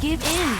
give in.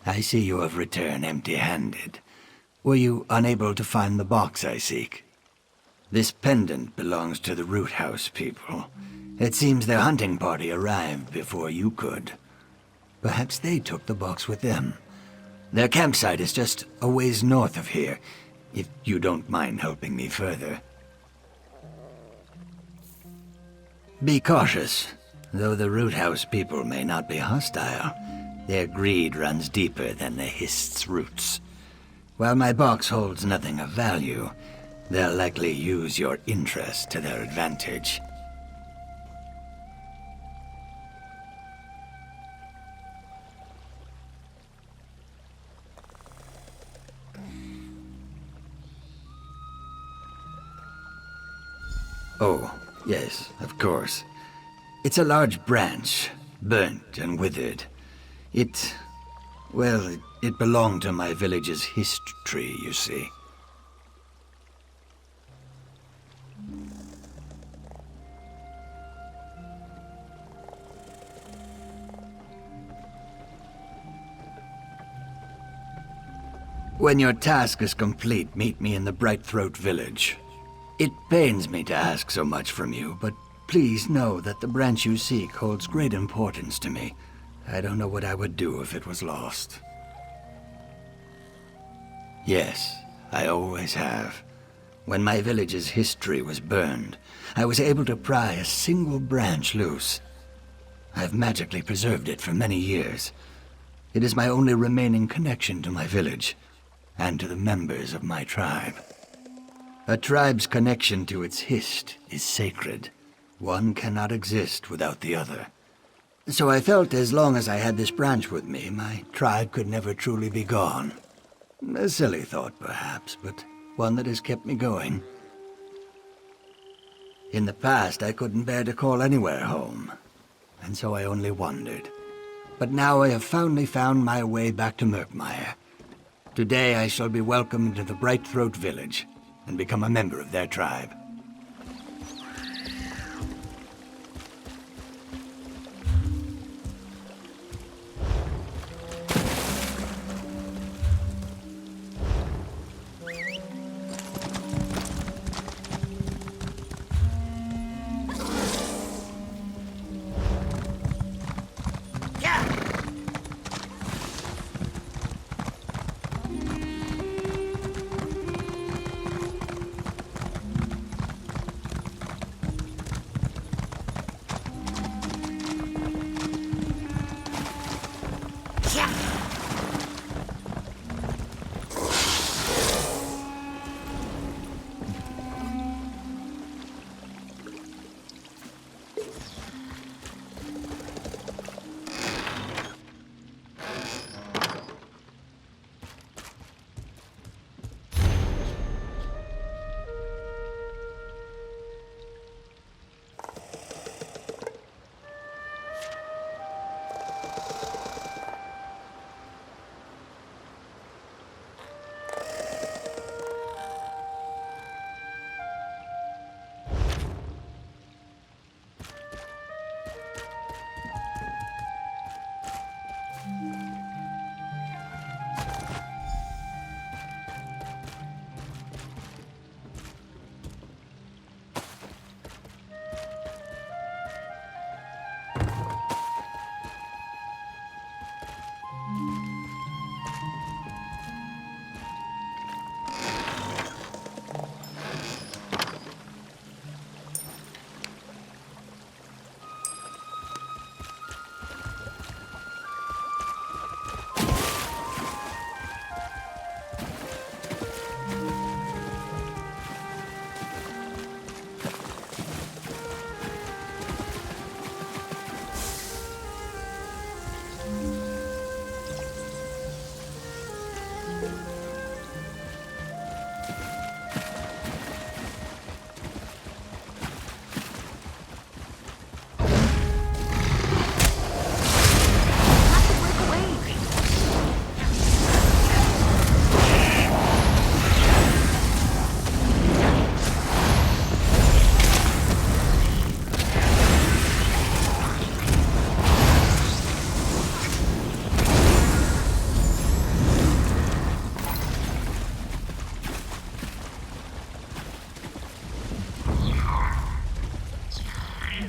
I see you have returned empty-handed. Were you unable to find the box I seek? This pendant belongs to the Root House people. It seems their hunting party arrived before you could. Perhaps they took the box with them. Their campsite is just a ways north of here, if you don't mind helping me further. Be cautious. Though the Root House people may not be hostile, their greed runs deeper than the Hist's roots. While my box holds nothing of value, they'll likely use your interest to their advantage. Oh, yes, of course. It's a large branch, burnt and withered. It belonged to my village's history, you see. When your task is complete, meet me in the Brightthroat village. It pains me to ask so much from you, but please know that the branch you seek holds great importance to me. I don't know what I would do if it was lost. Yes, I always have. When my village's history was burned, I was able to pry a single branch loose. I've magically preserved it for many years. It is my only remaining connection to my village, and to the members of my tribe. A tribe's connection to its hist is sacred. One cannot exist without the other. So I felt as long as I had this branch with me, my tribe could never truly be gone. A silly thought, perhaps, but one that has kept me going. In the past, I couldn't bear to call anywhere home, and so I only wandered. But now I have finally found my way back to Murkmire. Today I shall be welcomed to the Brightthroat village, and become a member of their tribe.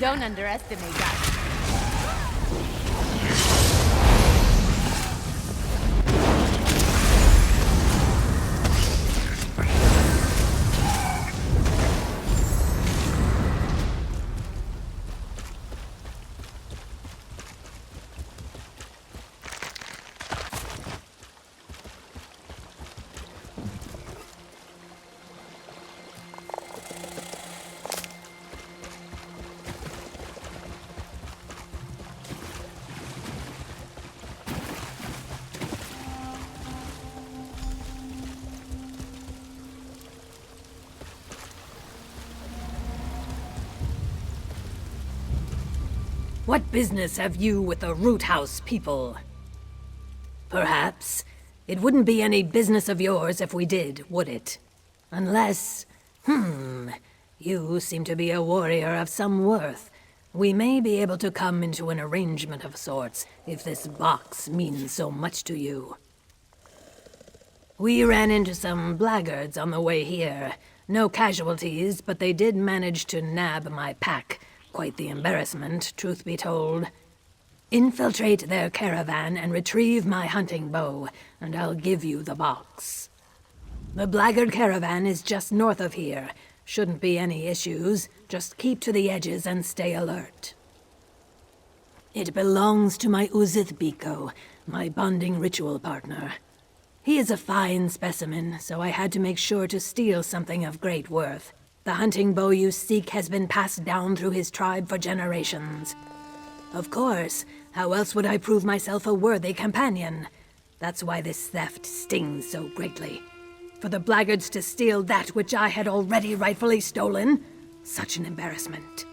Don't underestimate that. What business have you with the Root House people? Perhaps it wouldn't be any business of yours if we did, would it? Unless, you seem to be a warrior of some worth. We may be able to come into an arrangement of sorts if this box means so much to you. We ran into some blackguards on the way here. No casualties, but they did manage to nab my pack. Quite the embarrassment, truth be told. Infiltrate their caravan and retrieve my hunting bow, and I'll give you the box. The blackguard caravan is just north of here. Shouldn't be any issues. Just keep to the edges and stay alert. It belongs to my Uzith Biko, my bonding ritual partner. He is a fine specimen, so I had to make sure to steal something of great worth. The hunting bow you seek has been passed down through his tribe for generations. Of course, how else would I prove myself a worthy companion? That's why this theft stings so greatly. For the blackguards to steal that which I had already rightfully stolen? Such an embarrassment.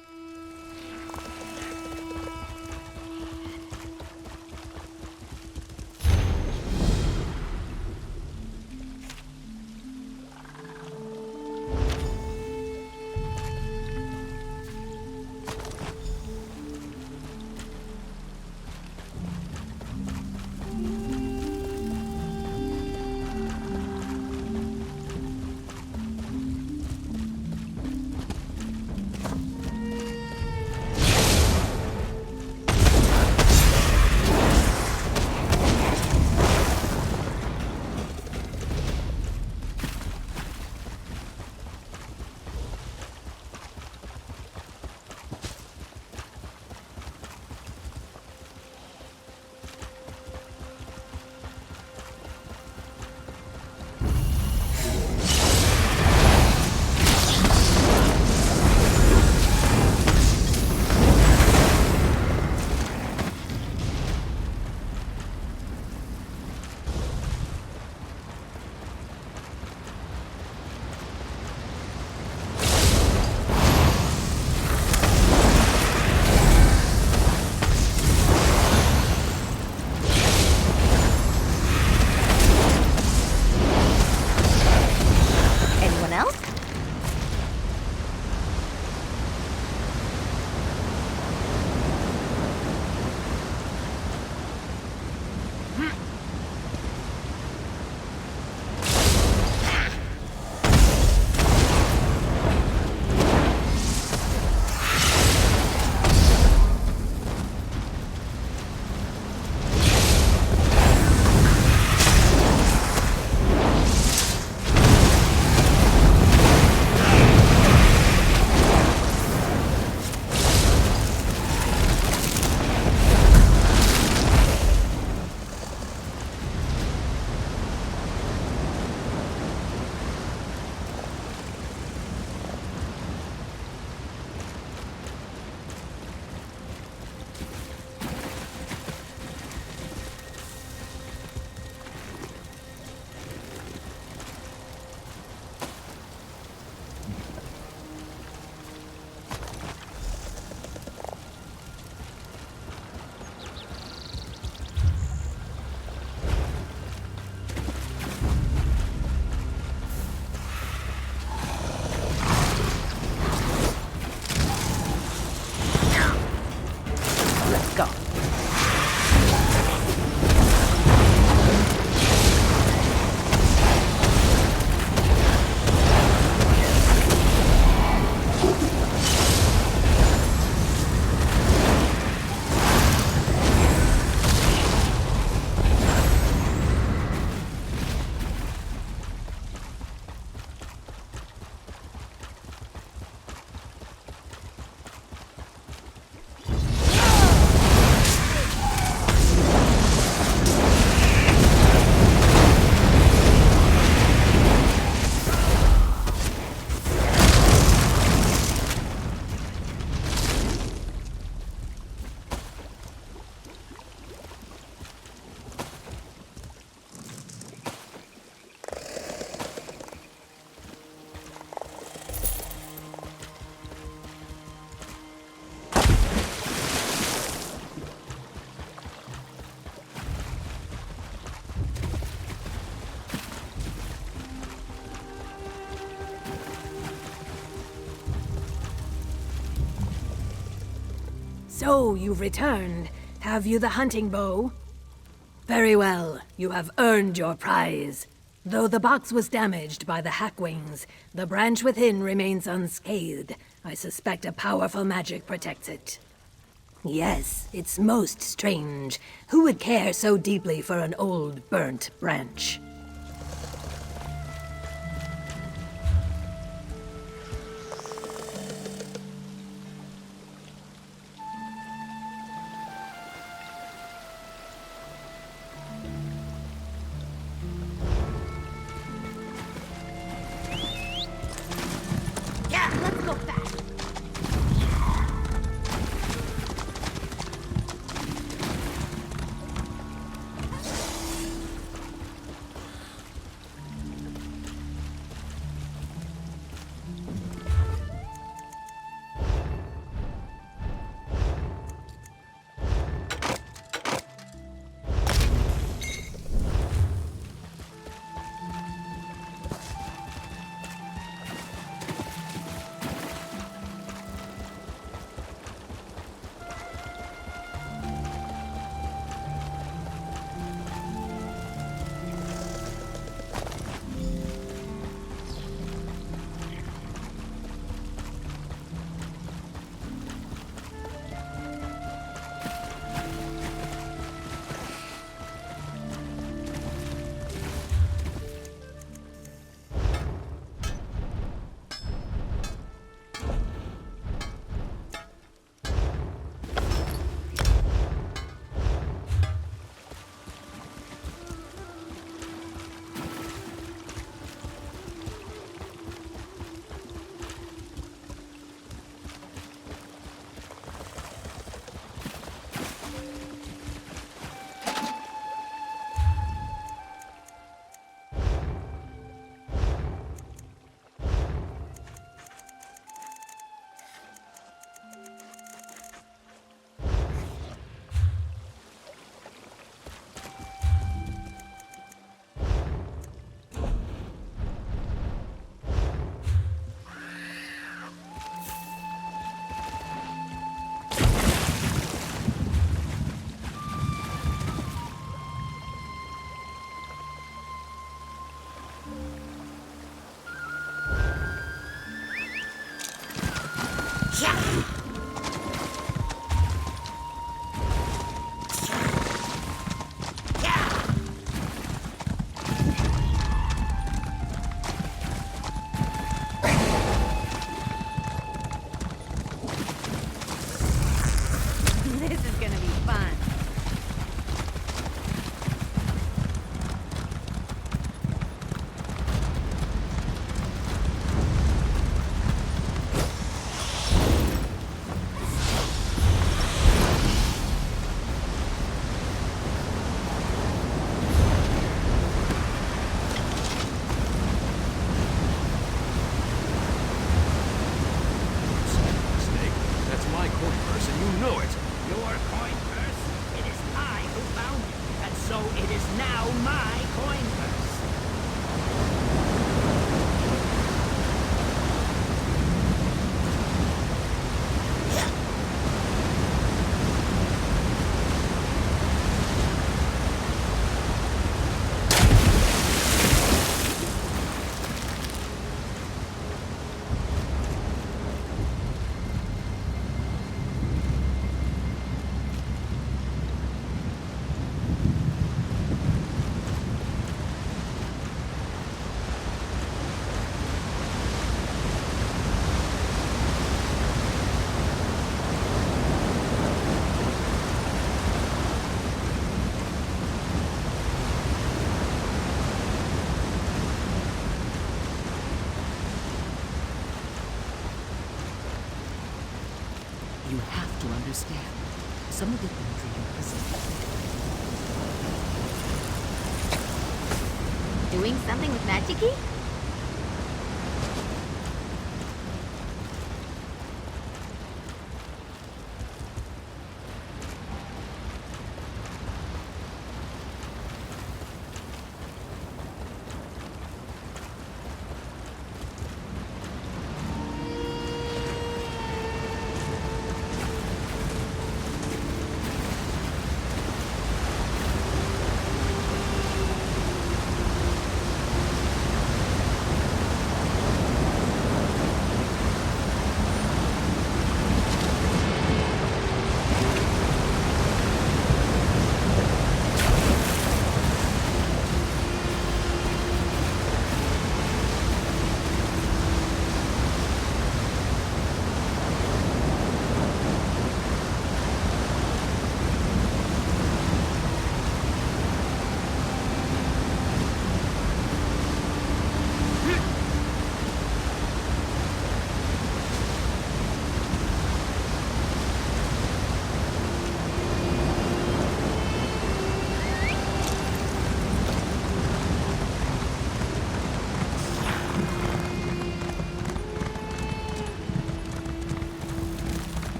So, you've returned. Have you the hunting bow? Very well. You have earned your prize. Though the box was damaged by the Hackwings, the branch within remains unscathed. I suspect a powerful magic protects it. Yes, it's most strange. Who would care so deeply for an old, burnt branch? Yeah, let's go fast. This is gonna be fun. Snake, that's my coin purse, and you know it. Your coin purse? It is I who found it, and so it is now my coin purse. You have to understand. Some of the things that you possess. Doing something with magic-y?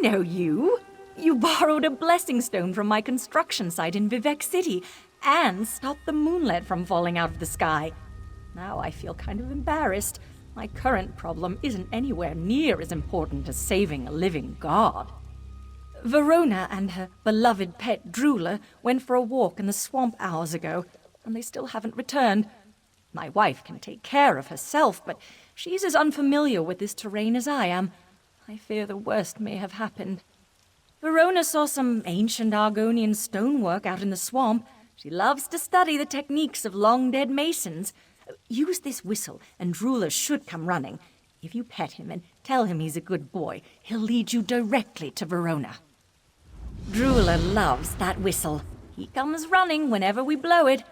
know you. You borrowed a blessing stone from my construction site in Vivek City and stopped the moonlet from falling out of the sky. Now I feel kind of embarrassed. My current problem isn't anywhere near as important as saving a living god. Verona and her beloved pet Drooler went for a walk in the swamp hours ago, and they still haven't returned. My wife can take care of herself, but she's as unfamiliar with this terrain as I am. I fear the worst may have happened. Verona saw some ancient Argonian stonework out in the swamp. She loves to study the techniques of long-dead masons. Use this whistle, and Drooler should come running. If you pet him and tell him he's a good boy, he'll lead you directly to Verona. Drooler loves that whistle. He comes running whenever we blow it.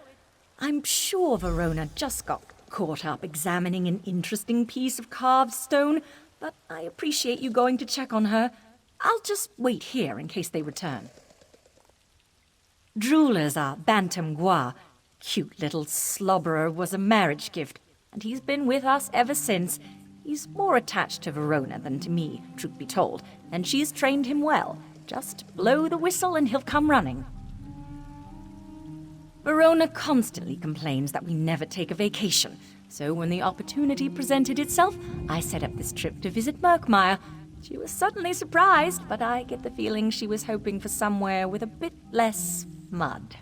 I'm sure Verona just got caught up examining an interesting piece of carved stone, but I appreciate you going to check on her. I'll just wait here in case they return. Droolers are Bantam Gua. Cute little slobberer was a marriage gift, and he's been with us ever since. He's more attached to Verona than to me, truth be told, and she's trained him well. Just blow the whistle and he'll come running. Verona constantly complains that we never take a vacation, so when the opportunity presented itself, I set up this trip to visit Murkmire. She was suddenly surprised, but I get the feeling she was hoping for somewhere with a bit less mud.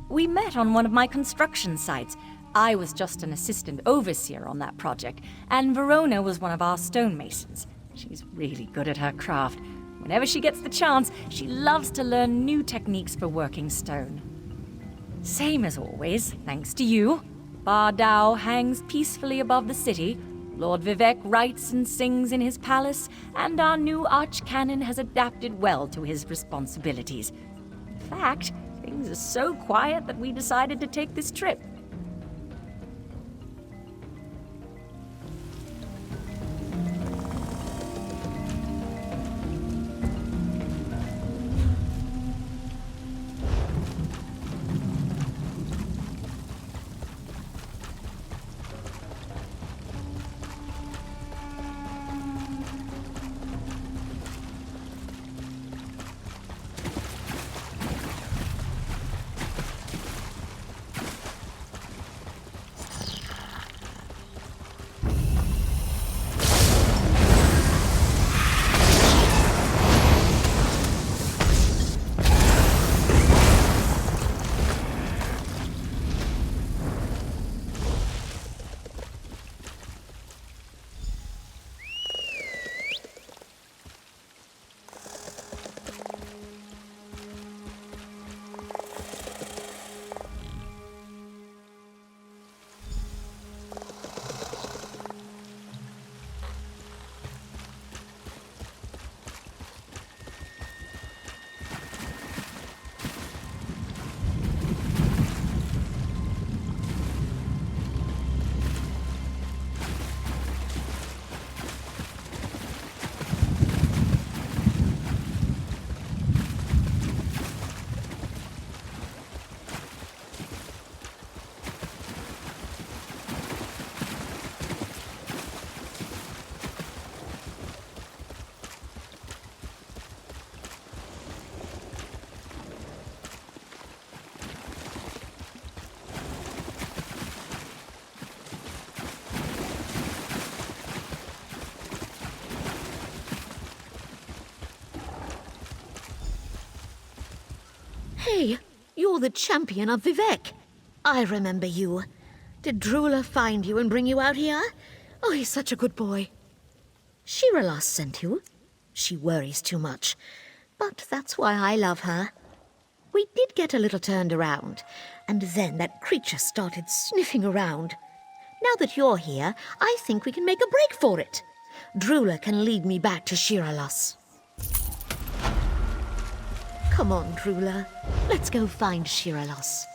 We met on one of my construction sites. I was just an assistant overseer on that project, and Verona was one of our stonemasons. She's really good at her craft. Whenever she gets the chance, she loves to learn new techniques for working stone. Same as always, thanks to you. Bar Dao hangs peacefully above the city, Lord Vivek writes and sings in his palace, and our new archcanon has adapted well to his responsibilities. In fact, things are so quiet that we decided to take this trip. Hey, you're the champion of Vivek. I remember you. Did Drooler find you and bring you out here? Oh, he's such a good boy. Shiralas sent you. She worries too much. But that's why I love her. We did get a little turned around, and then that creature started sniffing around. Now that you're here, I think we can make a break for it. Drooler can lead me back to Shiralas. Come on, Drooler. Let's go find Shiralas.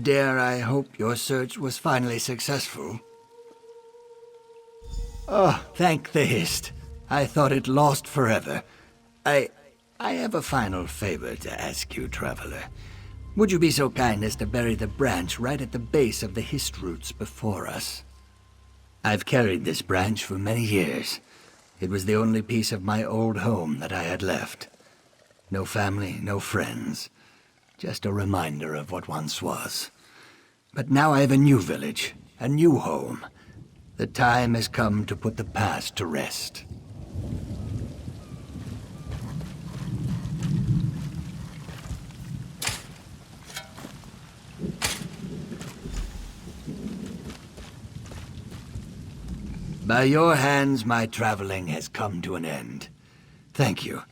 dare I hope your search was finally successful? Oh, thank the Hist. I thought it lost forever. I have a final favor to ask you, traveler. Would you be so kind as to bury the branch right at the base of the Hist roots before us? I've carried this branch for many years. It was the only piece of my old home that I had left. No family, no friends. Just a reminder of what once was. But now I have a new village, a new home. The time has come to put the past to rest. By your hands, my traveling has come to an end. Thank you.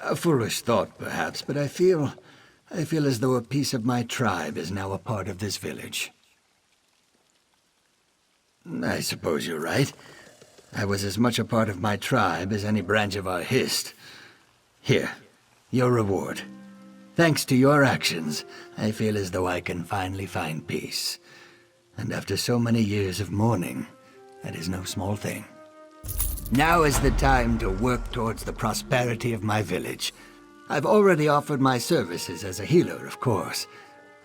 A foolish thought, perhaps, but I feel as though a piece of my tribe is now a part of this village. I suppose you're right. I was as much a part of my tribe as any branch of our Hist. Here, your reward. Thanks to your actions, I feel as though I can finally find peace. And after so many years of mourning, that is no small thing. Now is the time to work towards the prosperity of my village. I've already offered my services as a healer, of course.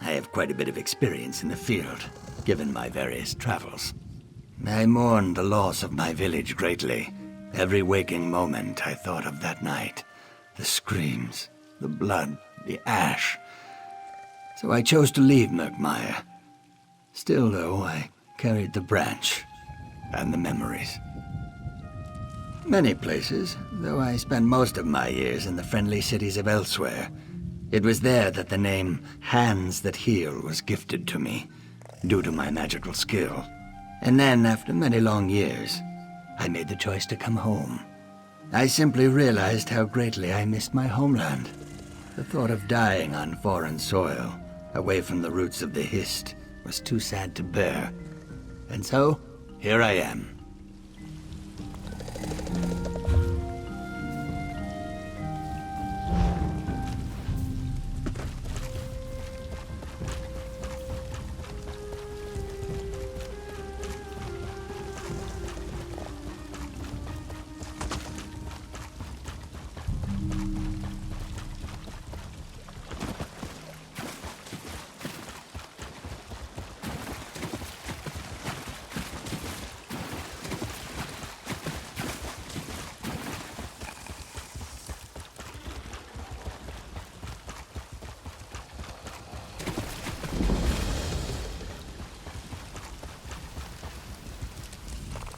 I have quite a bit of experience in the field, given my various travels. I mourn the loss of my village greatly. Every waking moment I thought of that night. The screams, the blood, the ash. So I chose to leave Murkmire. Still, though, I carried the branch and the memories. Many places, though I spent most of my years in the friendly cities of elsewhere. It was there that the name Hands That Heal was gifted to me, due to my magical skill. And then, after many long years, I made the choice to come home. I simply realized how greatly I missed my homeland. The thought of dying on foreign soil, away from the roots of the Hist, was too sad to bear. And so, here I am.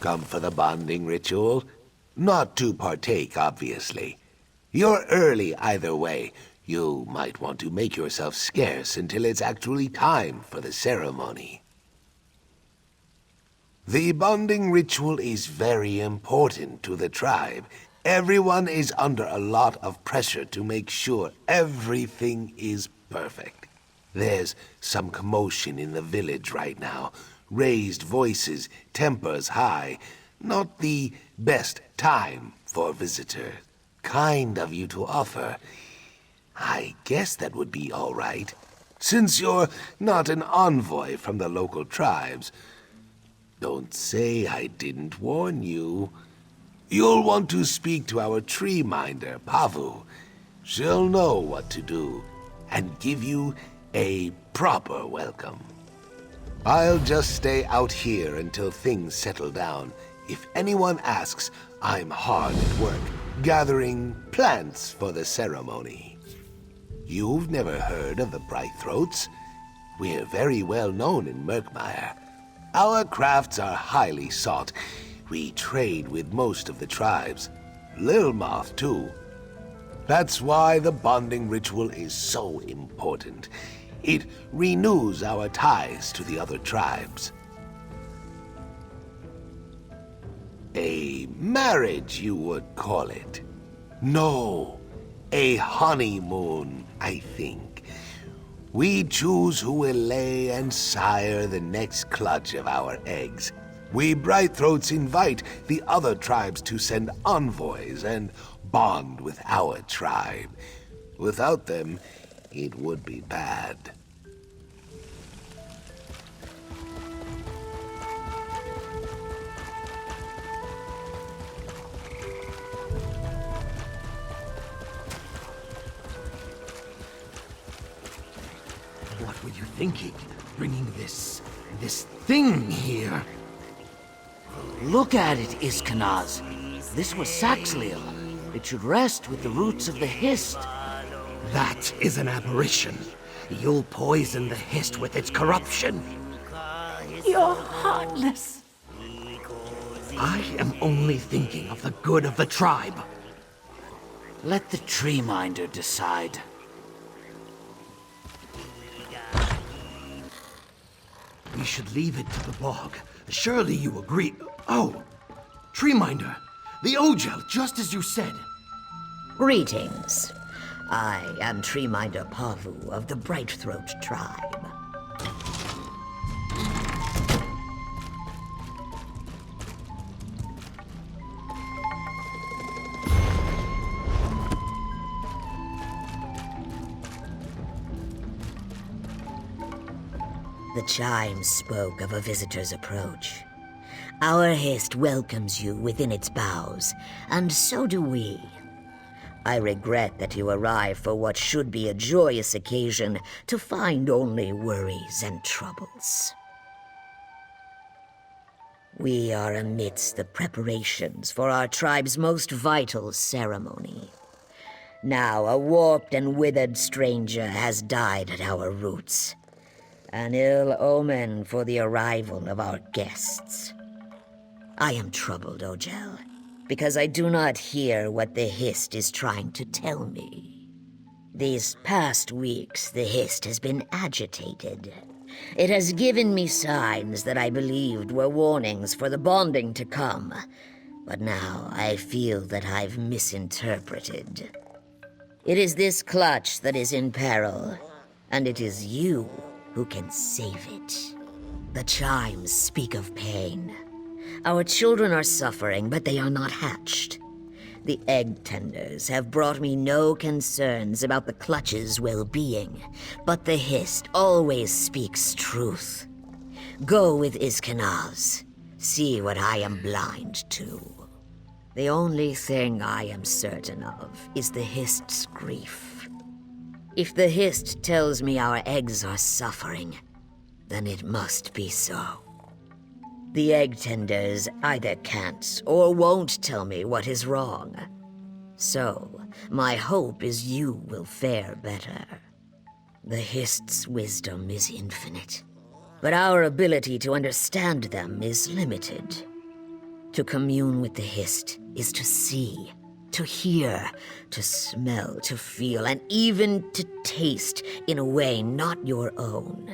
Come for the bonding ritual? Not to partake, obviously. You're early either way. You might want to make yourself scarce until it's actually time for the ceremony. The bonding ritual is very important to the tribe. Everyone is under a lot of pressure to make sure everything is perfect. There's some commotion in the village right now. Raised voices, tempers high. Not the best time for visitors. Kind of you to offer. I guess that would be all right, since you're not an envoy from the local tribes. Don't say I didn't warn you. You'll want to speak to our tree minder, Pavu. She'll know what to do, and give you a proper welcome. I'll just stay out here until things settle down. If anyone asks, I'm hard at work, gathering plants for the ceremony. You've never heard of the Brightthroats? We're very well known in Murkmire. Our crafts are highly sought. We trade with most of the tribes. Lilmoth, too. That's why the bonding ritual is so important. It renews our ties to the other tribes. A marriage, you would call it. No, a honeymoon, I think. We choose who will lay and sire the next clutch of our eggs. We Brightthroats invite the other tribes to send envoys and bond with our tribe. Without them, it would be bad. thinking, bringing this thing here? Look at it, Iskanaz. This was Saxliel. It should rest with the roots of the Hist. That is an aberration. You'll poison the Hist with its corruption. You're heartless. I am only thinking of the good of the tribe. Let the Tree Minder decide. We should leave it to the bog. Surely you agree. Oh, Tree Minder. The Ogel, just as you said. Greetings. I am Tree Minder Pavu of the Brightthroat tribe. The chimes spoke of a visitor's approach. Our Hist welcomes you within its boughs, and so do we. I regret that you arrive for what should be a joyous occasion to find only worries and troubles. We are amidst the preparations for our tribe's most vital ceremony. Now a warped and withered stranger has died at our roots. An ill omen for the arrival of our guests. I am troubled, Ogel, because I do not hear what the Hist is trying to tell me. These past weeks, the Hist has been agitated. It has given me signs that I believed were warnings for the bonding to come, but now I feel that I've misinterpreted. It is this clutch that is in peril, and it is you who can save it. The chimes speak of pain. Our children are suffering, but they are not hatched. The egg tenders have brought me no concerns about the clutch's well-being, but the Hist always speaks truth. Go with Iskanaz. See what I am blind to. The only thing I am certain of is the Hist's grief. If the Hist tells me our eggs are suffering, then it must be so. The egg tenders either can't or won't tell me what is wrong. So, my hope is you will fare better. The Hist's wisdom is infinite, but our ability to understand them is limited. To commune with the Hist is to see, to hear, to smell, to feel, and even to taste in a way not your own.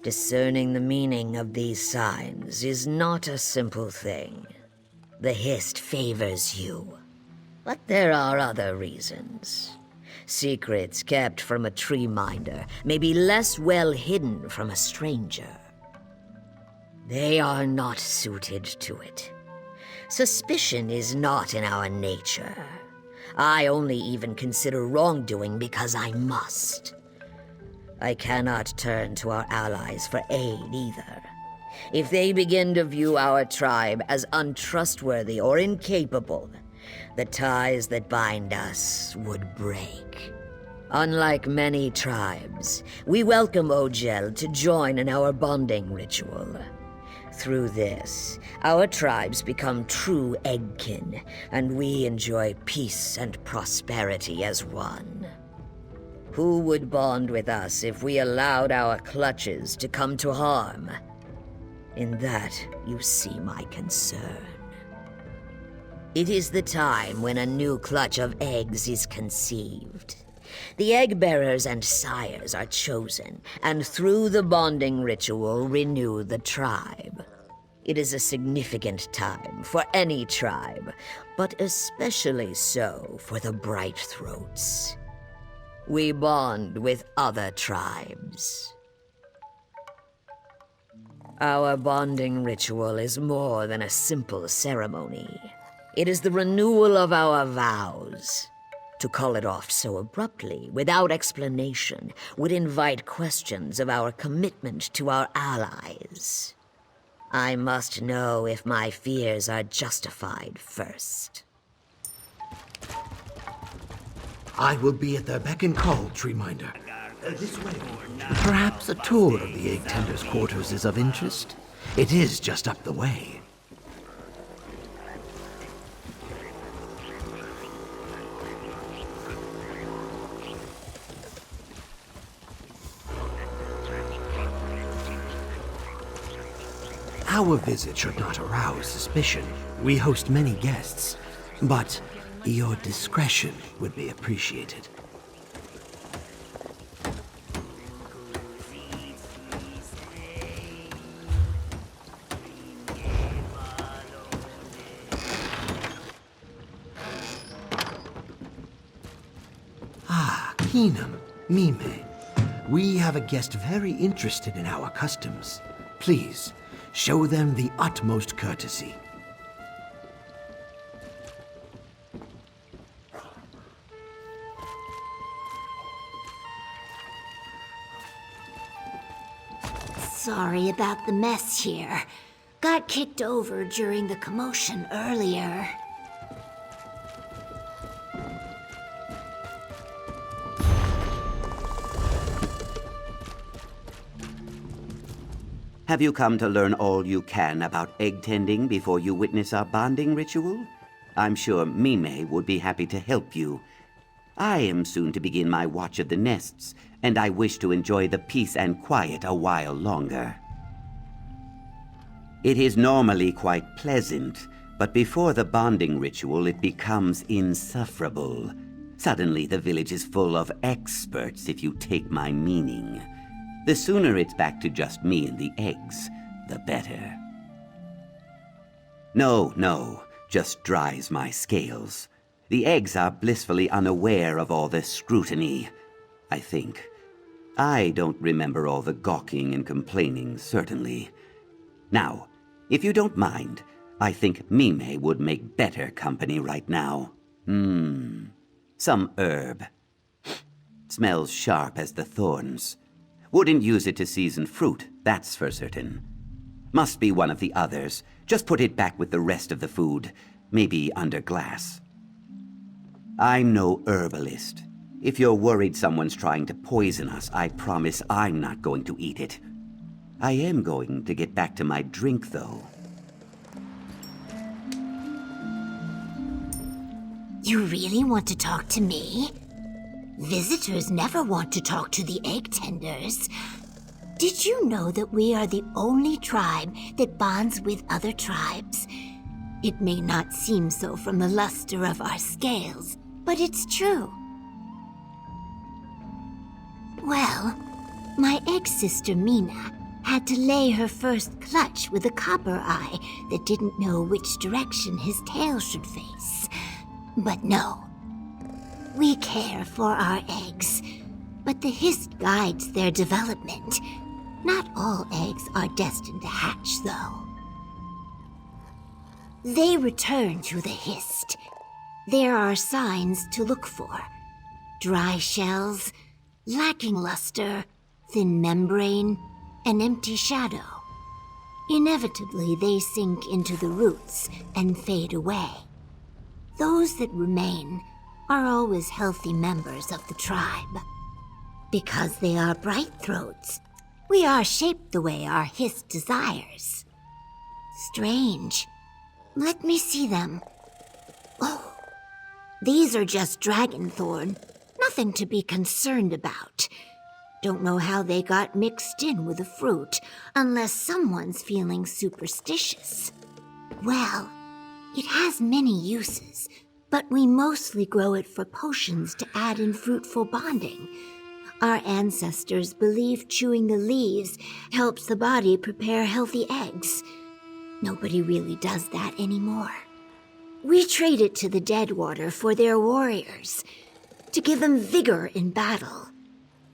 Discerning the meaning of these signs is not a simple thing. The Hist favors you, but there are other reasons. Secrets kept from a tree minder may be less well hidden from a stranger. They are not suited to it. Suspicion is not in our nature. I only even consider wrongdoing because I must. I cannot turn to our allies for aid either. If they begin to view our tribe as untrustworthy or incapable, the ties that bind us would break. Unlike many tribes, we welcome Ogel to join in our bonding ritual. Through this, our tribes become true eggkin, and we enjoy peace and prosperity as one. Who would bond with us if we allowed our clutches to come to harm? In that, you see my concern. It is the time when a new clutch of eggs is conceived. The egg bearers and sires are chosen, and through the bonding ritual renew the tribe. It is a significant time for any tribe, but especially so for the Brightthroats. We bond with other tribes. Our bonding ritual is more than a simple ceremony. It is the renewal of our vows. To call it off so abruptly, without explanation, would invite questions of our commitment to our allies. I must know if my fears are justified first. I will be at their beck and call, Tree Minder. This way. Perhaps a tour of the Egg Tender's quarters is of interest? It is just up the way. Our visit should not arouse suspicion. We host many guests, but your discretion would be appreciated. Ah, Keenum, Mime. We have a guest very interested in our customs. Please, show them the utmost courtesy. Sorry about the mess here. Got kicked over during the commotion earlier. Have you come to learn all you can about egg tending before you witness our bonding ritual? I'm sure Mime would be happy to help you. I am soon to begin my watch of the nests, and I wish to enjoy the peace and quiet a while longer. It is normally quite pleasant, but before the bonding ritual it becomes insufferable. Suddenly the village is full of experts, if you take my meaning. The sooner it's back to just me and the eggs, the better. No, just dries my scales. The eggs are blissfully unaware of all this scrutiny, I think. I don't remember all the gawking and complaining, certainly. Now, if you don't mind, I think Mime would make better company right now. Some herb. Smells sharp as the thorns. Wouldn't use it to season fruit, that's for certain. Must be one of the others. Just put it back with the rest of the food, maybe under glass. I'm no herbalist. If you're worried someone's trying to poison us, I promise I'm not going to eat it. I am going to get back to my drink, though. You really want to talk to me? Visitors never want to talk to the egg tenders. Did you know that we are the only tribe that bonds with other tribes? It may not seem so from the luster of our scales, but it's true. Well, my egg sister Mina had to lay her first clutch with a copper eye that didn't know which direction his tail should face. But no. We care for our eggs, but the hist guides their development. Not all eggs are destined to hatch, though. They return to the hist. There are signs to look for. Dry shells, lacking luster, thin membrane, an empty shadow. Inevitably, they sink into the roots and fade away. Those that remain are always healthy members of the tribe. Because they are bright throats, we are shaped the way our hist desires. Strange. Let me see them. Oh, these are just dragonthorn. Nothing to be concerned about. Don't know how they got mixed in with the fruit, unless someone's feeling superstitious. Well, it has many uses, but we mostly grow it for potions to add in fruitful bonding. Our ancestors believed chewing the leaves helps the body prepare healthy eggs. Nobody really does that anymore. We trade it to the Deadwater for their warriors, to give them vigor in battle.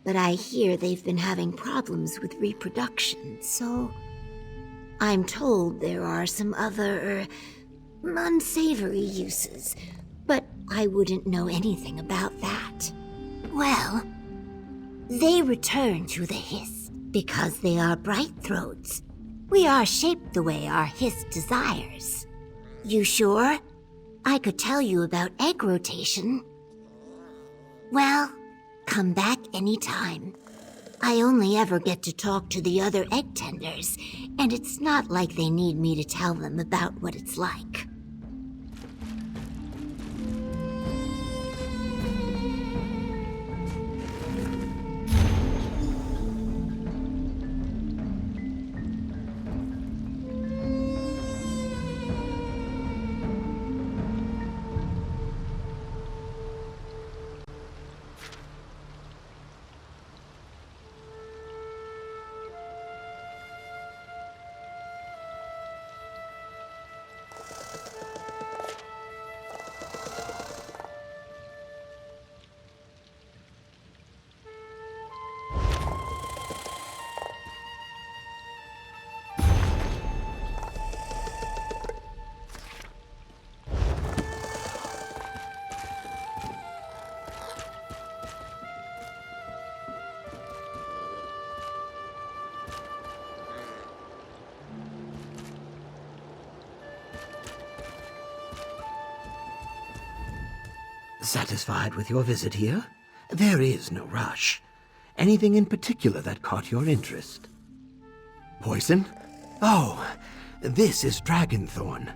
But I hear they've been having problems with reproduction, so I'm told there are some other, unsavory uses, but I wouldn't know anything about that. Well, they return to the hist because they are bright throats. We are shaped the way our hist desires. You sure? I could tell you about egg rotation. Well, come back anytime. I only ever get to talk to the other egg tenders, and it's not like they need me to tell them about what it's like. Satisfied with your visit here? There is no rush. Anything in particular that caught your interest? Poison? Oh, this is dragonthorn.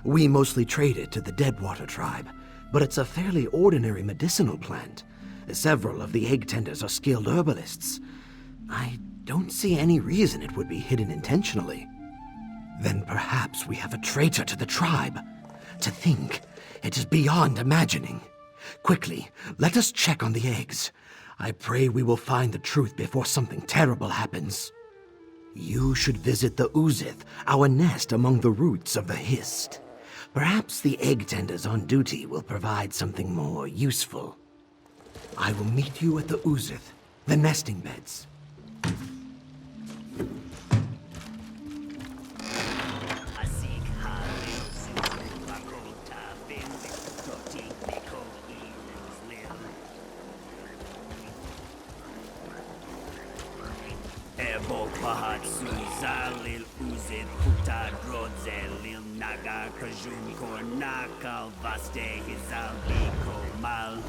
We mostly trade it to the Deadwater tribe, but it's a fairly ordinary medicinal plant. Several of the egg tenders are skilled herbalists. I don't see any reason it would be hidden intentionally. Then perhaps we have a traitor to the tribe. To think, it is beyond imagining. Quickly, let us check on the eggs. I pray we will find the truth before something terrible happens. You should visit the Uzith, our nest among the roots of the Hist. Perhaps the egg tenders on duty will provide something more useful. I will meet you at the Uzith, the nesting beds. Zalil uzit puta drodzelil naga kajun kornakal vaste hizal bikomal.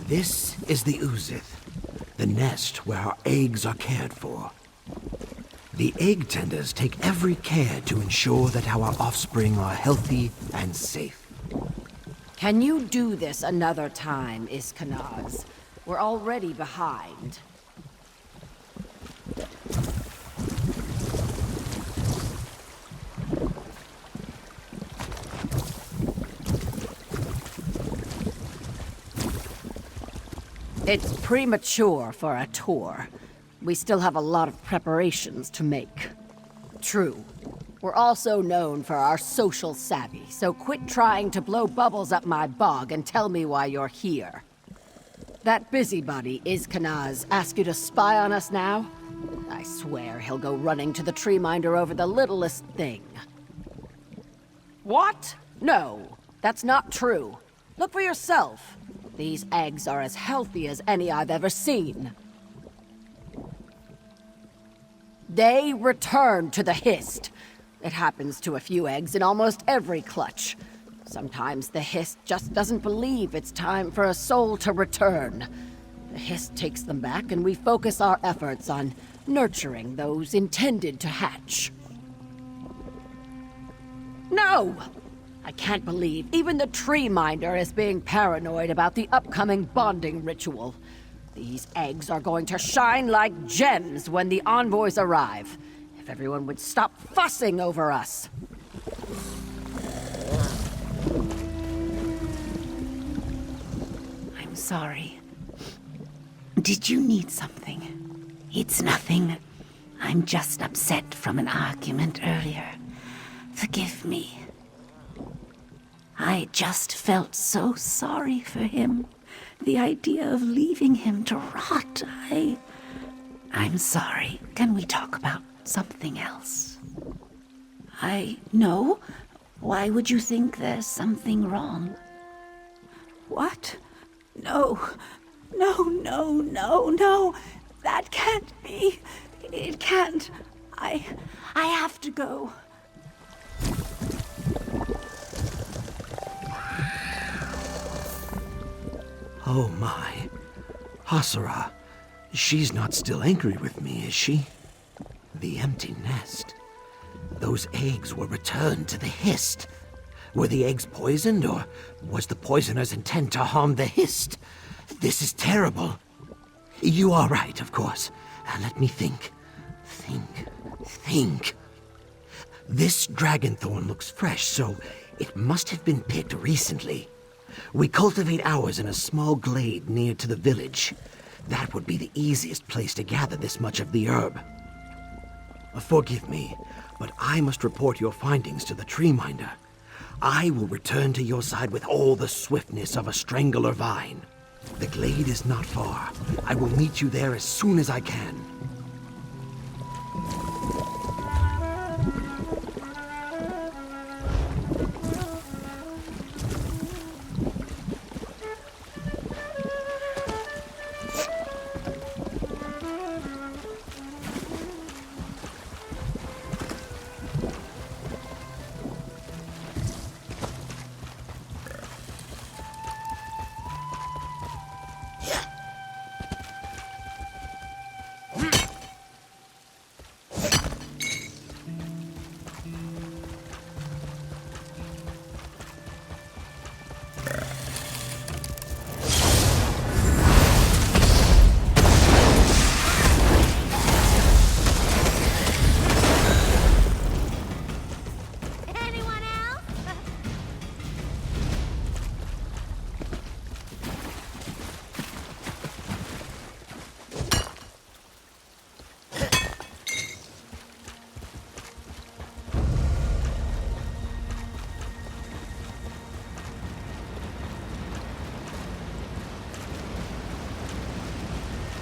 This is the Uzith, the nest where our eggs are cared for. The egg tenders take every care to ensure that our offspring are healthy and safe. Can you do this another time, Iskanaz? We're already behind. It's premature for a tour. We still have a lot of preparations to make. True. We're also known for our social savvy, so quit trying to blow bubbles up my bog and tell me why you're here. That busybody, Iskanaz, ask you to spy on us now? I swear he'll go running to the tree minder over the littlest thing. What? No, that's not true. Look for yourself. These eggs are as healthy as any I've ever seen. They return to the Hist. It happens to a few eggs in almost every clutch. Sometimes the Hist just doesn't believe it's time for a soul to return. The Hist takes them back, and we focus our efforts on nurturing those intended to hatch. No! I can't believe even the tree minder is being paranoid about the upcoming bonding ritual. These eggs are going to shine like gems when the envoys arrive. If everyone would stop fussing over us. I'm sorry. Did you need something? It's nothing. I'm just upset from an argument earlier. Forgive me. I just felt so sorry for him. The idea of leaving him to rot, I'm sorry. Can we talk about something else? No. Why would you think there's something wrong? What? No. No. That can't be. It can't. I have to go. Oh my. Hasara. She's not still angry with me, is she? The empty nest. Those eggs were returned to the Hist. Were the eggs poisoned, or was the poisoner's intent to harm the Hist? This is terrible. You are right, of course. Let me think. Think. This dragonthorn looks fresh, so it must have been picked recently. We cultivate ours in a small glade near to the village. That would be the easiest place to gather this much of the herb. Forgive me, but I must report your findings to the tree minder. I will return to your side with all the swiftness of a strangler vine. The glade is not far. I will meet you there as soon as I can.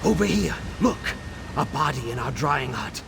Over here, look! A body in our drying hut.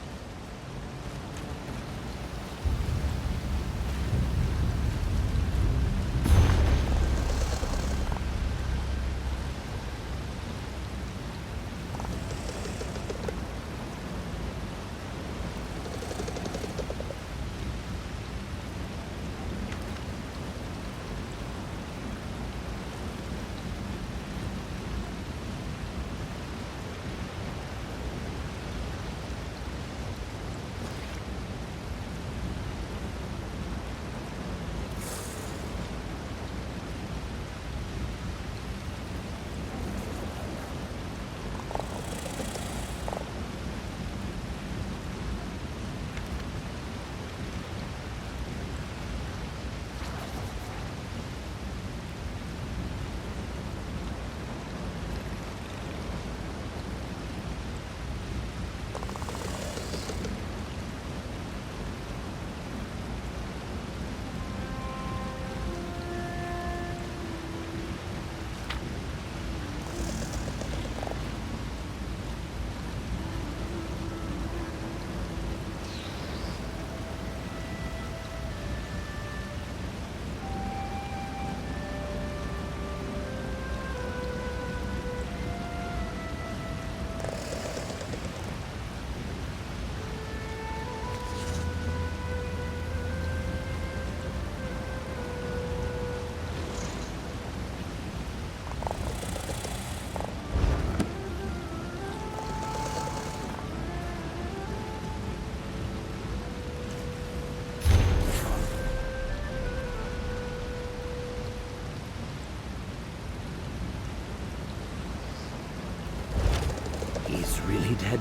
He's really dead.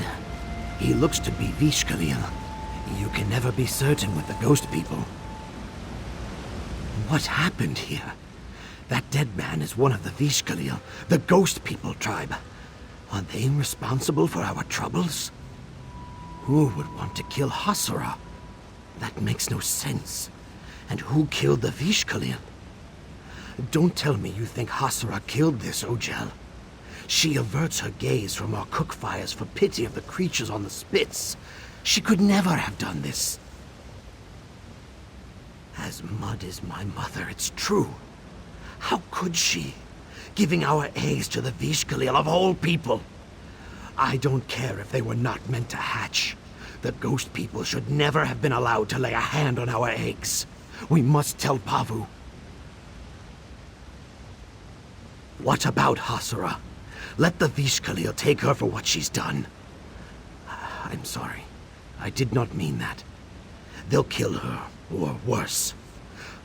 He looks to be Vishkalil. You can never be certain with the ghost people. What happened here? That dead man is one of the Vishkalil, the ghost people tribe. Are they responsible for our troubles? Who would want to kill Hasura? That makes no sense. And who killed the Vishkalil? Don't tell me you think Hasura killed this Ojel. She averts her gaze from our cook fires for pity of the creatures on the spits. She could never have done this. As mud is my mother, it's true. How could she? Giving our eggs to the Vishkalil of all people. I don't care if they were not meant to hatch. The ghost people should never have been allowed to lay a hand on our eggs. We must tell Pavu. What about Hasura? Let the Vishkalil take her for what she's done. I'm sorry. I did not mean that. They'll kill her, or worse.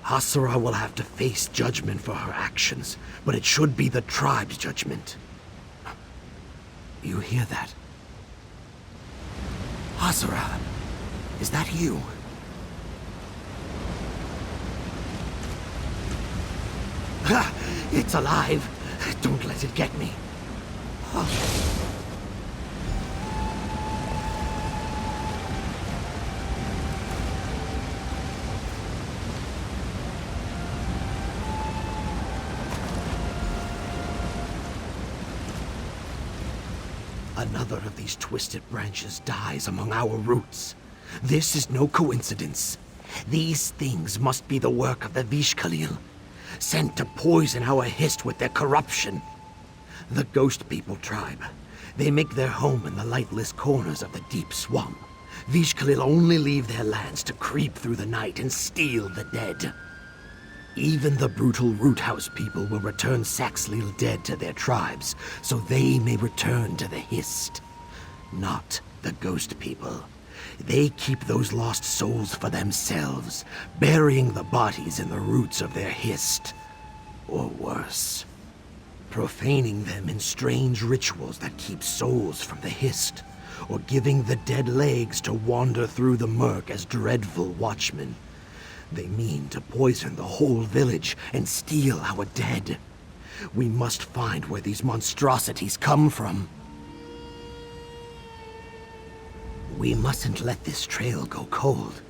Hasura will have to face judgment for her actions, but it should be the tribe's judgment. You hear that? Hasura, is that you? Ha! It's alive! Don't let it get me. Another of these twisted branches dies among our roots. This is no coincidence. These things must be the work of the Vishkalil, sent to poison our Hist with their corruption. The Ghost People tribe. They make their home in the lightless corners of the deep swamp. Vishkalil only leave their lands to creep through the night and steal the dead. Even the brutal Root House people will return Saxlil dead to their tribes, so they may return to the Hist. Not the Ghost People. They keep those lost souls for themselves, burying the bodies in the roots of their Hist. Or worse, profaning them in strange rituals that keep souls from the Hist, or giving the dead legs to wander through the murk as dreadful watchmen. They mean to poison the whole village and steal our dead. We must find where these monstrosities come from. We mustn't let this trail go cold.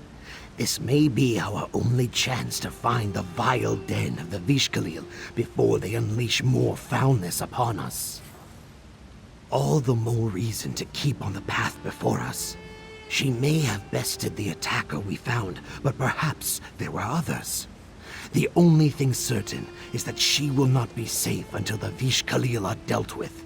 This may be our only chance to find the vile den of the Vishkalil before they unleash more foulness upon us. All the more reason to keep on the path before us. She may have bested the attacker we found, but perhaps there were others. The only thing certain is that she will not be safe until the Vishkalil are dealt with.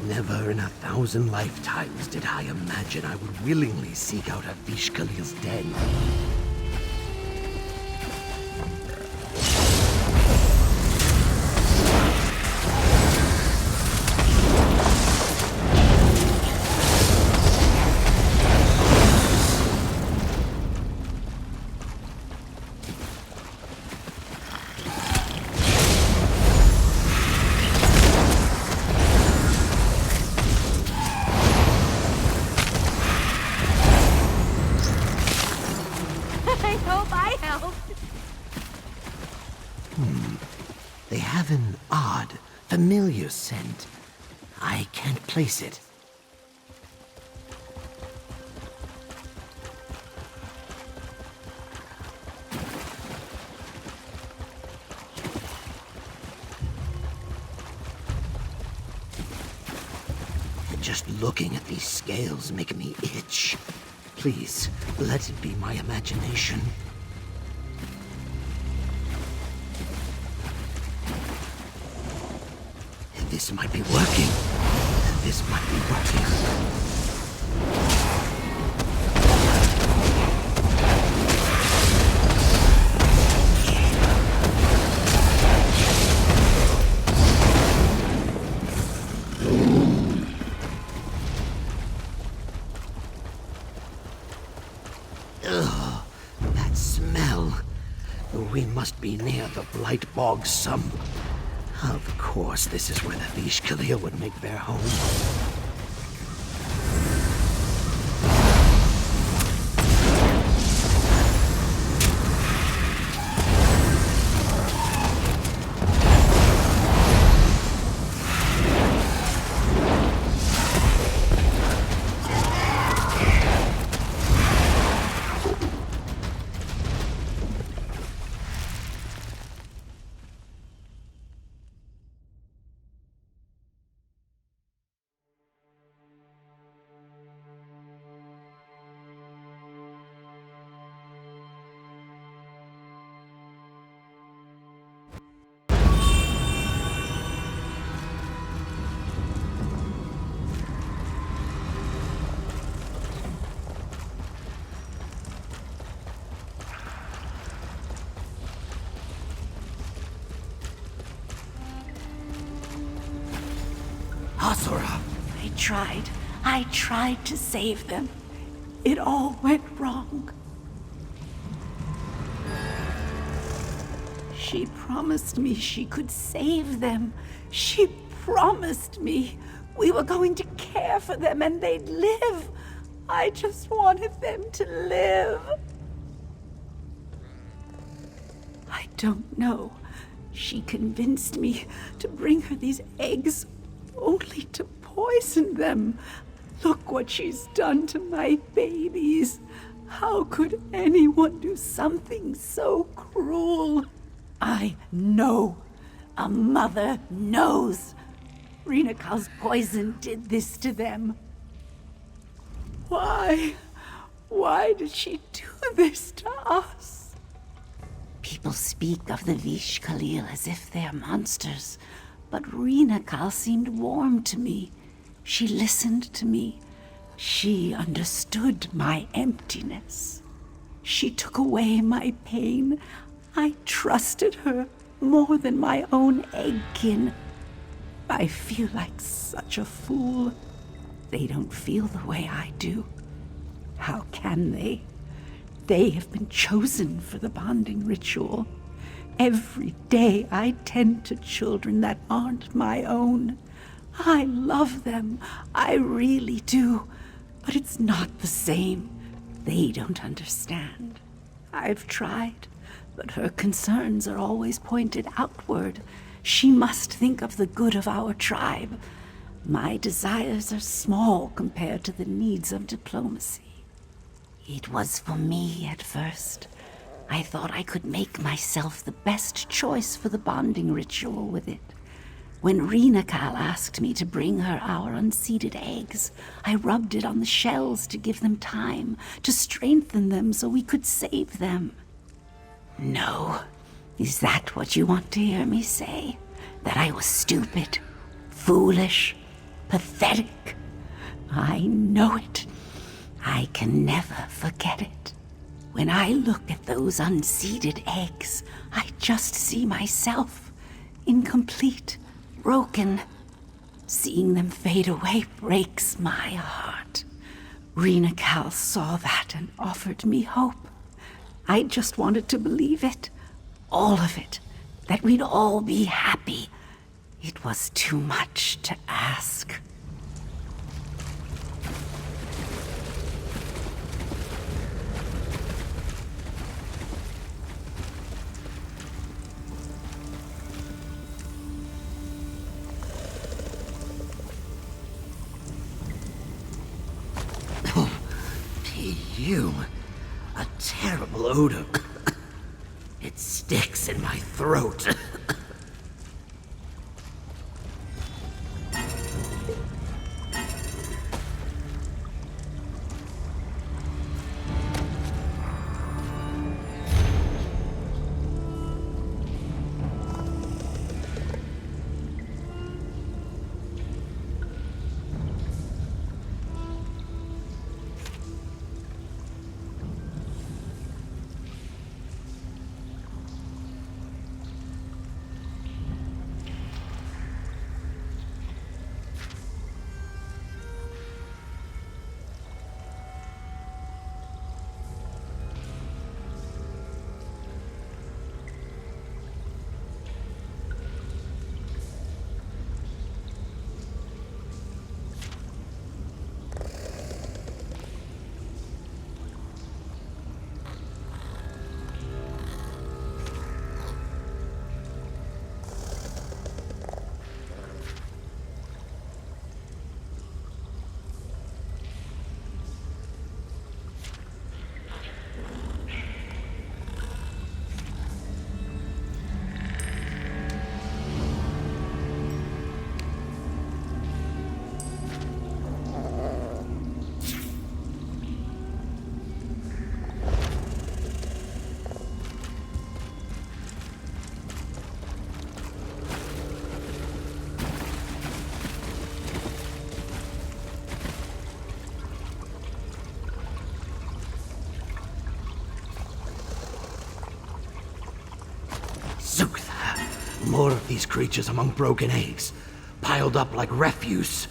Never in 1,000 lifetimes did I imagine I would willingly seek out a Vishkalil's den. They have an odd, familiar scent. I can't place it. Just looking at these scales make me itch. Please, let it be my imagination. This might be working. This might be working. We must be near the Blight Bog some... Of course, this is where the Vish Khalil would make their home. Asura! I tried to save them. It all went wrong. She promised me she could save them. She promised me we were going to care for them and they'd live. I just wanted them to live. I don't know. She convinced me to bring her these eggs only to poison them. Look what she's done to my babies. How could anyone do something so cruel? I know. A mother knows. Rinakal's poison did this to them. Why? Why did she do this to us? People speak of the Vish Khalil as if they're monsters, but Rinakal seemed warm to me. She listened to me. She understood my emptiness. She took away my pain. I trusted her more than my own eggkin. I feel like such a fool. They don't feel the way I do. How can they? They have been chosen for the bonding ritual. Every day I tend to children that aren't my own. I love them. I really do. But it's not the same. They don't understand. I've tried, but her concerns are always pointed outward. She must think of the good of our tribe. My desires are small compared to the needs of diplomacy. It was for me at first. I thought I could make myself the best choice for the bonding ritual with it. When Rinakal asked me to bring her our unseeded eggs, I rubbed it on the shells to give them time, to strengthen them so we could save them. No. Is that what you want to hear me say? That I was stupid, foolish, pathetic? I know it. I can never forget it. When I look at those unseeded eggs, I just see myself, incomplete, broken. Seeing them fade away breaks my heart. Rinakal saw that and offered me hope. I just wanted to believe it. All of it. That we'd all be happy. It was too much to ask. You, a terrible odor. It sticks in my throat. More of these creatures among broken eggs, piled up like refuse.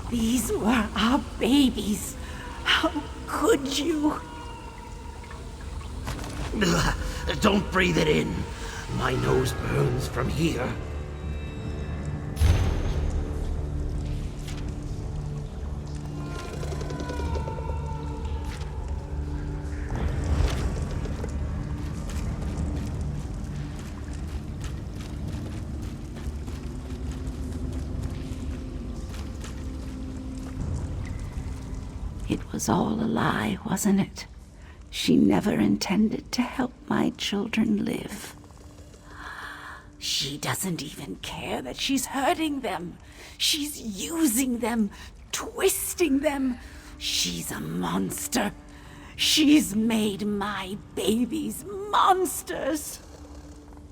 These were our babies. How could you? Ugh, don't breathe it in. My nose burns from here. It was all a lie, wasn't it? She never intended to help my children live. She doesn't even care that she's hurting them. She's using them, twisting them. She's a monster. She's made my babies monsters.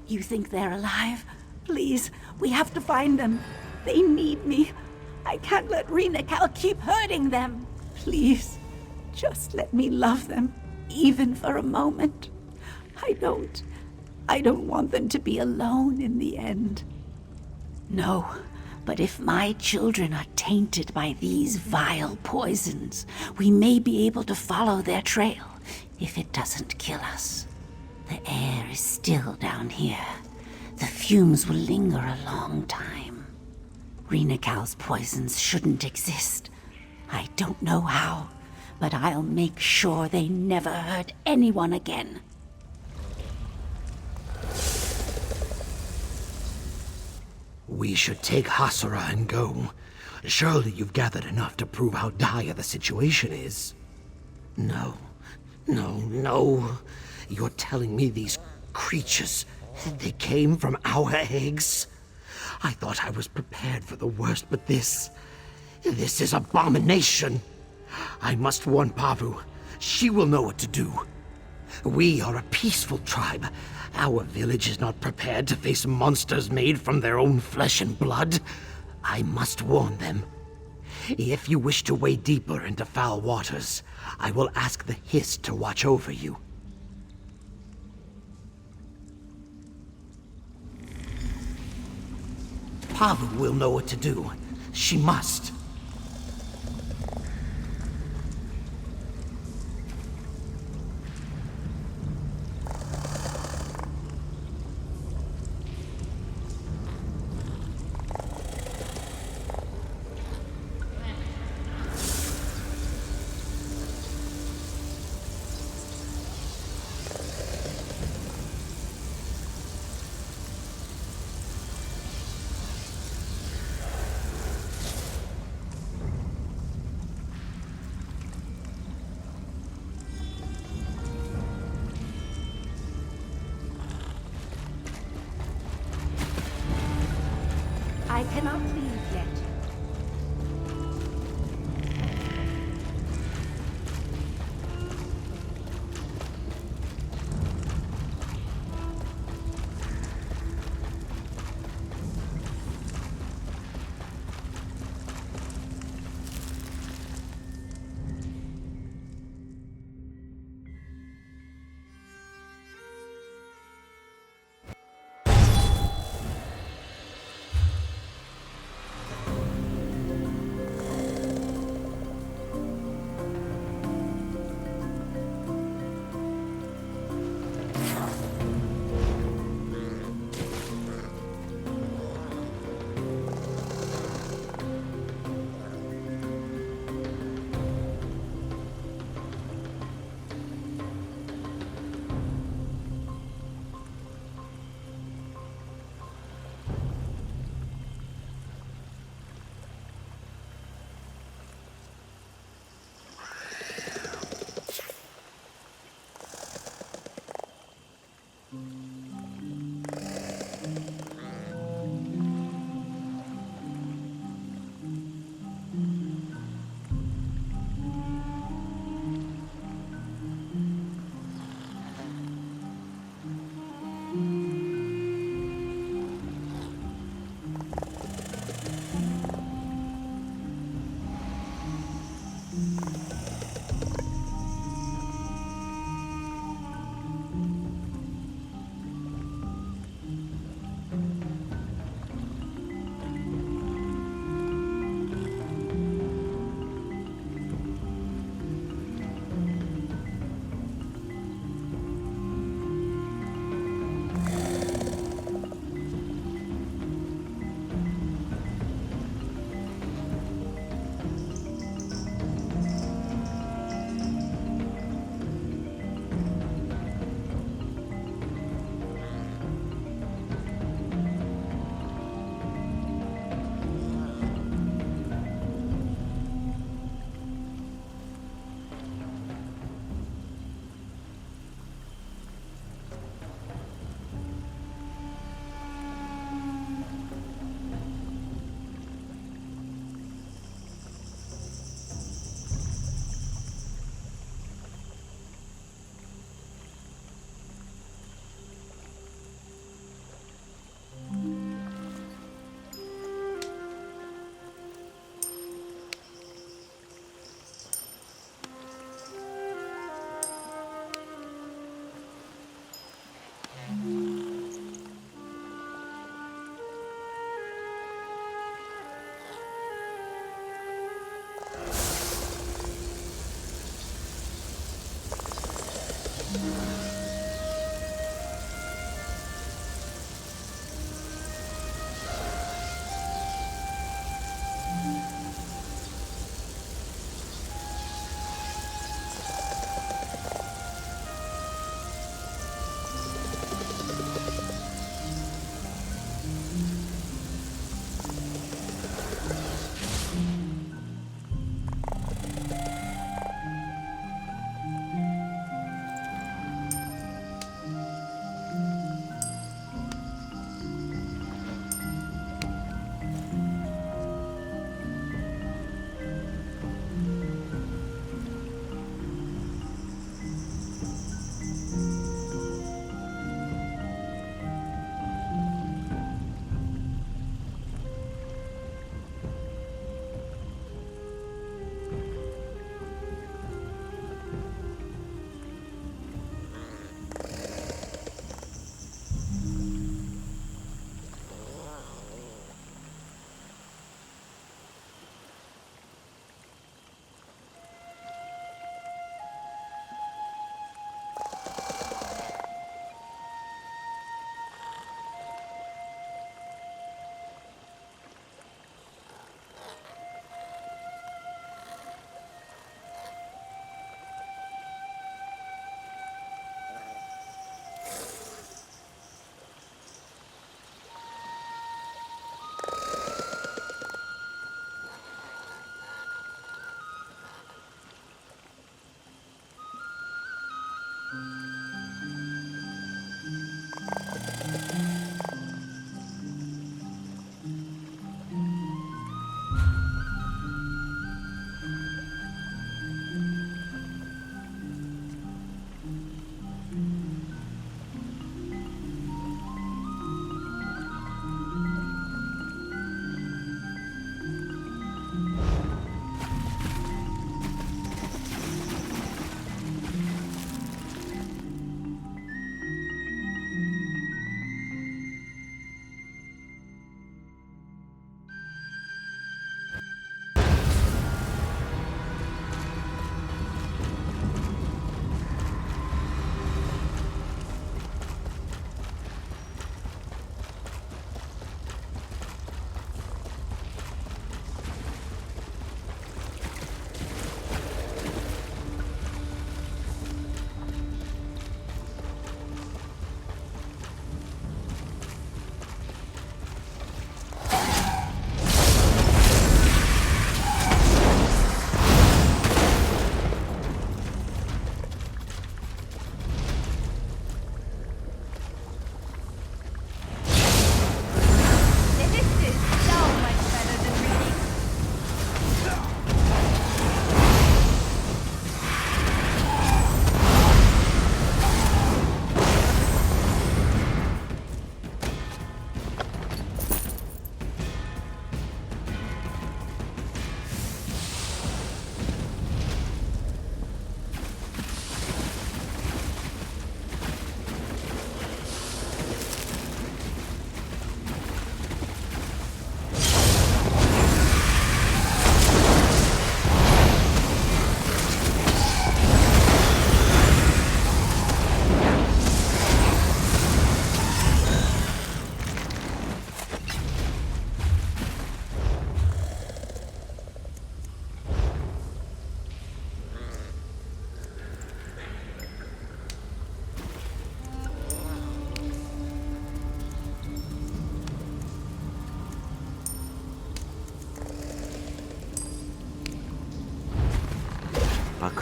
You think they're alive? Please, we have to find them. They need me. I can't let Rena Cal keep hurting them. Please, just let me love them, even for a moment. I don't want them to be alone in the end. No, but if my children are tainted by these vile poisons, we may be able to follow their trail, if it doesn't kill us. The air is still down here. The fumes will linger a long time. Rena Cal's poisons shouldn't exist. I don't know how, but I'll make sure they never hurt anyone again. We should take Hasura and go. Surely you've gathered enough to prove how dire the situation is. No. You're telling me these creatures, they came from our eggs? I thought I was prepared for the worst, but this is abomination. I must warn Pavu. She will know what to do. We are a peaceful tribe. Our village is not prepared to face monsters made from their own flesh and blood. I must warn them. If you wish to wade deeper into foul waters, I will ask the Hiss to watch over you. Pavu will know what to do. She must. I cannot leave yet.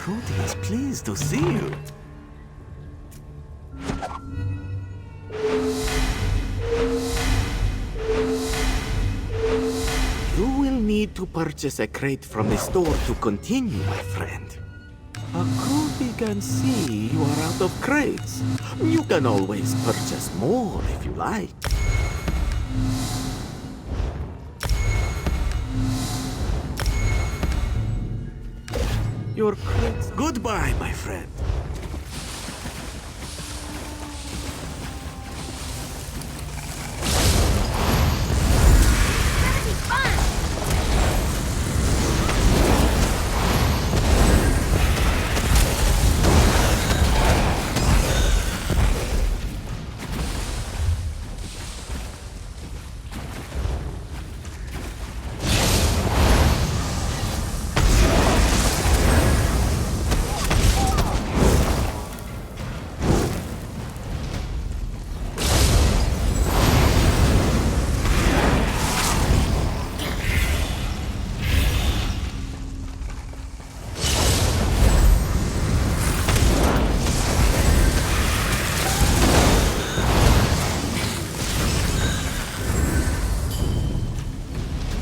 Kuti is pleased to see you. You will need to purchase a crate from the store to continue, my friend. Akuti can see you are out of crates. You can always purchase more if you like. Your crates. Goodbye, my friend.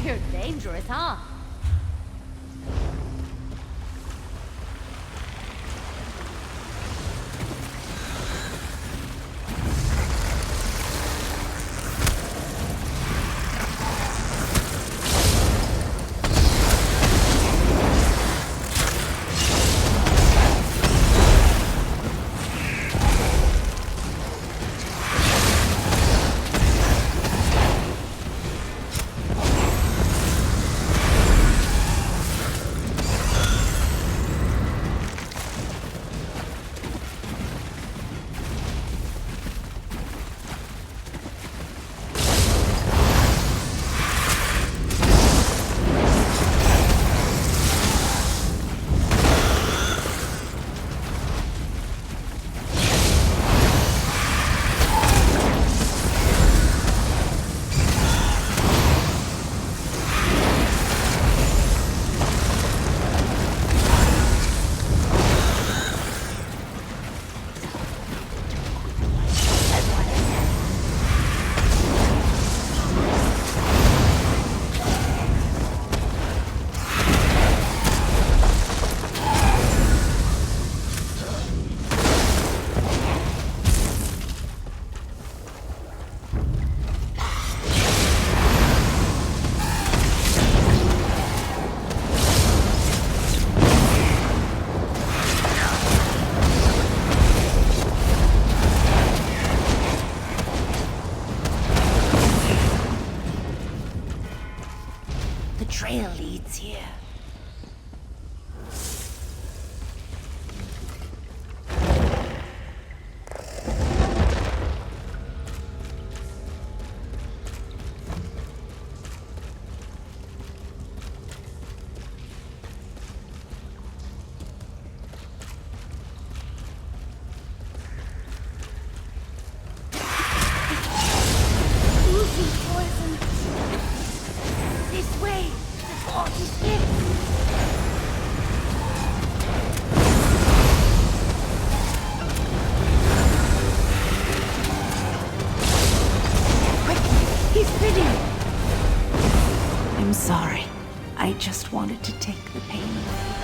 You're dangerous, huh? The trail leads here. Losing poison. This way, before he slips. Quickly, he's spinning. I'm sorry. I just wanted to take the pain away.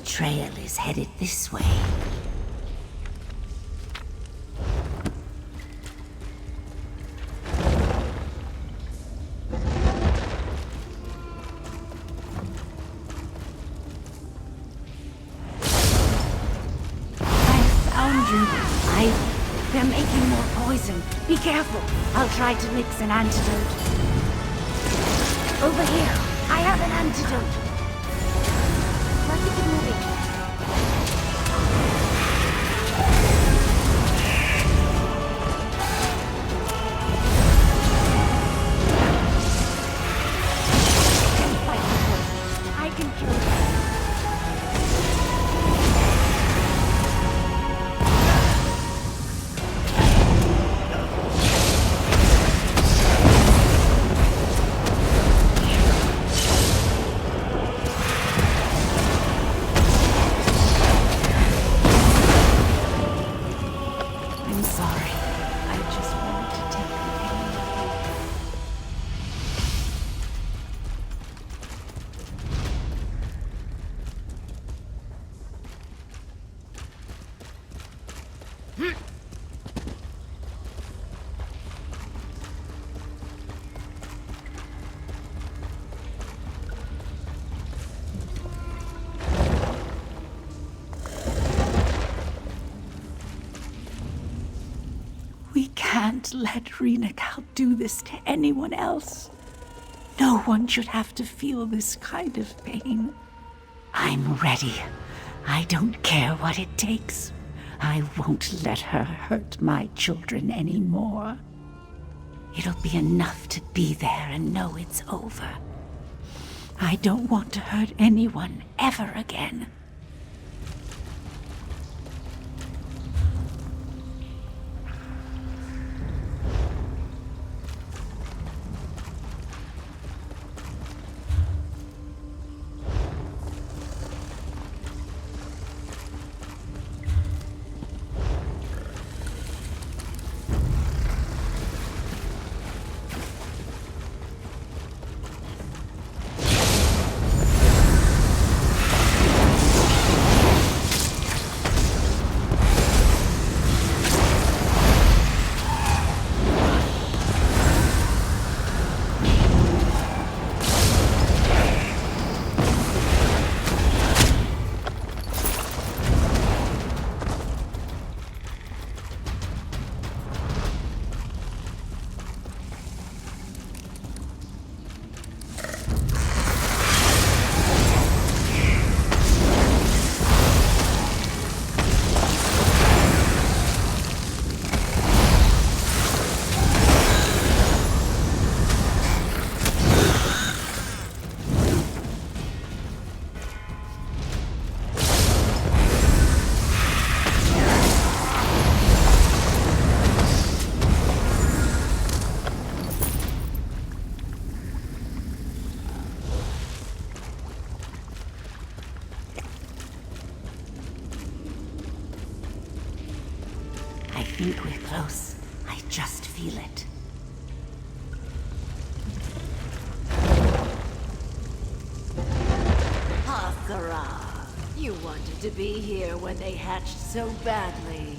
trail is headed this way. They're making more poison. Be careful. I'll try to mix an antidote. Over here. I have an antidote. Let's keep moving. Don't fight the poison. I can cure it. We can't let Reenacal do this to anyone else. No one should have to feel this kind of pain. I'm ready. I don't care what it takes. I won't let her hurt my children anymore. It'll be enough to be there and know it's over. I don't want to hurt anyone ever again. I think we're close. I just feel it. Hathara, you wanted to be here when they hatched so badly.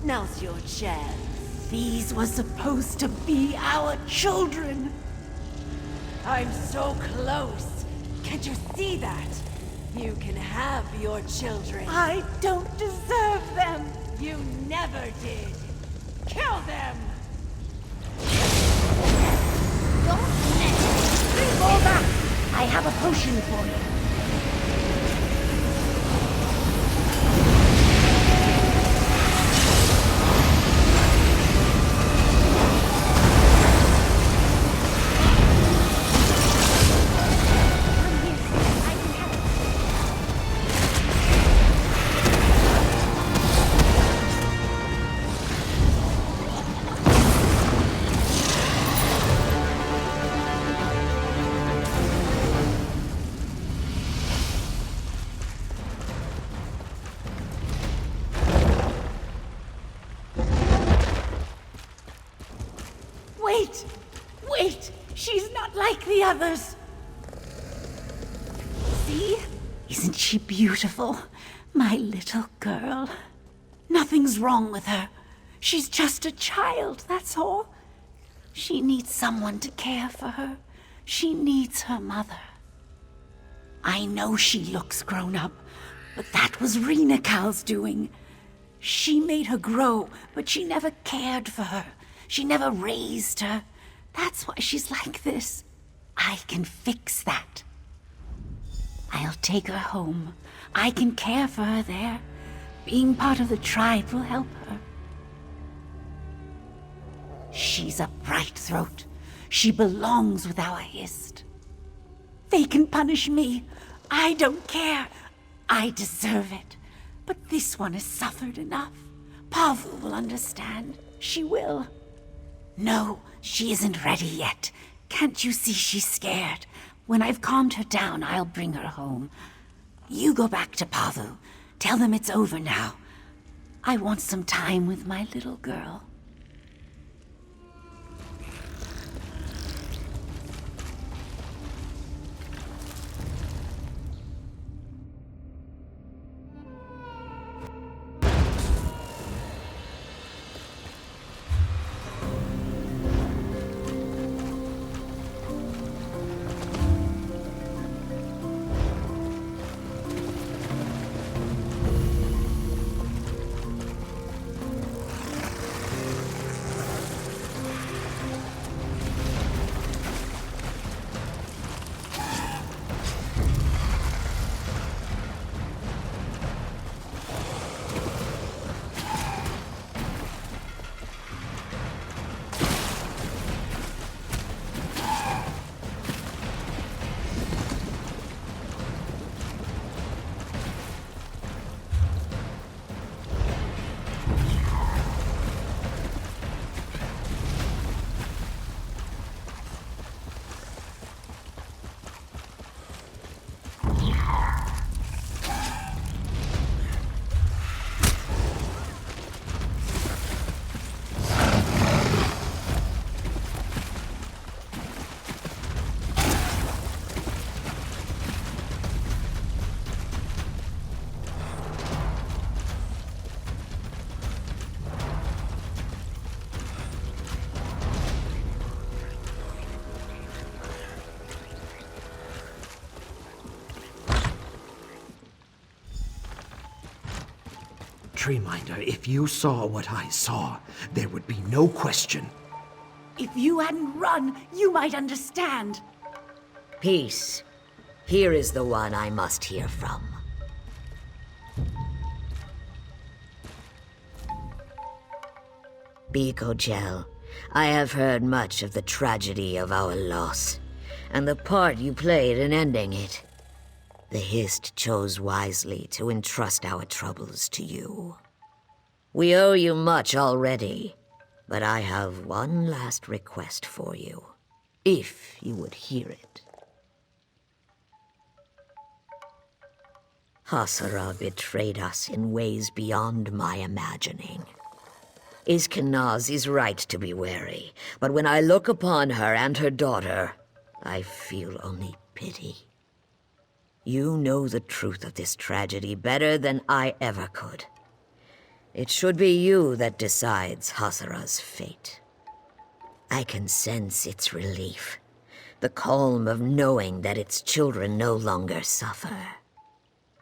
Now's your chance. These were supposed to be our children. I'm so close. Can't you see that? You can have your children. I don't deserve them. You never did. Kill them! Don't miss! Fall back! I have a potion for you. Wait! Wait! She's not like the others! See? Is Isn't she beautiful? My little girl. Nothing's wrong with her. She's just a child, that's all. She needs someone to care for her. She needs her mother. I know she looks grown up, but that was Rena Cal's doing. She made her grow, but she never cared for her. She never raised her. That's why she's like this. I can fix that. I'll take her home. I can care for her there. Being part of the tribe will help her. She's a bright throat. She belongs with our Hist. They can punish me. I don't care. I deserve it. But this one has suffered enough. Pavu will understand. She will. No, she isn't ready yet. Can't you see she's scared? When I've calmed her down, I'll bring her home. You go back to Pavu. Tell them it's over now. I want some time with my little girl. Treeminder, if you saw what I saw, there would be no question. If you hadn't run, you might understand. Peace. Here is the one I must hear from. Biko Gel, I have heard much of the tragedy of our loss, and the part you played in ending it. The Hist chose wisely to entrust our troubles to you. We owe you much already, but I have one last request for you, if you would hear it. Hasara betrayed us in ways beyond my imagining. Iskanaz is right to be wary, but when I look upon her and her daughter, I feel only pity. You know the truth of this tragedy better than I ever could. It should be you that decides Hasara's fate. I can sense its relief, the calm of knowing that its children no longer suffer.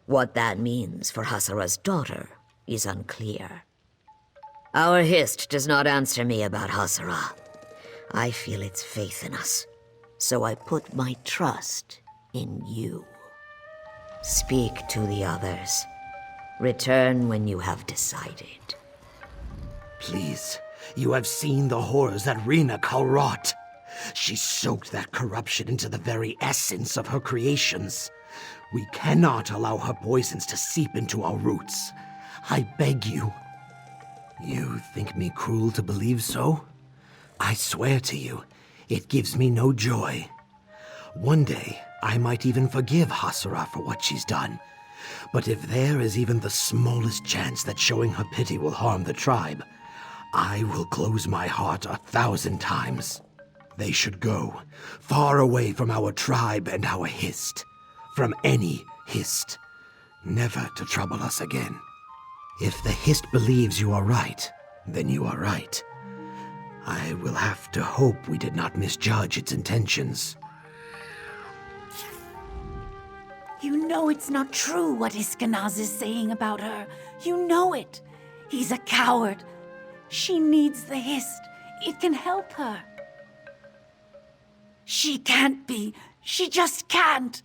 What that means for Hasara's daughter is unclear. Our Hist does not answer me about Hasara. I feel its faith in us, so I put my trust in you. Speak to the others. Return when you have decided. Please, you have seen the horrors that Rena Cal wrought. She soaked that corruption into the very essence of her creations. We cannot allow her poisons to seep into our roots. I beg you. You think me cruel to believe so? I swear to you, it gives me no joy. One day, I might even forgive Hasara for what she's done. But if there is even the smallest chance that showing her pity will harm the tribe, I will close my heart 1,000 times. They should go, far away from our tribe and our Hist. From any Hist. never to trouble us again. If the Hist believes you are right, then you are right. I will have to hope we did not misjudge its intentions. You know it's not true what Iskanaz is saying about her. You know it. He's a coward. She needs the Hist. It can help her. She can't be. She just can't.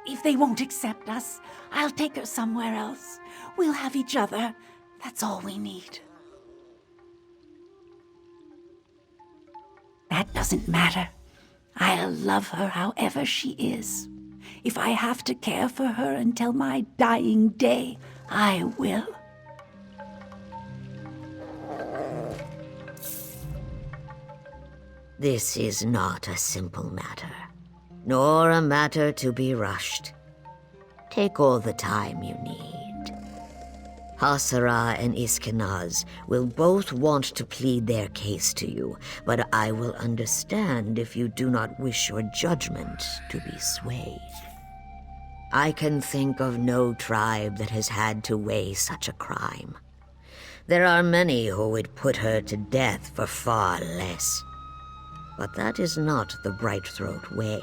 If they won't accept us, I'll take her somewhere else. We'll have each other. That's all we need. That doesn't matter. I'll love her however she is. If I have to care for her until my dying day, I will. This is not a simple matter, nor a matter to be rushed. Take all the time you need. Hasara and Iskanaz will both want to plead their case to you, but I will understand if you do not wish your judgment to be swayed. I can think of no tribe that has had to weigh such a crime. There are many who would put her to death for far less. But that is not the Brightthroat way.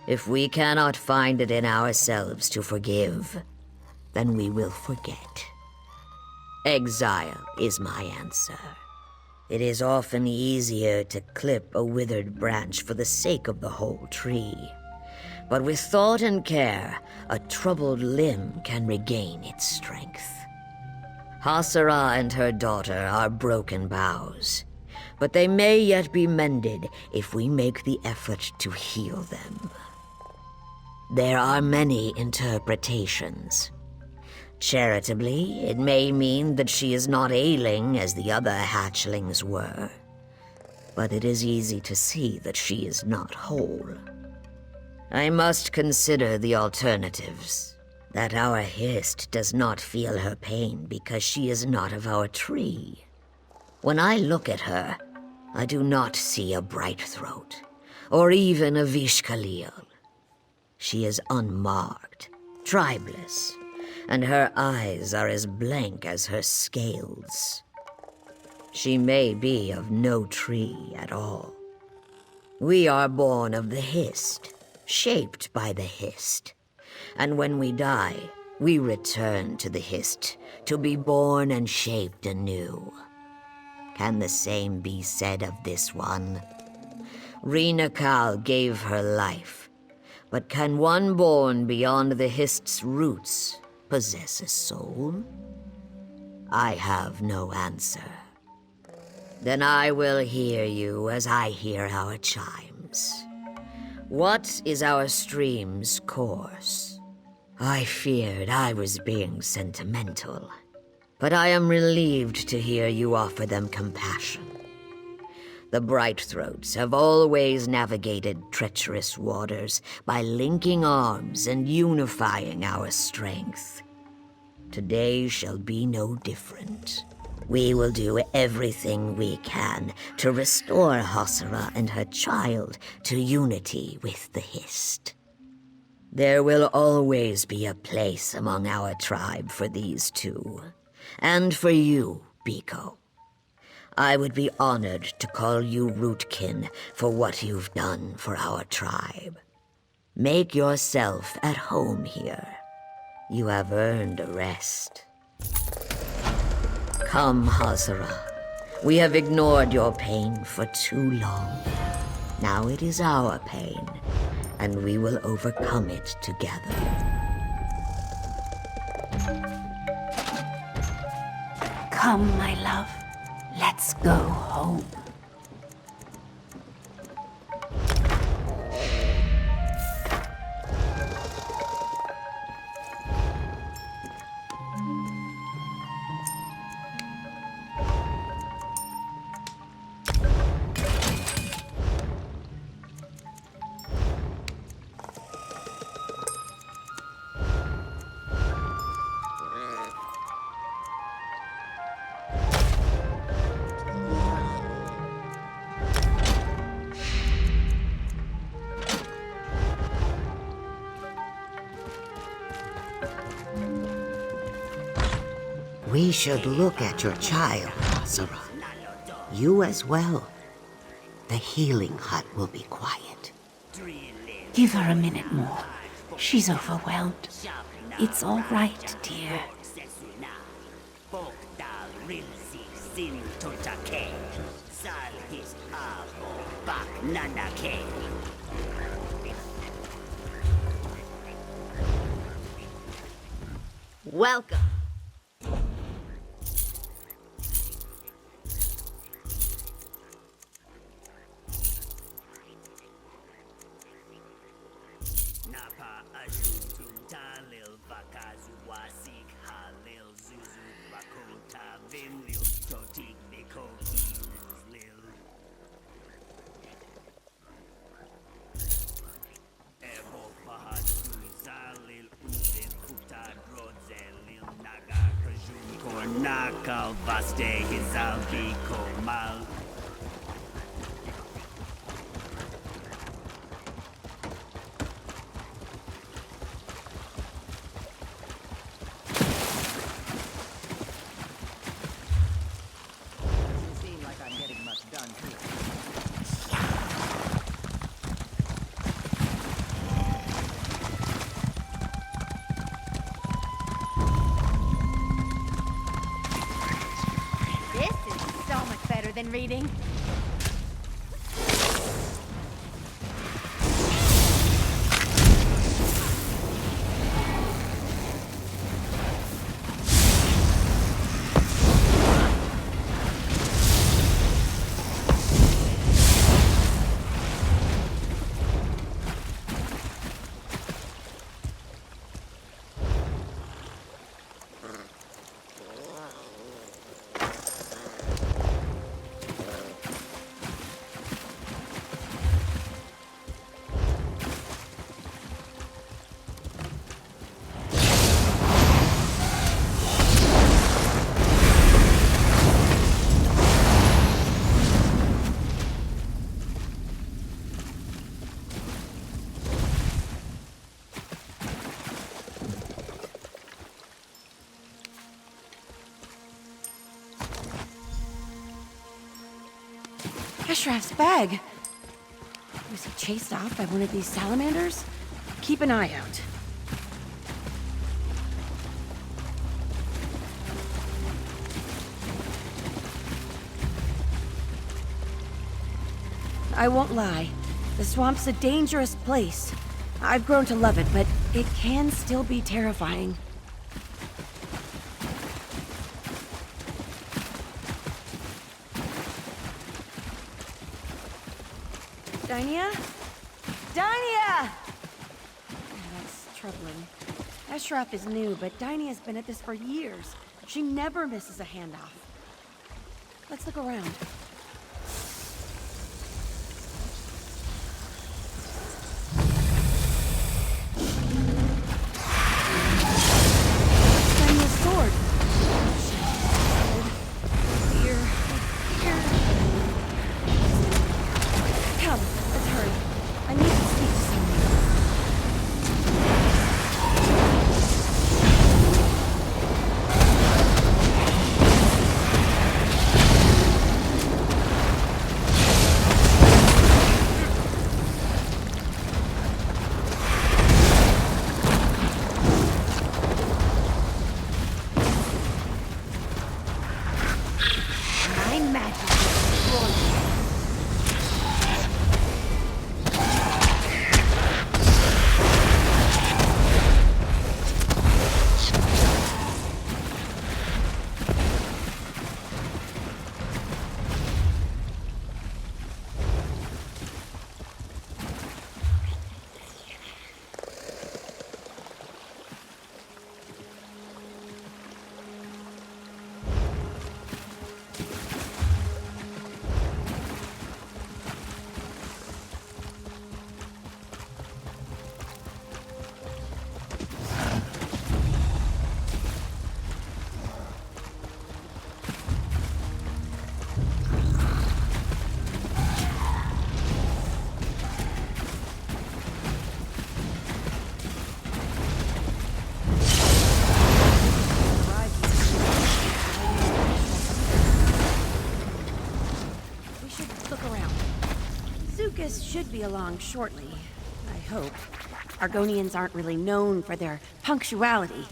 If we cannot find it in ourselves to forgive, then we will forget. Exile is my answer. It is often easier to clip a withered branch for the sake of the whole tree. But with thought and care, a troubled limb can regain its strength. Hasara and her daughter are broken boughs, but they may yet be mended if we make the effort to heal them. There are many interpretations. Charitably, it may mean that she is not ailing as the other hatchlings were, but it is easy to see that she is not whole. I must consider the alternatives. That our Hist does not feel her pain because she is not of our tree. When I look at her, I do not see a Brightthroat, or even a Vishkalil. She is unmarked, tribeless, and her eyes are as blank as her scales. She may be of no tree at all. We are born of the Hist, shaped by the Hist, and when we die, we return to the Hist to be born and shaped anew. Can the same be said of this one? Rina Kal gave her life, but can one born beyond the Hist's roots possess a soul? I have no answer. Then I will hear you as I hear our chimes. What is our stream's course? I feared I was being sentimental, but I am relieved to hear you offer them compassion. The Brightthroats have always navigated treacherous waters by linking arms and unifying our strength. Today shall be no different. We will do everything we can to restore Hasara and her child to unity with the Hist. There will always be a place among our tribe for these two, and for you, Biko. I would be honored to call you rootkin for what you've done for our tribe. Make yourself at home here. You have earned a rest. Come, Hasara. We have ignored your pain for too long. Now it is our pain, and we will overcome it together. Come, my love. Let's go home. We should look at your child, Asura. You as well. The healing hut will be quiet. Give her a minute more. She's overwhelmed. It's all right, dear. Welcome. Nakal vaste hizalvi komal. Doesn't seem like I'm getting much done here. Than reading. Ashraf's bag. Was he chased off by one of these salamanders? Keep an eye out. I won't lie. The swamp's a dangerous place. I've grown to love it, but it can still be terrifying. Dynia? Dynia! That's troubling. Ashraf is new, but Dynia's been at this for years. She never misses a handoff. Let's look around. Dynia's sword. Here. Come, let's hurry. I need to speak to someone. My magic will destroy you. Zukas should be along shortly. I hope. Argonians aren't really known for their punctuality.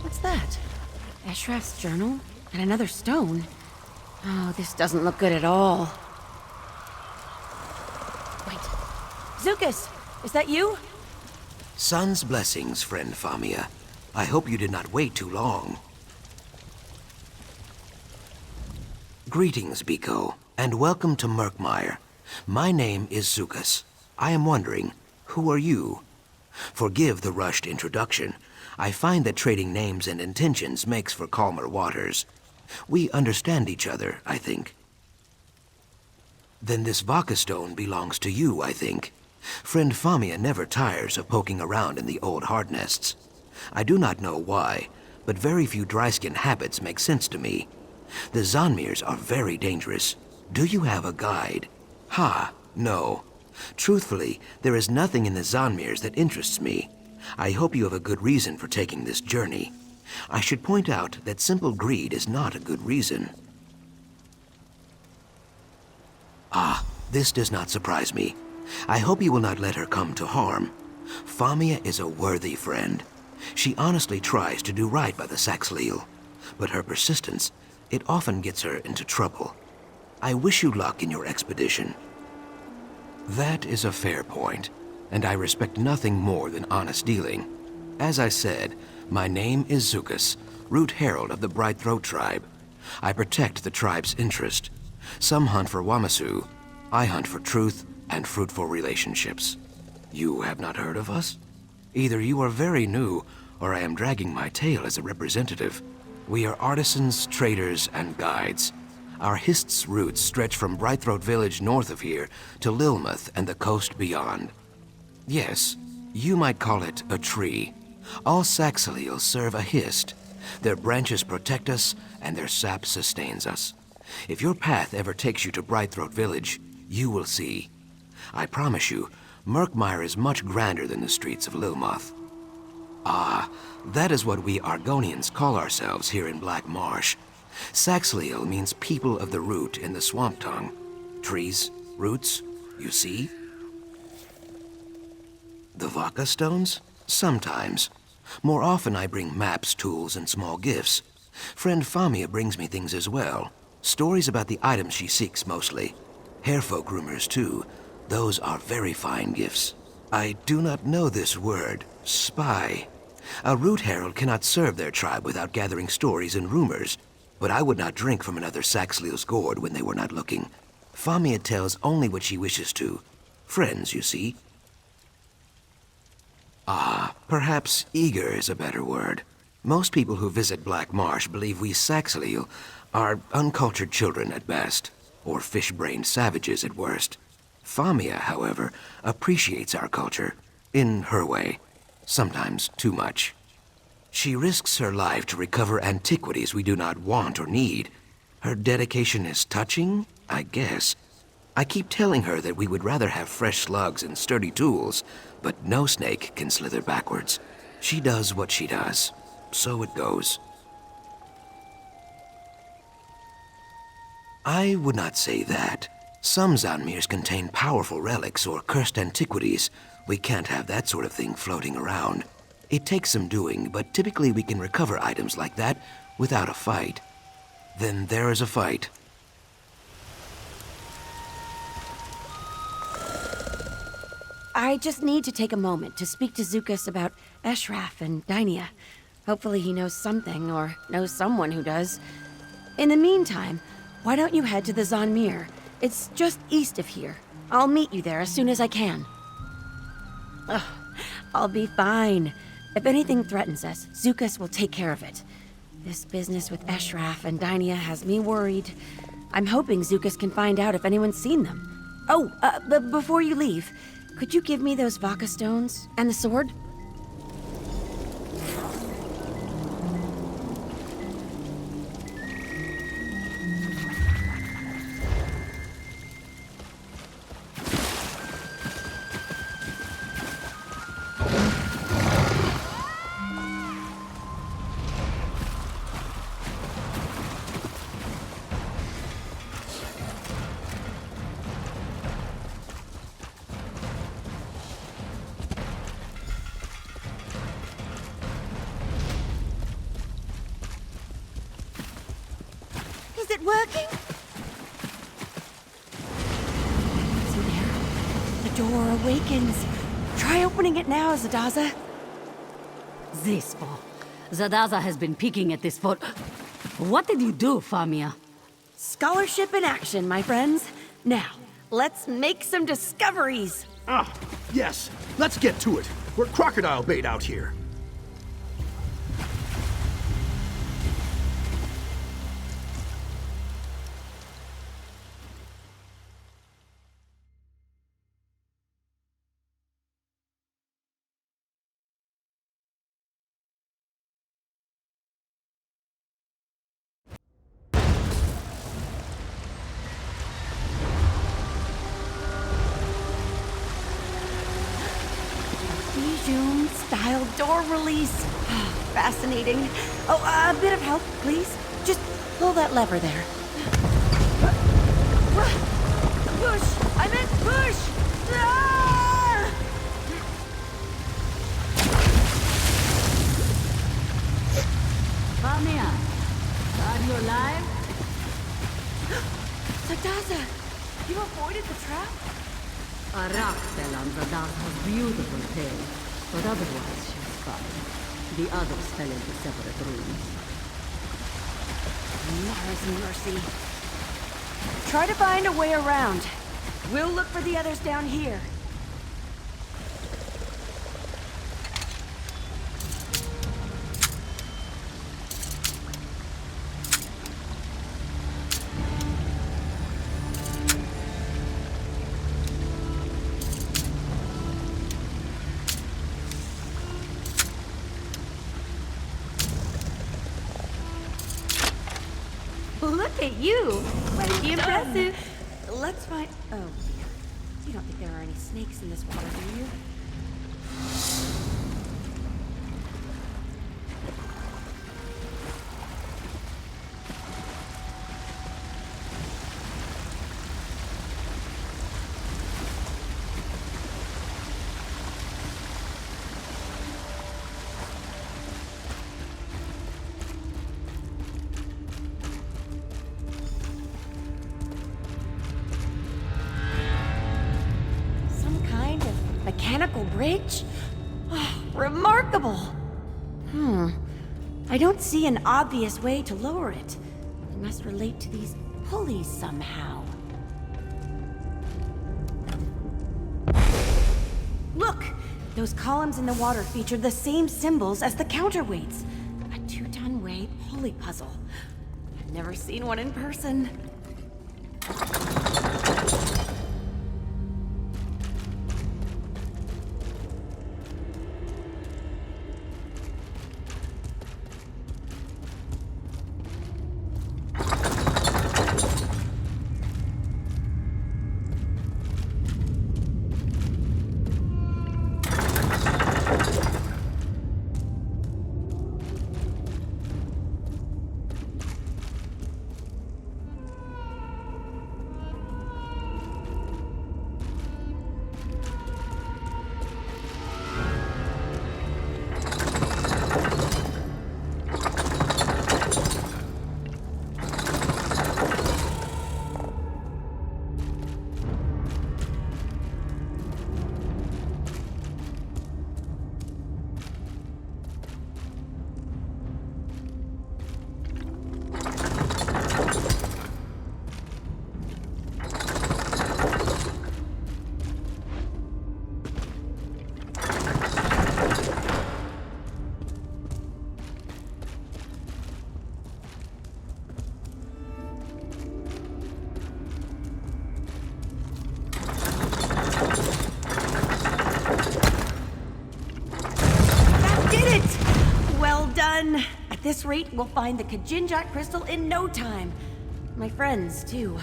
What's that? Ashraf's journal? And another stone? Oh, this doesn't look good at all. Wait. Zukas! Is that you? Sun's blessings, friend Famia. I hope you did not wait too long. Greetings, Biko, and welcome to Murkmire. My name is Zukas. I am wondering, who are you? Forgive the rushed introduction. I find that trading names and intentions makes for calmer waters. We understand each other, I think. Then this Vaka stone belongs to you, I think. Friend Famia never tires of poking around in the old hard nests. I do not know why, but very few dry-skin habits make sense to me. The Zanmirs are very dangerous. Do you have a guide? Ha, no. Truthfully, there is nothing in the Zanmirs that interests me. I hope you have a good reason for taking this journey. I should point out that simple greed is not a good reason. Ah, this does not surprise me. I hope you will not let her come to harm. Famia is a worthy friend. She honestly tries to do right by the Saxhleel, but her persistence, it often gets her into trouble. I wish you luck in your expedition. That is a fair point, and I respect nothing more than honest dealing. As I said, my name is Zukas, Root Herald of the Brightthroat tribe. I protect the tribe's interest. Some hunt for Wamasu. I hunt for truth and fruitful relationships. You have not heard of us? Either you are very new, or I am dragging my tail as a representative. We are artisans, traders, and guides. Our Hist's roots stretch from Brightthroat village north of here to Lilmuth and the coast beyond. Yes, you might call it a tree. All Saxhleel serve a Hist. Their branches protect us, and their sap sustains us. If your path ever takes you to Brightthroat village, you will see. I promise you, Murkmire is much grander than the streets of Lilmuth. Ah, that is what we Argonians call ourselves here in Black Marsh. Saxhleel means people of the root in the swamp tongue. Trees, roots, you see? The Vaka stones? Sometimes. More often I bring maps, tools, and small gifts. Friend Famia brings me things as well. Stories about the items she seeks mostly. Hairfolk rumors too. Those are very fine gifts. I do not know this word, spy. A root herald cannot serve their tribe without gathering stories and rumors. But I would not drink from another Saxhleel's gourd when they were not looking. Famia tells only what she wishes to. Friends, you see. Ah, perhaps eager is a better word. Most people who visit Black Marsh believe we Saxhleel are uncultured children at best, or fish-brained savages at worst. Famia, however, appreciates our culture, in her way, sometimes too much. She risks her life to recover antiquities we do not want or need. Her dedication is touching, I guess. I keep telling her that we would rather have fresh slugs and sturdy tools, but no snake can slither backwards. She does what she does. So it goes. I would not say that. Some Zanmirs contain powerful relics or cursed antiquities. We can't have that sort of thing floating around. It takes some doing, but typically we can recover items like that without a fight. Then there is a fight. I just need to take a moment to speak to Zukas about Ashraf and Dynia. Hopefully he knows something, or knows someone who does. In the meantime, why don't you head to the Zanmir? It's just east of here. I'll meet you there as soon as I can. Ugh, I'll be fine. If anything threatens us, Zukas will take care of it. This business with Ashraf and Dynia has me worried. I'm hoping Zukas can find out if anyone's seen them. Oh, before you leave, could you give me those Vaka stones and the sword? working? What's in there? The door awakens. Try opening it now, Zadaza. This for. Zadaza has been peeking at this for... What did you do, Famia? Scholarship in action, my friends. Now, let's make some discoveries. Ah, yes. Let's get to it. We're crocodile bait out here. Bijou-style door release. Fascinating. Oh, a bit of help, please. Just pull that lever there. Push! I meant push! Ah! Famia, are you alive? Zadaza, you avoided the trap? A rock fell on Zadaza's beautiful tail, but otherwise she's fine. The others fell into separate rooms. Mara's mercy. Try to find a way around. We'll look for the others down here. Look at you! Mighty impressive. Let's find... Oh, dear. You don't think there are any snakes in this water, do you? Mechanical bridge? Oh, remarkable! I don't see an obvious way to lower it. It must relate to these pulleys somehow. Look! Those columns in the water feature the same symbols as the counterweights. A 2-ton weight pulley puzzle. I've never seen one in person. At this rate, we'll find the Kajinjat crystal in no time. My friends, too.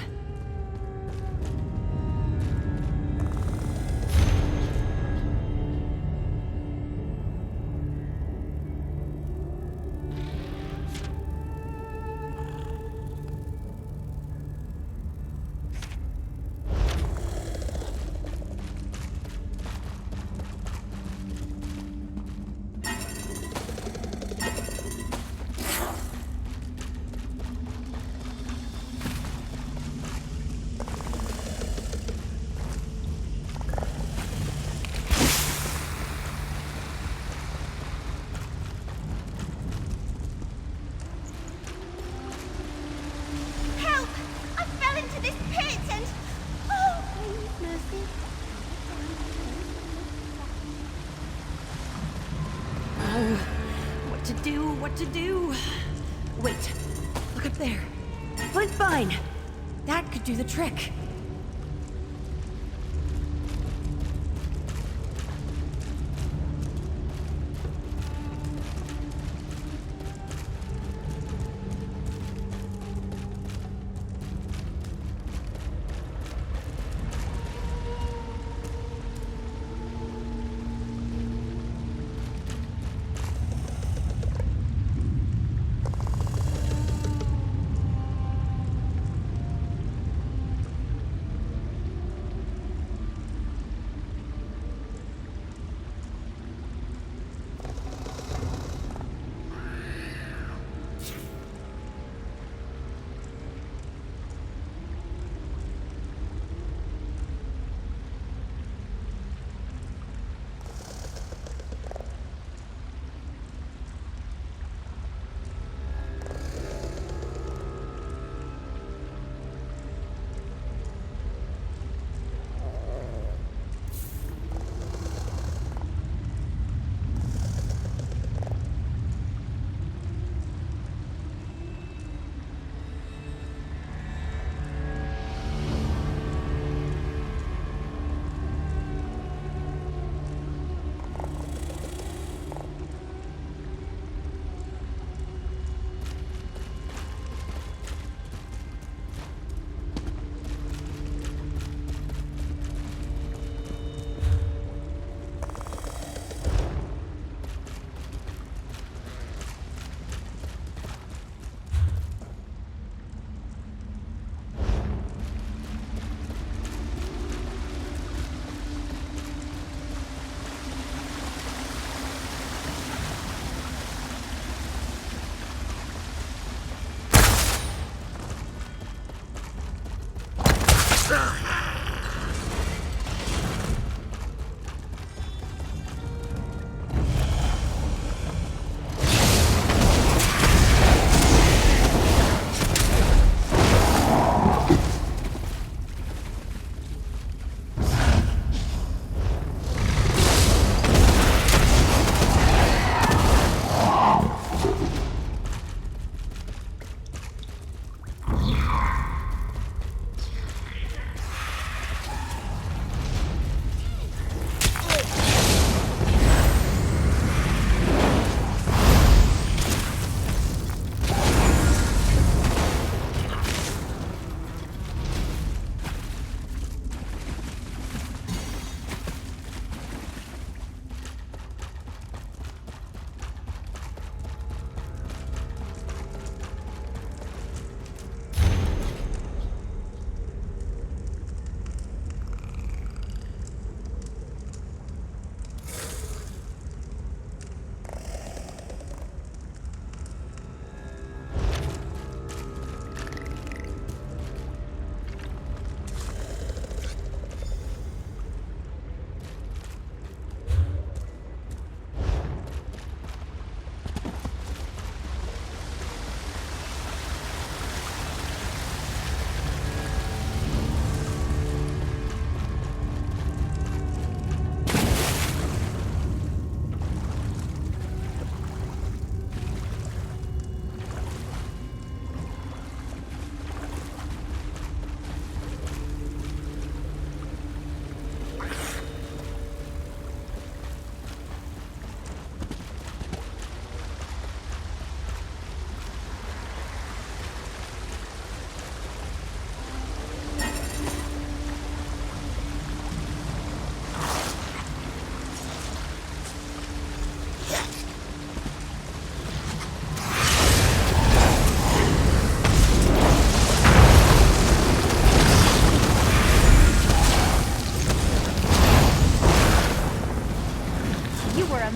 do, what to do. Wait, look up there. Flint vine. That could do the trick.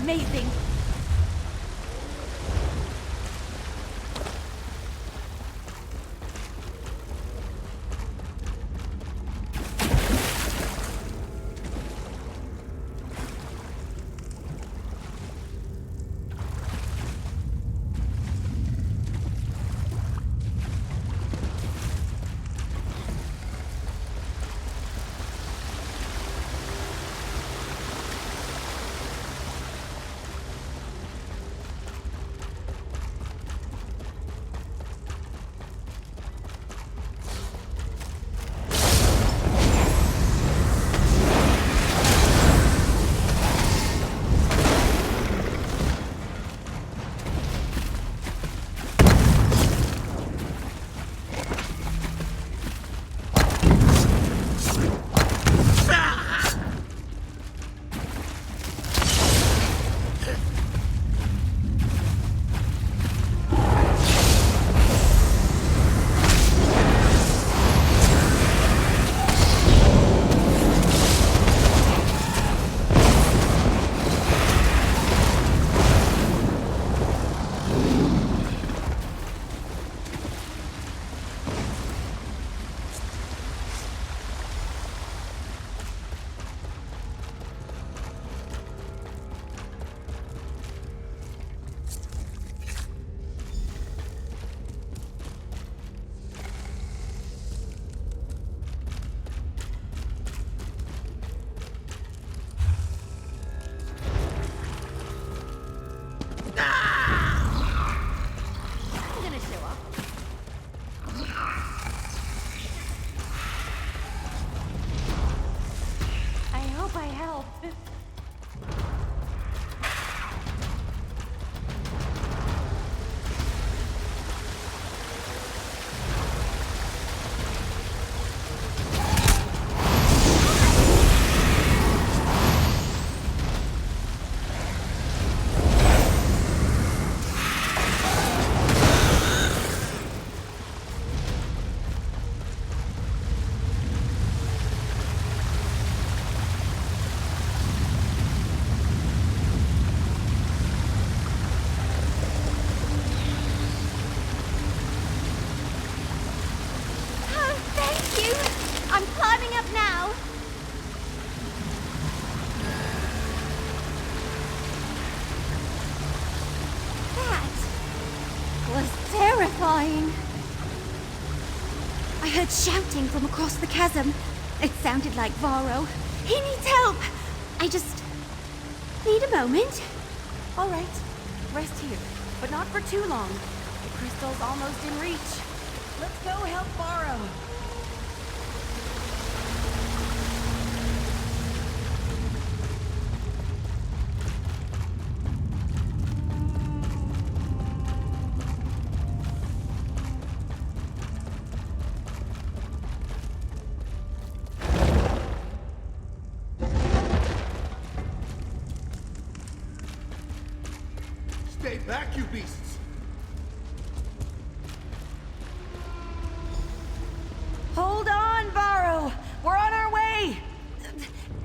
Amazing. Oh, thank you! I'm climbing up now. That was terrifying. I heard shouting from across the chasm. It sounded like Varro. He needs help. I just need a moment. All right, rest here, but not for too long. The crystal's almost in reach. Let's go help Varro. Stay back, you beasts! Hold on, Varro! We're on our way!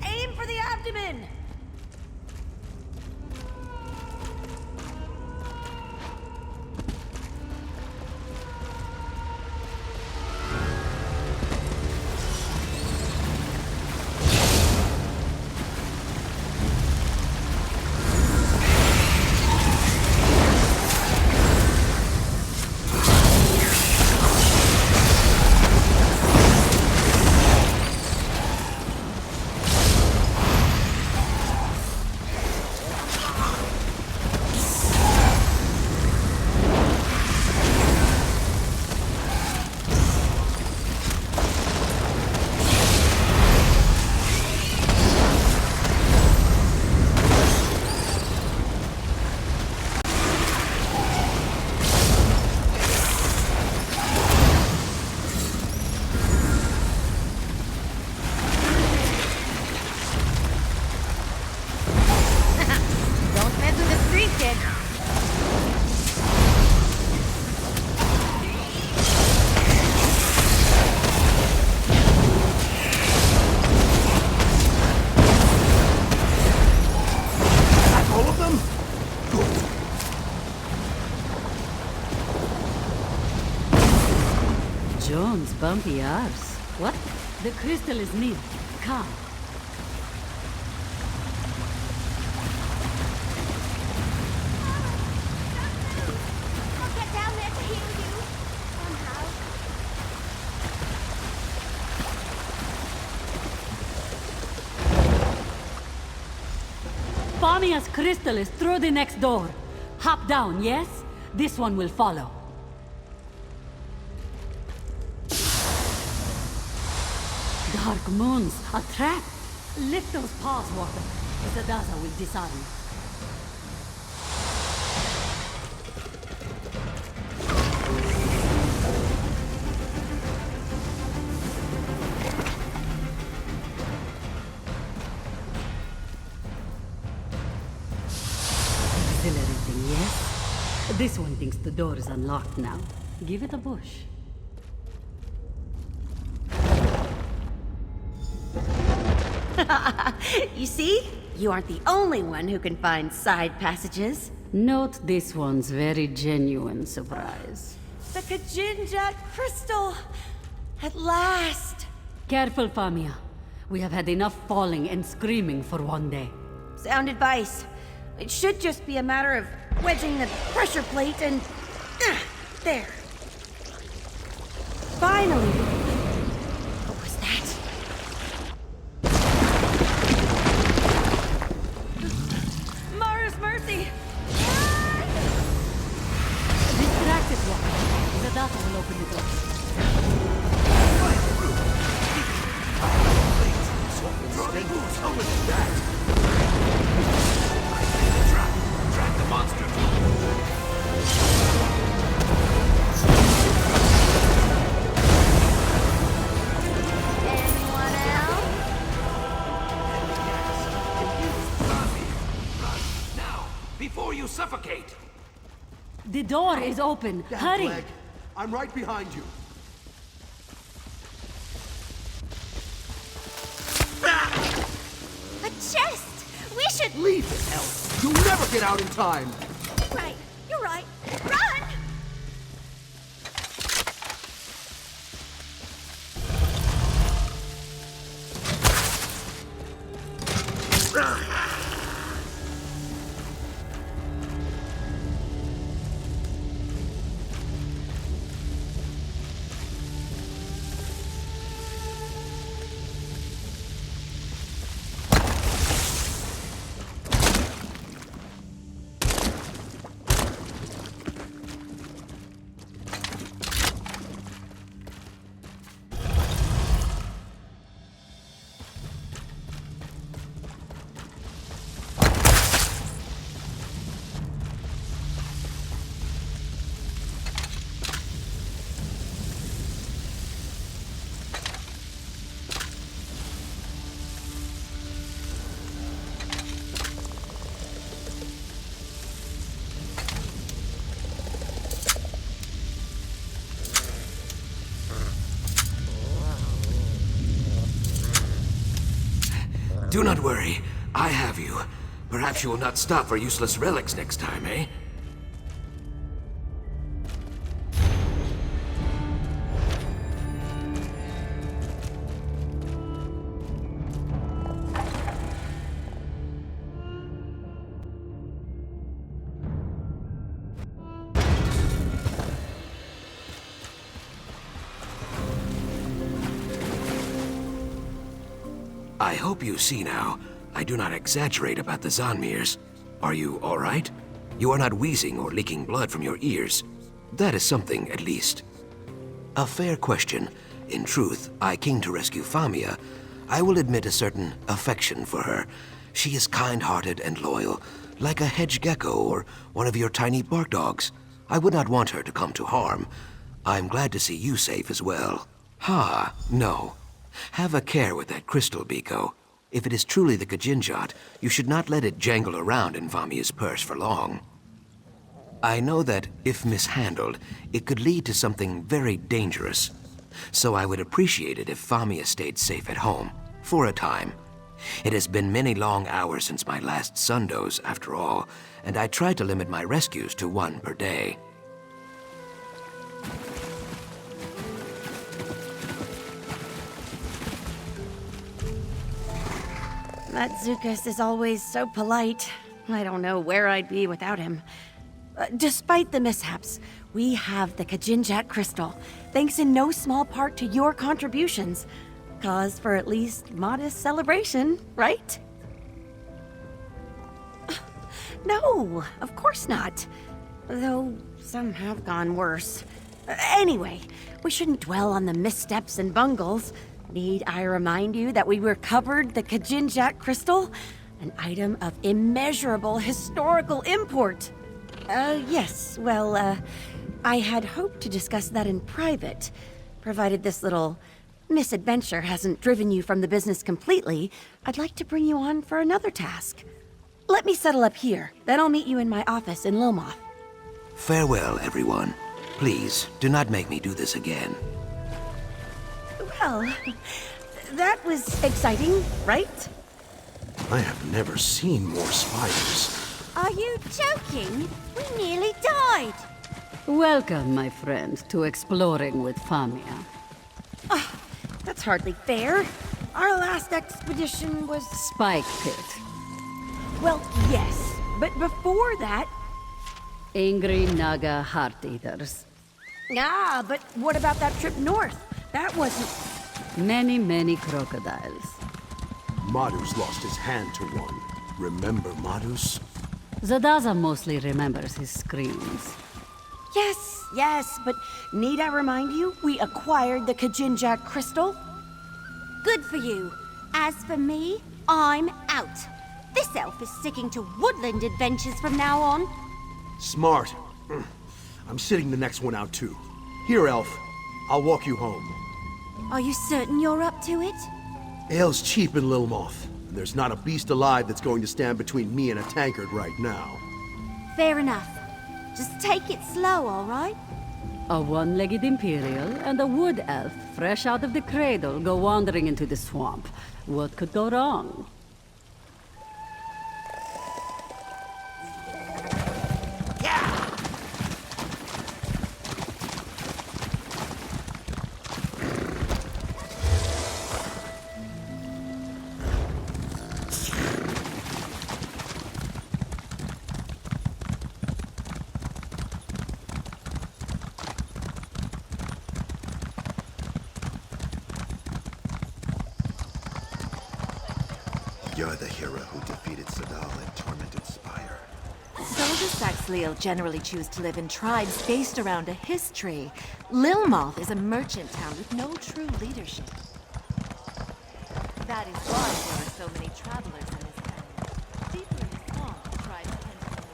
Aim for the abdomen! Jones' bumpy arse. What? The crystal is near. Come. I'll get down there to heal you. Somehow. Famia's crystal is through the next door. Hop down, yes? This one will follow. Dark moons, a trap. Lift those paws, Walker. Zadaza will disarm. Exhilarating, yes? This one thinks the door is unlocked now. Give it a push. You see? You aren't the only one who can find side passages. Note this one's very genuine surprise. The Kajinjat crystal! At last! Careful, Famia. We have had enough falling and screaming for one day. Sound advice. It should just be a matter of wedging the pressure plate and... there. Finally! What was that? Mars Mercy! Distract it, Walker. Zadata will open the door. How much is that? you suffocate. The door is open. Damn, Hurry! Clegg. I'm right behind you. A chest! We should... Leave it, Elf. You'll never get out in time. Right, you're right. Run! Do not worry. I have you. Perhaps you will not stop for useless relics next time, eh? I hope you see now. I do not exaggerate about the Zanmirs. Are you all right? You are not wheezing or leaking blood from your ears. That is something, at least. A fair question. In truth, I came to rescue Famia. I will admit a certain affection for her. She is kind-hearted and loyal, like a hedge gecko or one of your tiny bark dogs. I would not want her to come to harm. I'm glad to see you safe as well. Ha, no. Have a care with that crystal, Biko. If it is truly the Kajinjat, you should not let it jangle around in Famia's purse for long. I know that, if mishandled, it could lead to something very dangerous. So I would appreciate it if Famia stayed safe at home, for a time. It has been many long hours since my last sundose, after all, and I try to limit my rescues to one per day. That Zukas is always so polite. I don't know where I'd be without him. Despite the mishaps, we have the Kajinjat crystal, thanks in no small part to your contributions. Cause for at least modest celebration, right? No, of course not. Though some have gone worse. Anyway, we shouldn't dwell on the missteps and bungles. Need I remind you that we recovered the Kajinjat crystal? An item of immeasurable historical import. Yes, well, I had hoped to discuss that in private. Provided this little misadventure hasn't driven you from the business completely, I'd like to bring you on for another task. Let me settle up here, then I'll meet you in my office in Lomoth. Farewell, everyone. Please, do not make me do this again. Well, that was exciting, right? I have never seen more spiders. Are you joking? We nearly died. Welcome, my friend, to Exploring with Famia. That's hardly fair. Our last expedition was... Spike Pit. Well, yes, but before that... Angry Naga Heart Eaters. Ah, but what about that trip north? That wasn't... Many, many crocodiles. Madus lost his hand to one. Remember Madus? Zadaza mostly remembers his screams. Yes, but need I remind you, we acquired the Kajinjat crystal? Good for you. As for me, I'm out. This elf is sticking to woodland adventures from now on. Smart. I'm sitting the next one out too. Here, Elf. I'll walk you home. Are you certain you're up to it? Ale's cheap in Lilmoth, and there's not a beast alive that's going to stand between me and a tankard right now. Fair enough. Just take it slow, all right? A one-legged Imperial and a wood elf, fresh out of the cradle, go wandering into the swamp. What could go wrong? You're the hero who defeated Sadal and tormented Spire. So the Saxhleel generally choose to live in tribes based around a history. Lilmoth is a merchant town with no true leadership. That is why there are so many travelers in this town. Deeper in the swamp, tribes tend to be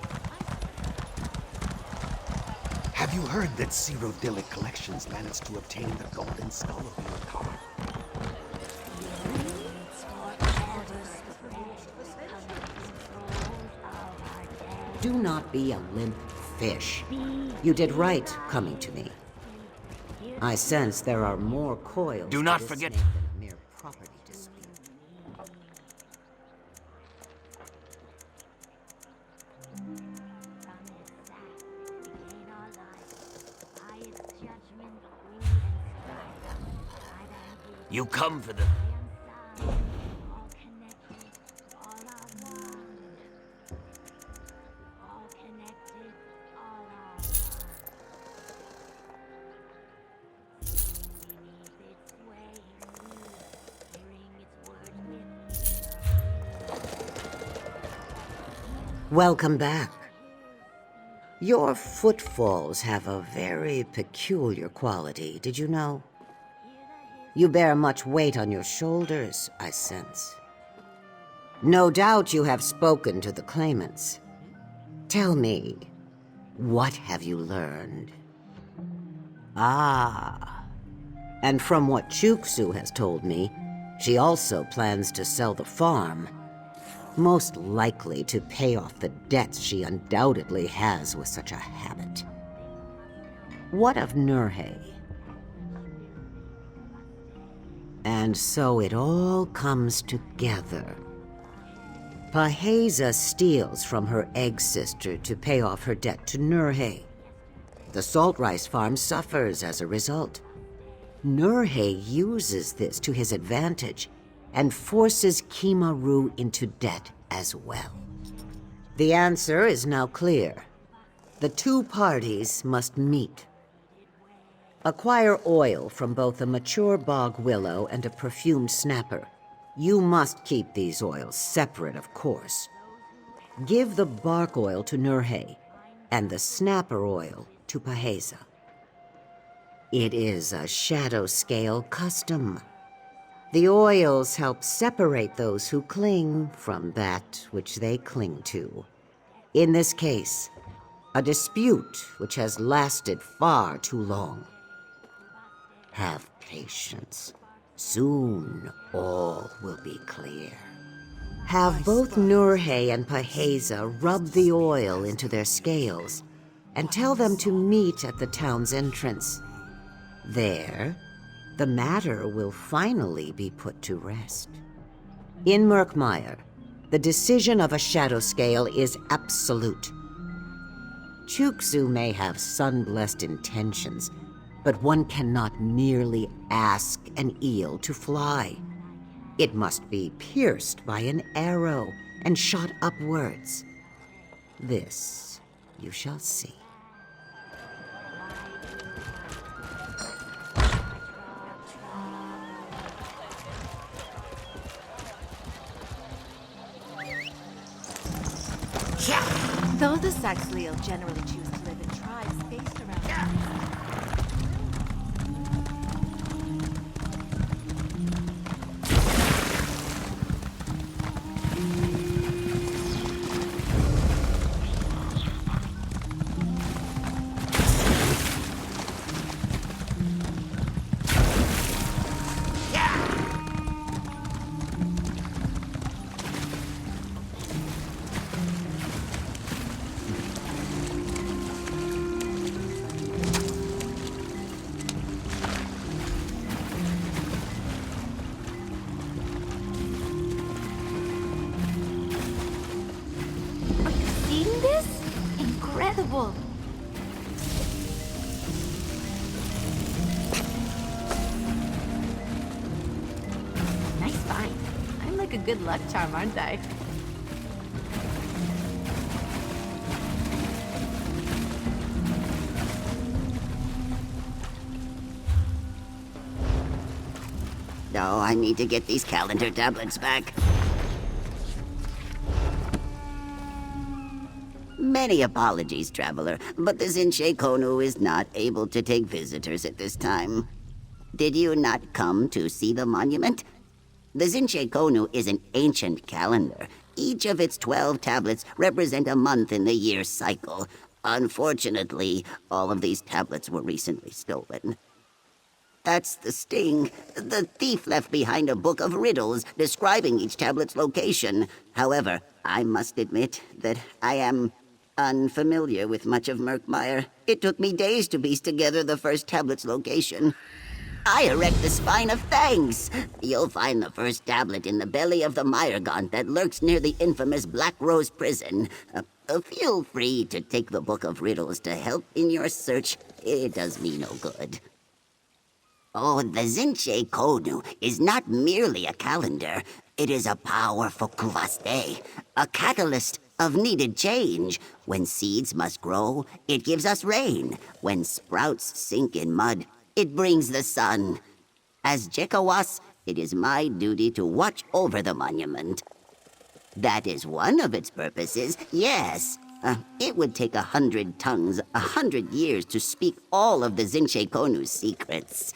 more. Have you heard that Cyrodiilic Collections managed to obtain the golden skull of Urukar? Do not be a limp fish. You did right coming to me. I sense there are more coils. Do not forget. Than a mere property dispute. You come for the... Welcome back. Your footfalls have a very peculiar quality, did you know? You bear much weight on your shoulders, I sense. No doubt you have spoken to the claimants. Tell me, what have you learned? Ah, and from what Chuksu has told me, she also plans to sell the farm. Most likely to pay off the debts she undoubtedly has with such a habit. What of Nurhe? And so it all comes together. Paheza steals from her egg sister to pay off her debt to Nurhe. The salt rice farm suffers as a result. Nurhe uses this to his advantage and forces Kimaru into debt as well. The answer is now clear. The two parties must meet. Acquire oil from both a mature bog willow and a perfumed snapper. You must keep these oils separate, of course. Give the bark oil to Nurhe and the snapper oil to Paheza. It is a shadow scale custom. The oils help separate those who cling from that which they cling to. In this case, a dispute which has lasted far too long. Have patience. Soon all will be clear. Have both Nurhe and Paheza rub the oil into their scales and tell them to meet at the town's entrance. There, the matter will finally be put to rest. In Murkmire, the decision of a shadow scale is absolute. Chuksu may have sun-blessed intentions, but one cannot merely ask an eel to fly. It must be pierced by an arrow and shot upwards. This you shall see. Though the Saxhleel generally choose to live in tribes based around... incredible. Nice find. I'm like a good luck charm, aren't I? No, I need to get these calendar tablets back. Many apologies, traveler, but the Zinche Konu is not able to take visitors at this time. Did you not come to see the monument? The Zinche Konu is an ancient calendar. Each of its 12 tablets represent a month in the year's cycle. Unfortunately, all of these tablets were recently stolen. That's the sting. The thief left behind a book of riddles describing each tablet's location. However, I must admit that I am unfamiliar with much of Murkmire. It took me days to piece together the first tablet's location. I erect the spine of thanks. You'll find the first tablet in the belly of the Myrgaunt that lurks near the infamous Black Rose prison. Feel free to take the book of riddles to help in your search. It does me no good. Oh, the Zinche Konu is not merely a calendar. It is a powerful kuvaste, a catalyst of needed change. When seeds must grow, it gives us rain. When sprouts sink in mud, it brings the sun. As Jekawas, it is my duty to watch over the monument. That is one of its purposes, yes. It would take 100 tongues, 100 years to speak all of the Zinche Konu's secrets.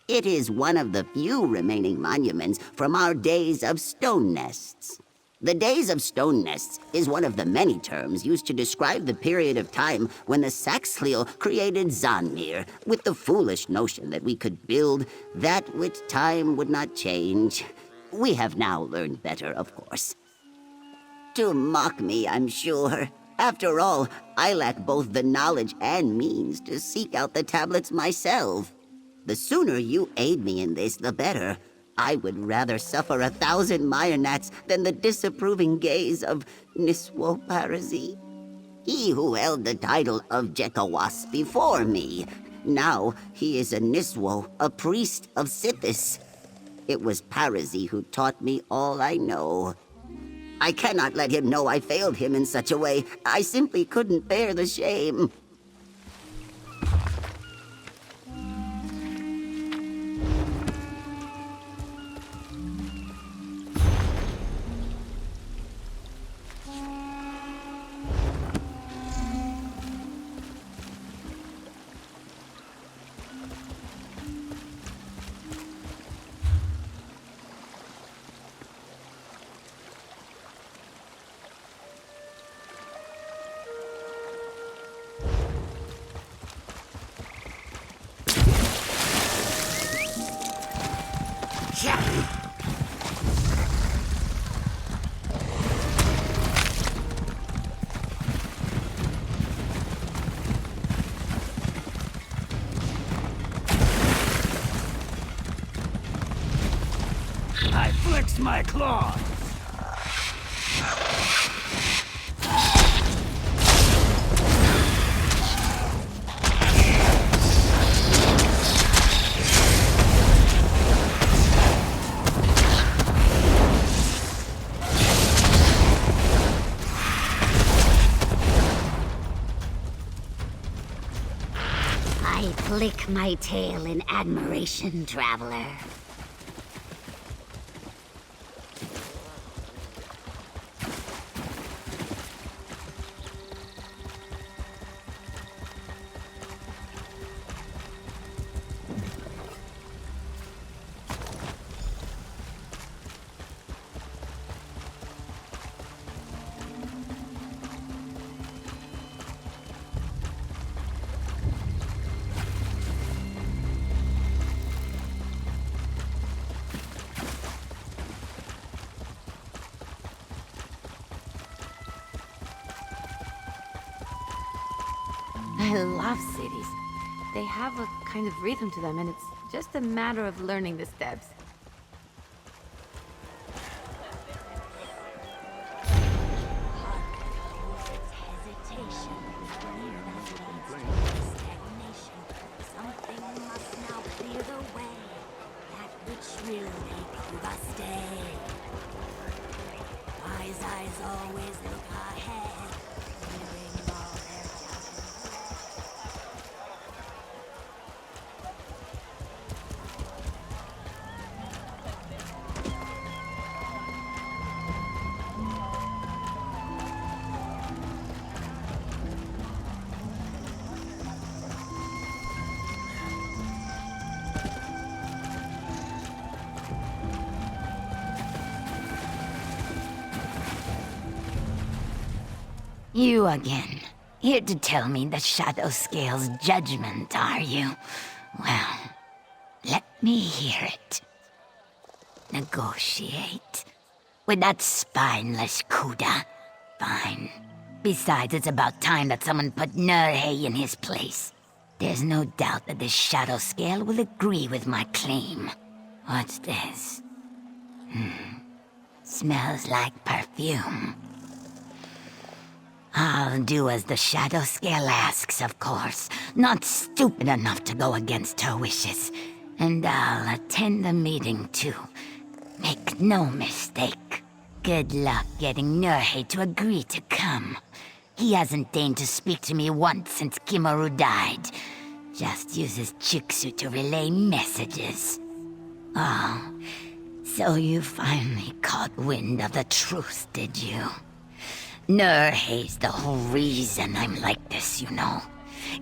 It is one of the few remaining monuments from our days of stone nests. The days of stone nests is one of the many terms used to describe the period of time when the Saxhleel created Zanmir, with the foolish notion that we could build that which time would not change. We have now learned better, of course. To mock me, I'm sure. After all, I lack both the knowledge and means to seek out the tablets myself. The sooner you aid me in this, the better. I would rather suffer 1,000 Mayonats than the disapproving gaze of Niswo Parasi. He who held the title of Jekawas before me. Now he is a Niswo, a priest of Sithis. It was Parasi who taught me all I know. I cannot let him know I failed him in such a way. I simply couldn't bear the shame. I flexed my claws. I flick my tail in admiration, traveler. I love cities. They have a kind of rhythm to them, and it's just a matter of learning the steps. Hesitation. Travelers always look ahead, hearing all their You again. Here to tell me the Shadow Scale's judgment, are you? Well, let me hear it. Negotiate? With that spineless Kuda? Fine. Besides, it's about time that someone put Nurhe in his place. There's no doubt that the Shadow Scale will agree with my claim. What's this? Smells like perfume. I'll do as the Shadow Scale asks, of course. Not stupid enough to go against her wishes. And I'll attend the meeting, too. Make no mistake. Good luck getting Nurhe to agree to come. He hasn't deigned to speak to me once since Kimaru died. Just uses Chiksu to relay messages. Oh, so you finally caught wind of the truth, did you? Nurhe's the whole reason I'm like this, you know.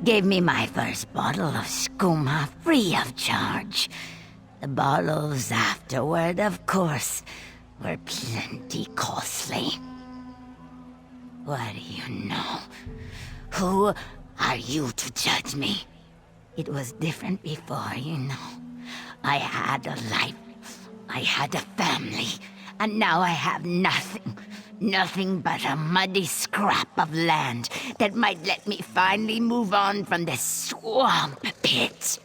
Gave me my first bottle of skooma free of charge. The bottles afterward, of course, were plenty costly. What do you know? Who are you to judge me? It was different before, you know. I had a life, I had a family, and now I have nothing. Nothing but a muddy scrap of land that might let me finally move on from this swamp pit.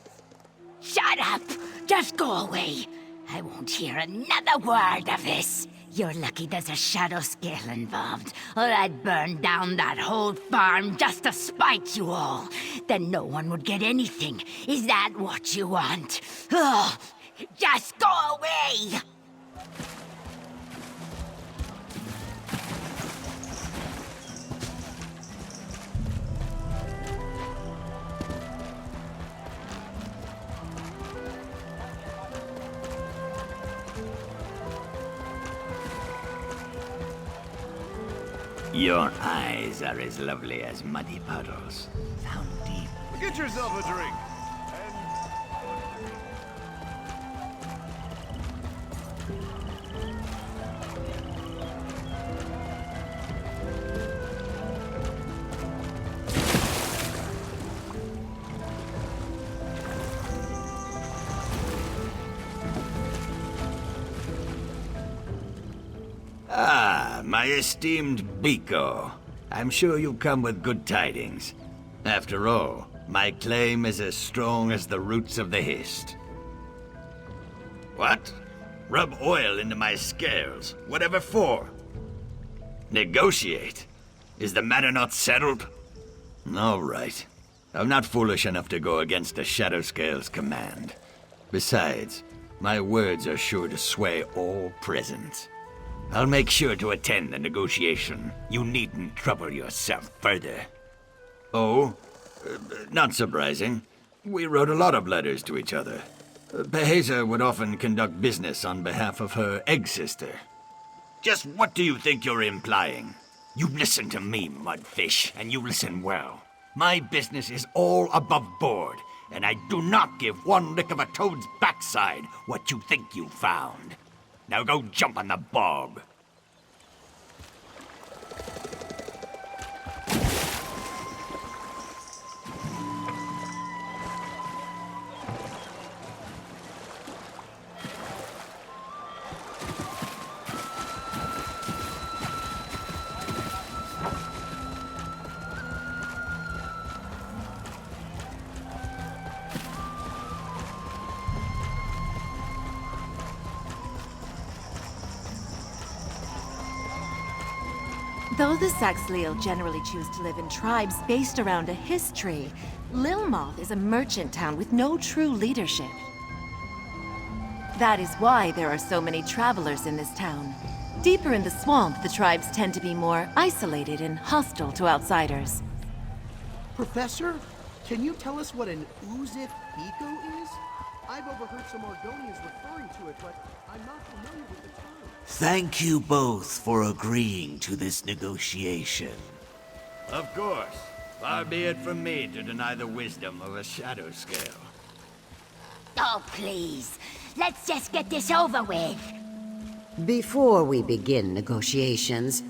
Shut up! Just go away! I won't hear another word of this. You're lucky there's a Shadow Scale involved, or I'd burn down that whole farm just to spite you all. Then no one would get anything. Is that what you want? Ugh! Just go away! Your eyes are as lovely as muddy puddles. Down deep. Get yourself a drink. Ah, my esteemed Biko. I'm sure you come with good tidings. After all, my claim is as strong as the roots of the Hist. What? Rub oil into my scales. Whatever for? Negotiate? Is the matter not settled? All right. I'm not foolish enough to go against the Shadow Scale's command. Besides, my words are sure to sway all present. I'll make sure to attend the negotiation. You needn't trouble yourself further. Oh? Not surprising. We wrote a lot of letters to each other. Beheza would often conduct business on behalf of her egg sister. Just what do you think you're implying? You listen to me, Mudfish, and you listen well. My business is all above board, and I do not give one lick of a toad's backside what you think you found. Now go jump on the bog. Though the Saxhleel generally choose to live in tribes based around a history, Lilmoth is a merchant town with no true leadership. That is why there are so many travelers in this town. Deeper in the swamp, the tribes tend to be more isolated and hostile to outsiders. Professor, can you tell us what an Uzith Biko is? I've overheard some Argonians referring to it, but I'm not familiar with the term. Thank you both for agreeing to this negotiation. Of course. Far be it from me to deny the wisdom of a shadow scale. Oh, please. Let's just get this over with. Before we begin negotiations,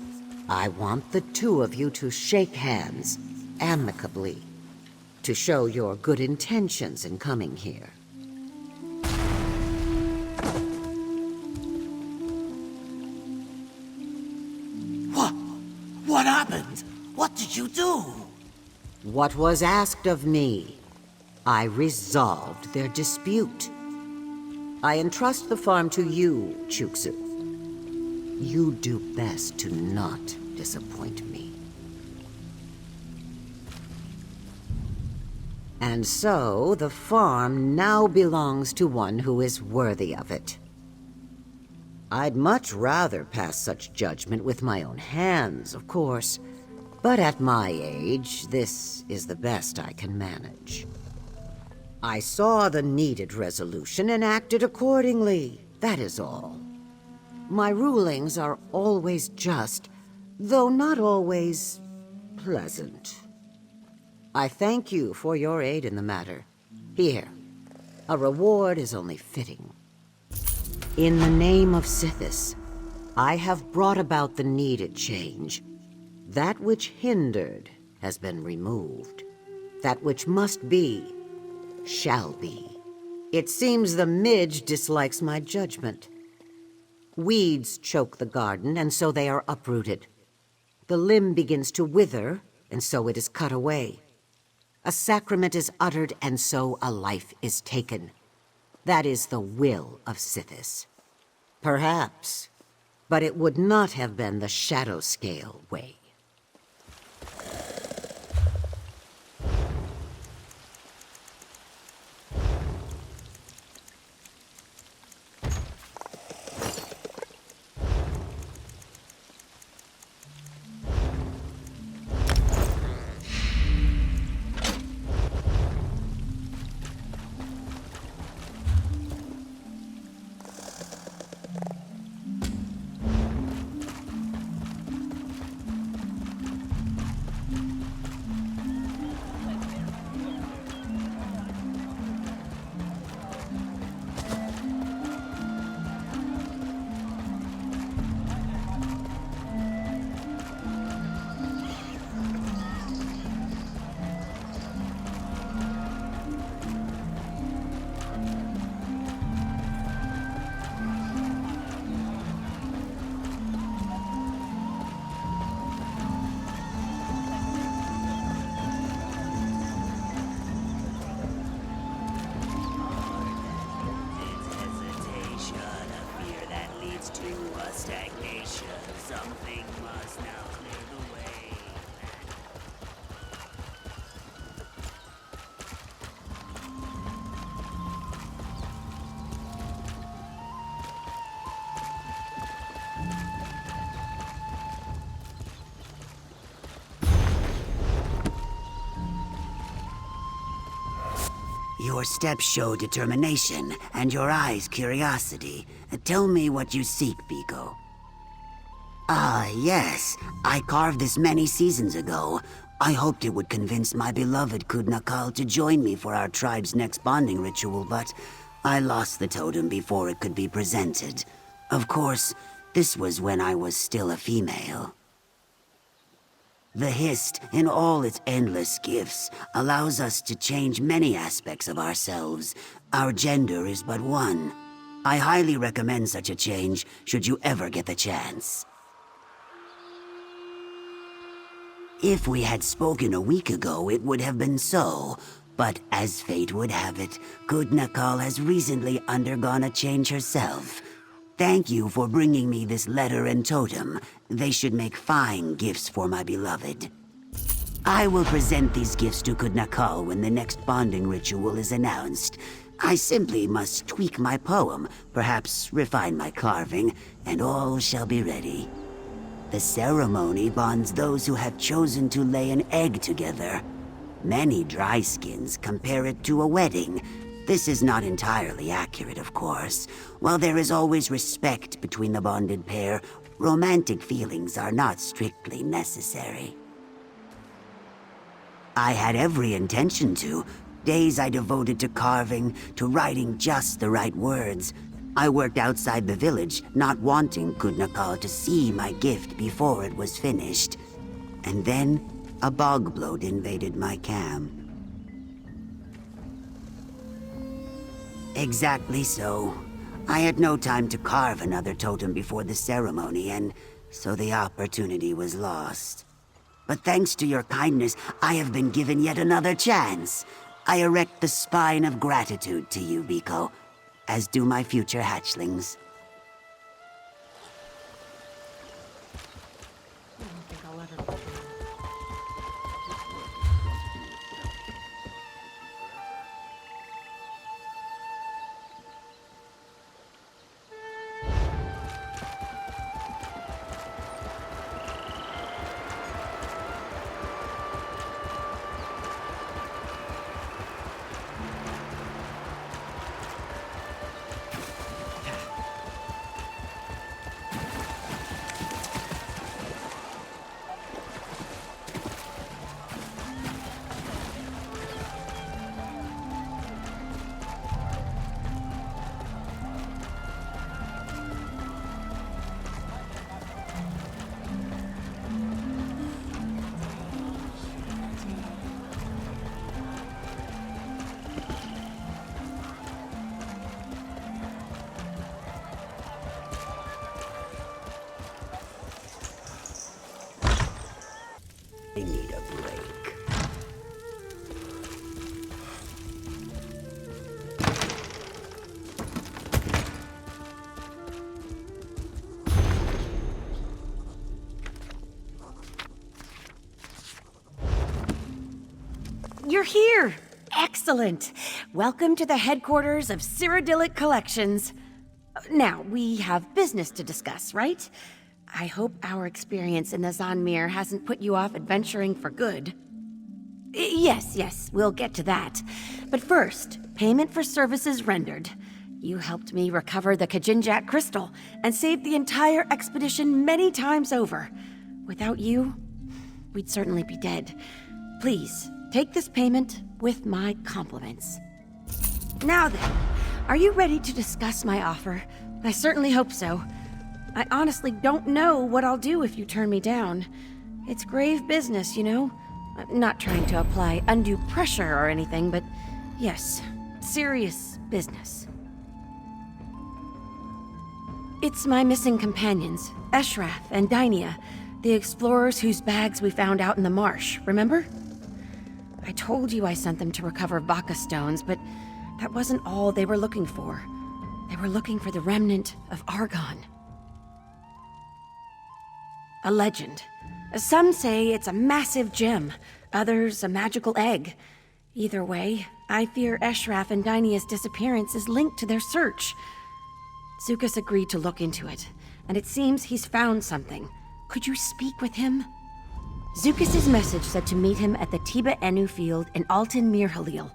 I want the two of you to shake hands, amicably, to show your good intentions in coming here. What happened? What did you do? What was asked of me, I resolved their dispute. I entrust the farm to you, Chuksu. You do best to not disappoint me. And so, the farm now belongs to one who is worthy of it. I'd much rather pass such judgment with my own hands, of course. But at my age, this is the best I can manage. I saw the needed resolution and acted accordingly. That is all. My rulings are always just, though not always pleasant. I thank you for your aid in the matter. Here, a reward is only fitting. In the name of Sithis, I have brought about the needed change. That which hindered has been removed. That which must be, shall be. It seems the midge dislikes my judgment. Weeds choke the garden, and so they are uprooted. The limb begins to wither, and so it is cut away. A sacrament is uttered, and so a life is taken. That is the will of Sithis. Perhaps, but it would not have been the Shadow Scale way. Your steps show determination, and your eyes curiosity. Tell me what you seek, Biko. Ah, yes. I carved this many seasons ago. I hoped it would convince my beloved Kudnakal to join me for our tribe's next bonding ritual, but I lost the totem before it could be presented. Of course, this was when I was still a female. The Hist, in all its endless gifts, allows us to change many aspects of ourselves. Our gender is but one. I highly recommend such a change, should you ever get the chance. If we had spoken a week ago, it would have been so. But as fate would have it, Kudnakal has recently undergone a change herself. Thank you for bringing me this letter and totem. They should make fine gifts for my beloved. I will present these gifts to Kudnakal when the next bonding ritual is announced. I simply must tweak my poem, perhaps refine my carving, and all shall be ready. The ceremony bonds those who have chosen to lay an egg together. Many dry skins compare it to a wedding. This is not entirely accurate, of course. While there is always respect between the bonded pair, romantic feelings are not strictly necessary. I had every intention to. Days I devoted to carving, to writing just the right words. I worked outside the village, not wanting Kudnakal to see my gift before it was finished. And then, a bog bloat invaded my camp. Exactly so. I had no time to carve another totem before the ceremony, and so the opportunity was lost. But thanks to your kindness, I have been given yet another chance. I erect the spine of gratitude to you, Biko, as do my future hatchlings. I need a break. You're here! Excellent! Welcome to the headquarters of Cyrodiilic Collections. Now, we have business to discuss, right? I hope our experience in the Zanmir hasn't put you off adventuring for good. Yes, we'll get to that. But first, payment for services rendered. You helped me recover the Kajinjak crystal and saved the entire expedition many times over. Without you, we'd certainly be dead. Please, take this payment with my compliments. Now then, are you ready to discuss my offer? I certainly hope so. I honestly don't know what I'll do if you turn me down. It's grave business, you know? I'm not trying to apply undue pressure or anything, but yes, serious business. It's my missing companions, Eshraf and Dainia, the explorers whose bags we found out in the marsh, remember? I told you I sent them to recover Baka stones, but that wasn't all they were looking for. They were looking for the remnant of Argon. A legend. Some say it's a massive gem, others a magical egg. Either way, I fear Eshraf and Dainia's disappearance is linked to their search. Zukas agreed to look into it, and it seems he's found something. Could you speak with him? Zukas' message said to meet him at the Tiba Enu field in Altan Mir Halil.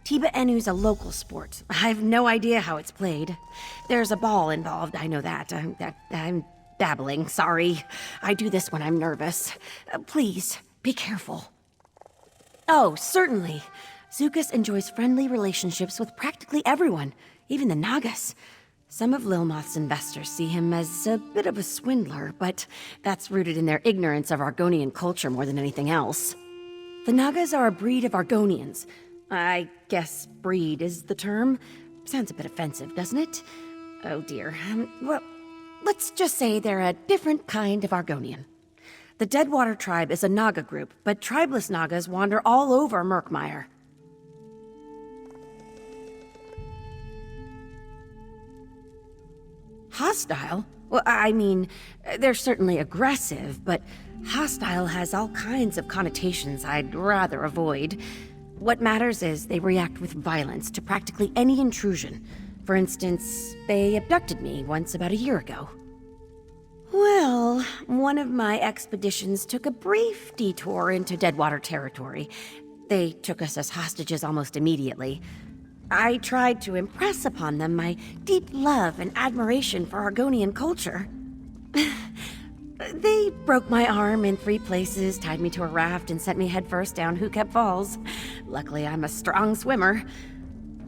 Tiba Enu's a local sport. I have no idea how it's played. There's a ball involved, I know that. I'm babbling, sorry. I do this when I'm nervous. Please, be careful. Oh, certainly. Zukas enjoys friendly relationships with practically everyone, even the Nagas. Some of Lilmoth's investors see him as a bit of a swindler, but that's rooted in their ignorance of Argonian culture more than anything else. The Nagas are a breed of Argonians. I guess breed is the term. Sounds a bit offensive, doesn't it? Oh dear. Well, let's just say they're a different kind of Argonian. The Deadwater tribe is a Naga group, but tribeless Nagas wander all over Murkmire. Hostile? Well, I mean, they're certainly aggressive, but hostile has all kinds of connotations I'd rather avoid. What matters is they react with violence to practically any intrusion. For instance, they abducted me once about a year ago. Well, one of my expeditions took a brief detour into Deadwater territory. They took us as hostages almost immediately. I tried to impress upon them my deep love and admiration for Argonian culture. They broke my arm in 3 places, tied me to a raft, and sent me headfirst down Who-Kept Falls. Luckily, I'm a strong swimmer.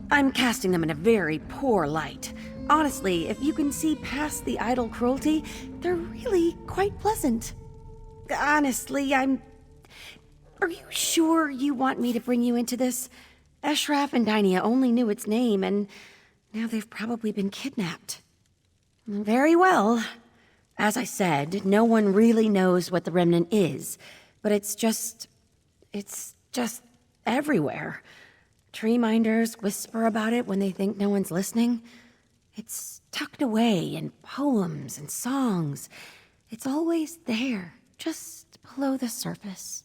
I'm casting them in a very poor light. Honestly, if you can see past the idle cruelty, they're really quite pleasant. Honestly, Are you sure you want me to bring you into this? Eshraf and Dynia only knew its name, and now they've probably been kidnapped. Very well. As I said, no one really knows what the Remnant is, but it's just everywhere. Tree minders whisper about it when they think no one's listening. It's tucked away in poems and songs. It's always there, just below the surface.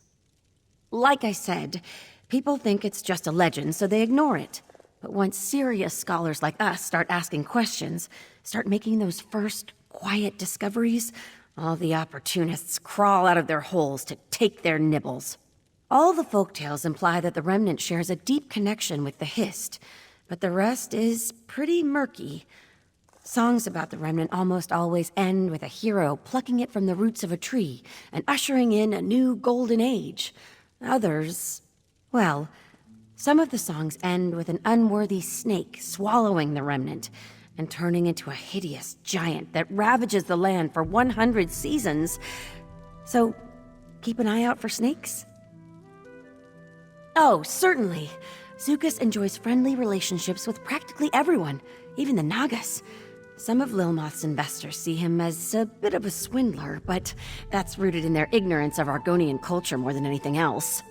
Like I said, people think it's just a legend, so they ignore it. But once serious scholars like us start asking questions, start making those first quiet discoveries, all the opportunists crawl out of their holes to take their nibbles. All the folktales imply that the Remnant shares a deep connection with the Hist, but the rest is pretty murky. Songs about the Remnant almost always end with a hero plucking it from the roots of a tree and ushering in a new golden age. Others, well, some of the songs end with an unworthy snake swallowing the Remnant and turning into a hideous giant that ravages the land for 100 seasons. So, keep an eye out for snakes? Oh, certainly. Zukas enjoys friendly relationships with practically everyone, even the Nagas. Some of Lilmoth's investors see him as a bit of a swindler, but that's rooted in their ignorance of Argonian culture more than anything else.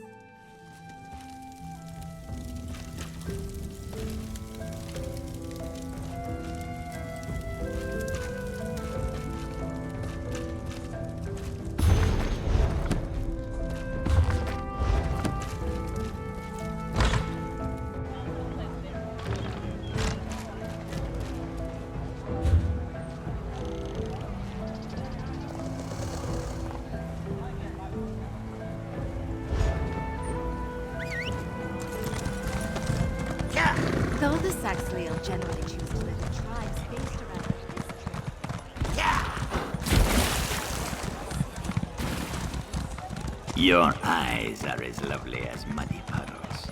Though the Saxleal generally choose to live in tribes based around history. Your eyes are as lovely as muddy puddles.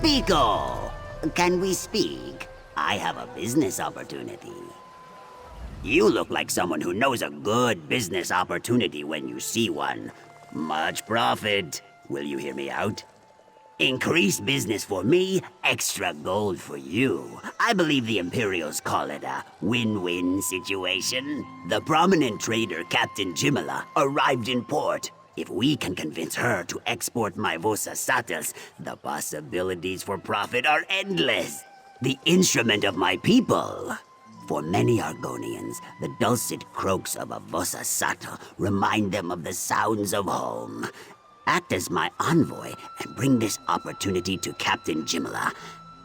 Pico! Can we speak? I have a business opportunity. You look like someone who knows a good business opportunity when you see one. Much profit. Will you hear me out? Increased business for me, extra gold for you. I believe the Imperials call it a win-win situation. The prominent trader Captain Jimala arrived in port. If we can convince her to export my Vosa Satas, the possibilities for profit are endless. The instrument of my people. For many Argonians, the dulcet croaks of a Vosa Sata remind them of the sounds of home. Act as my envoy and bring this opportunity to Captain Jimala.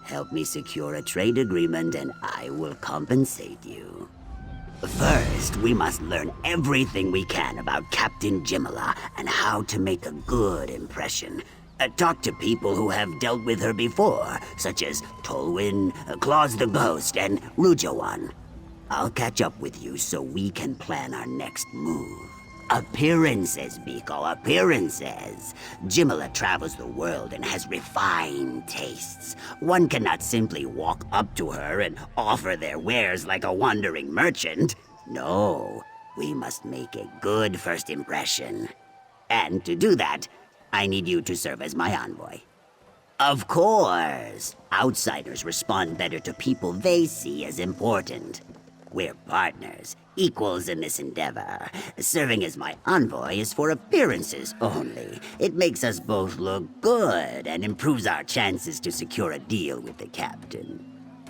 Help me secure a trade agreement and I will compensate you. First, we must learn everything we can about Captain Jimala and how to make a good impression. Talk to people who have dealt with her before, such as Tolwyn, Claus the Ghost, and Rujawan. I'll catch up with you so we can plan our next move. Appearances, Biko, appearances. Jimala travels the world and has refined tastes. One cannot simply walk up to her and offer their wares like a wandering merchant. No, we must make a good first impression. And to do that, I need you to serve as my envoy. Of course, outsiders respond better to people they see as important. We're partners, equals in this endeavor. Serving as my envoy is for appearances only. It makes us both look good and improves our chances to secure a deal with the captain.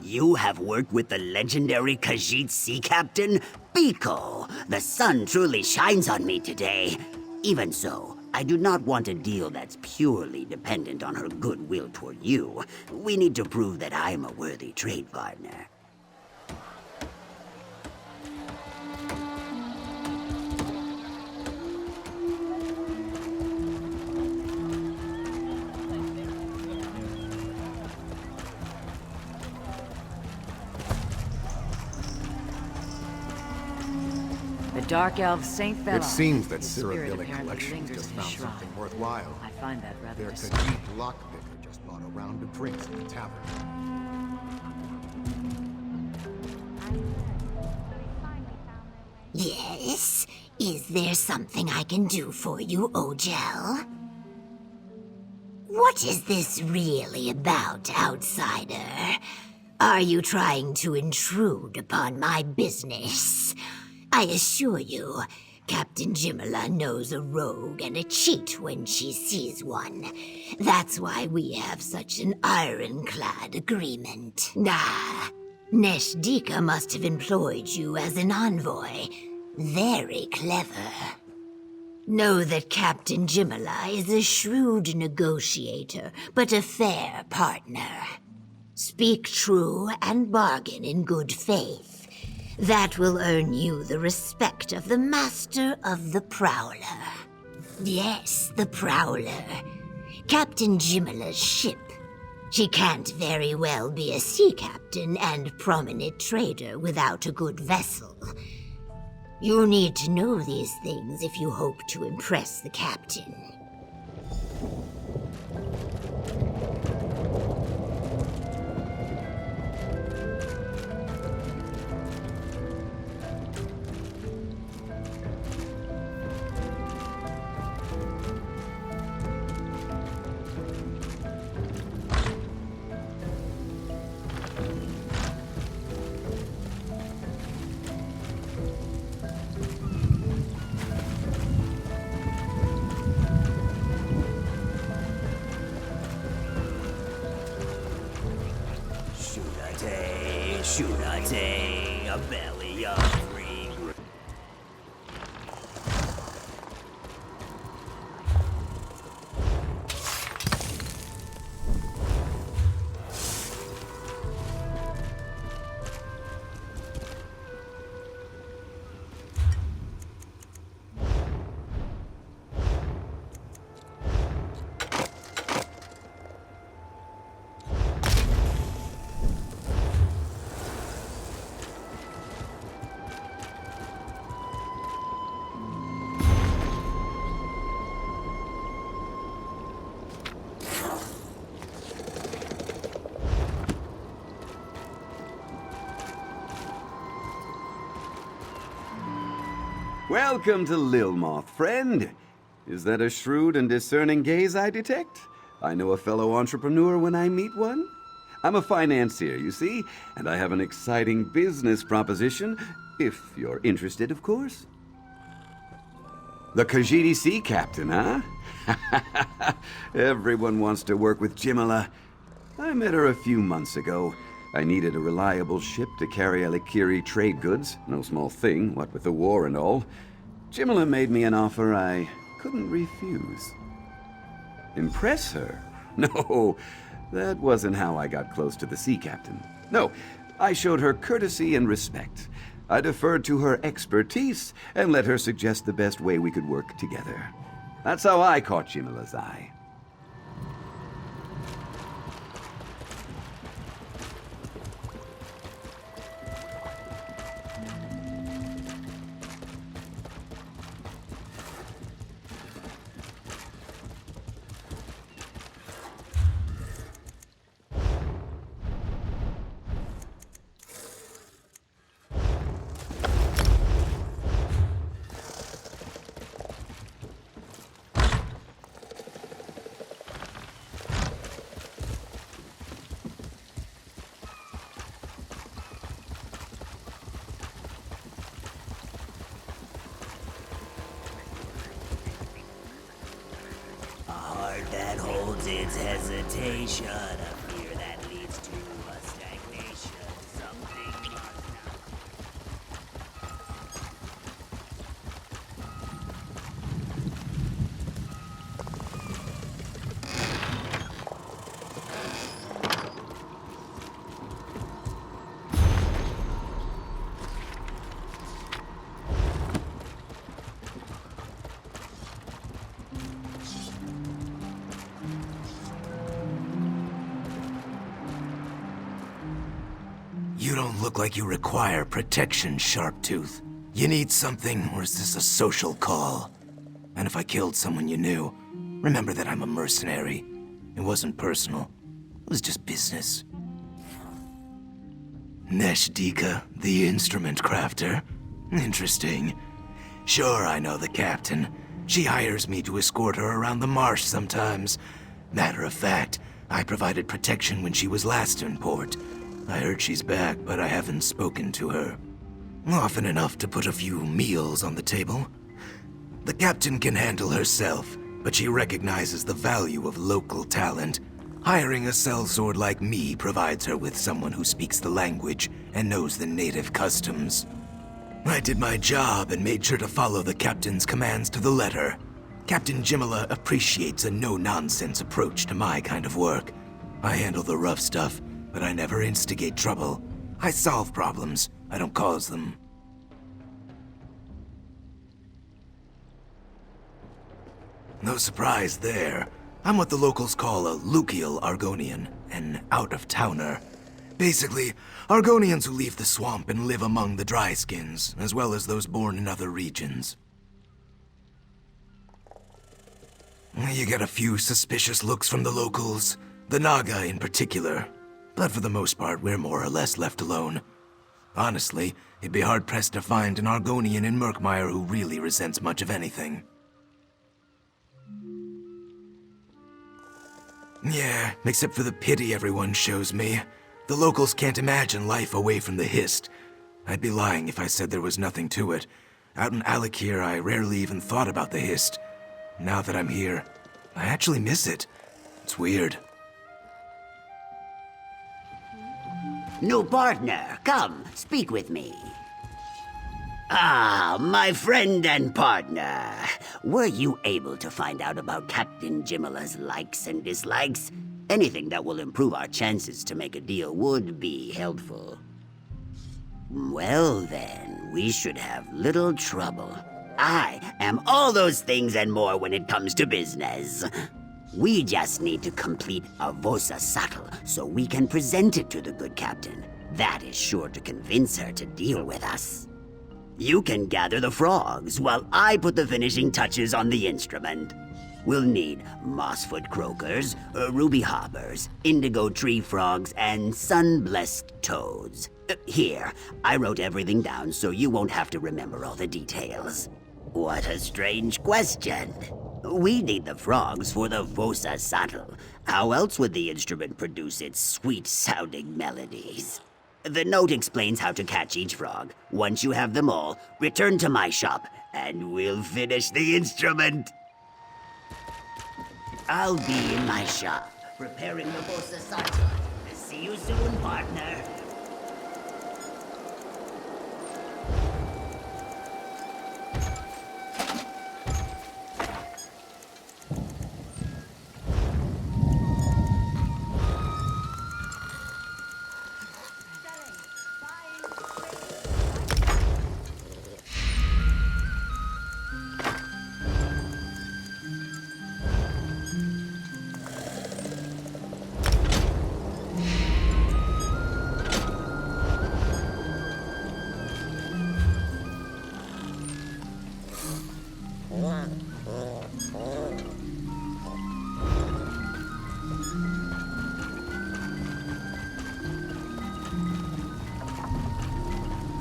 You have worked with the legendary Khajiit sea captain, Biko. The sun truly shines on me today. Even so, I do not want a deal that's purely dependent on her goodwill toward you. We need to prove that I'm a worthy trade partner. The Dark Elf Saint Felon. It seems that His spirit Cyrodiilic apparently Collections lingers just in the found shrine. something worthwhile. I find that rather Their disturbing. Khajiit lockpicker just bought a round of drinks at the tavern. Yes? Is there something I can do for you, Ojel? What is this really about, outsider? Are you trying to intrude upon my business? I assure you, Captain Jimala knows a rogue and a cheat when she sees one. That's why we have such an ironclad agreement. Ah, Neshdika must have employed you as an envoy. Very clever. Know that Captain Jimala is a shrewd negotiator, but a fair partner. Speak true and bargain in good faith. That will earn you the respect of the Master of the Prowler. Yes, the Prowler. Captain Jimala's ship. She can't very well be a sea captain and prominent trader without a good vessel. You need to know these things if you hope to impress the captain. Shunate, a belly of free. Welcome to Lilmoth, friend. Is that a shrewd and discerning gaze I detect? I know a fellow entrepreneur when I meet one. I'm a financier, you see, and I have an exciting business proposition, if you're interested, of course. The Khajiit sea captain, huh? Everyone wants to work with Jimala. I met her a few months ago. I needed a reliable ship to carry Alikiri trade goods. No small thing, what with the war and all. Jimala made me an offer I couldn't refuse. Impress her? No, that wasn't how I got close to the sea captain. No, I showed her courtesy and respect. I deferred to her expertise and let her suggest the best way we could work together. That's how I caught Jimala's eye. That holds its hesitation, a fear that leads to a stagnation. You don't look like you require protection, Sharptooth. You need something, or is this a social call? And if I killed someone you knew, remember that I'm a mercenary. It wasn't personal. It was just business. Neshdika, the instrument crafter? Interesting. Sure, I know the captain. She hires me to escort her around the marsh sometimes. Matter of fact, I provided protection when she was last in port. I heard she's back, but I haven't spoken to her. Often enough to put a few meals on the table. The captain can handle herself, but she recognizes the value of local talent. Hiring a sellsword like me provides her with someone who speaks the language and knows the native customs. I did my job and made sure to follow the captain's commands to the letter. Captain Jimala appreciates a no-nonsense approach to my kind of work. I handle the rough stuff, but I never instigate trouble. I solve problems, I don't cause them. No surprise there. I'm what the locals call a Lucial Argonian, an out-of-towner. Basically, Argonians who leave the swamp and live among the Dryskins, as well as those born in other regions. You get a few suspicious looks from the locals, the Naga in particular, but for the most part, we're more or less left alone. Honestly, it'd be hard-pressed to find an Argonian in Murkmire who really resents much of anything. Yeah, except for the pity everyone shows me. The locals can't imagine life away from the Hist. I'd be lying if I said there was nothing to it. Out in Alakir, I rarely even thought about the Hist. Now that I'm here, I actually miss it. It's weird. New partner, come, speak with me. Ah, my friend and partner. Were you able to find out about Captain Jimala's likes and dislikes? Anything that will improve our chances to make a deal would be helpful. Well then, we should have little trouble. I am all those things and more when it comes to business. We just need to complete a Vosa Sattel so we can present it to the good captain. That is sure to convince her to deal with us. You can gather the frogs while I put the finishing touches on the instrument. We'll need mossfoot croakers, ruby hoppers, indigo tree frogs, and sun-blessed toads. Here, I wrote everything down so you won't have to remember all the details. What a strange question. We need the frogs for the Vosa Sattel. How else would the instrument produce its sweet-sounding melodies? The note explains how to catch each frog. Once you have them all, return to my shop, and we'll finish the instrument. I'll be in my shop, preparing the Vosa Sattel. See you soon, partner.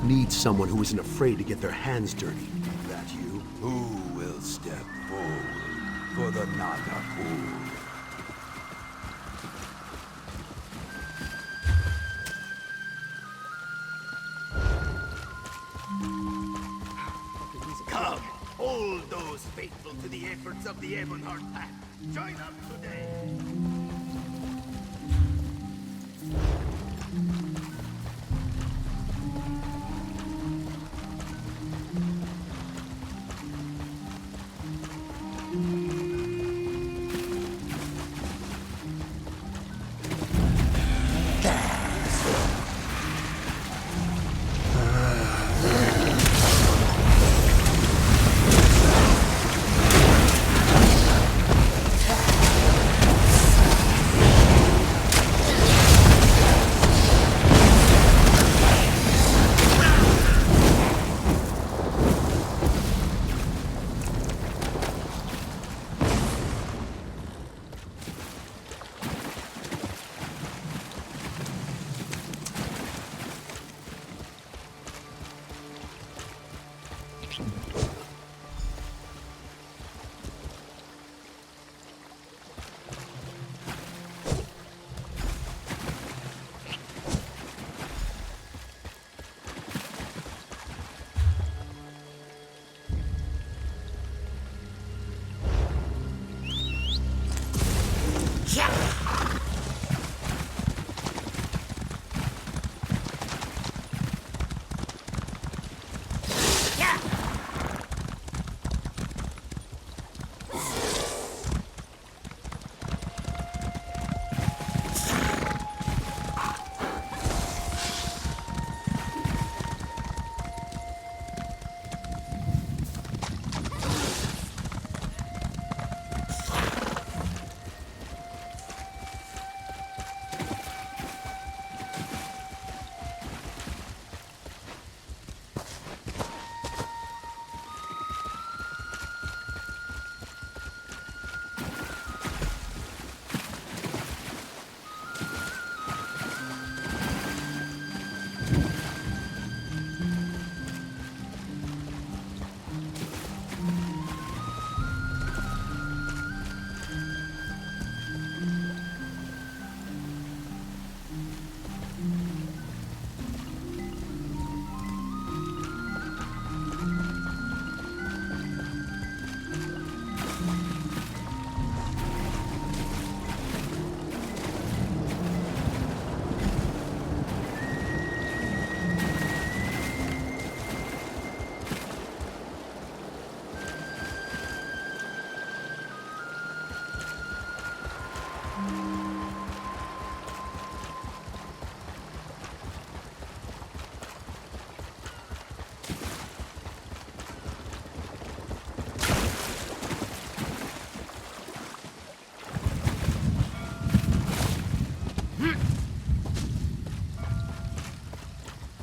Need someone who isn't afraid to get their hands dirty. That you? Who will step forward for the Nagapool? Come, all those faithful to the efforts of the Ebonheart Pack. Join up today.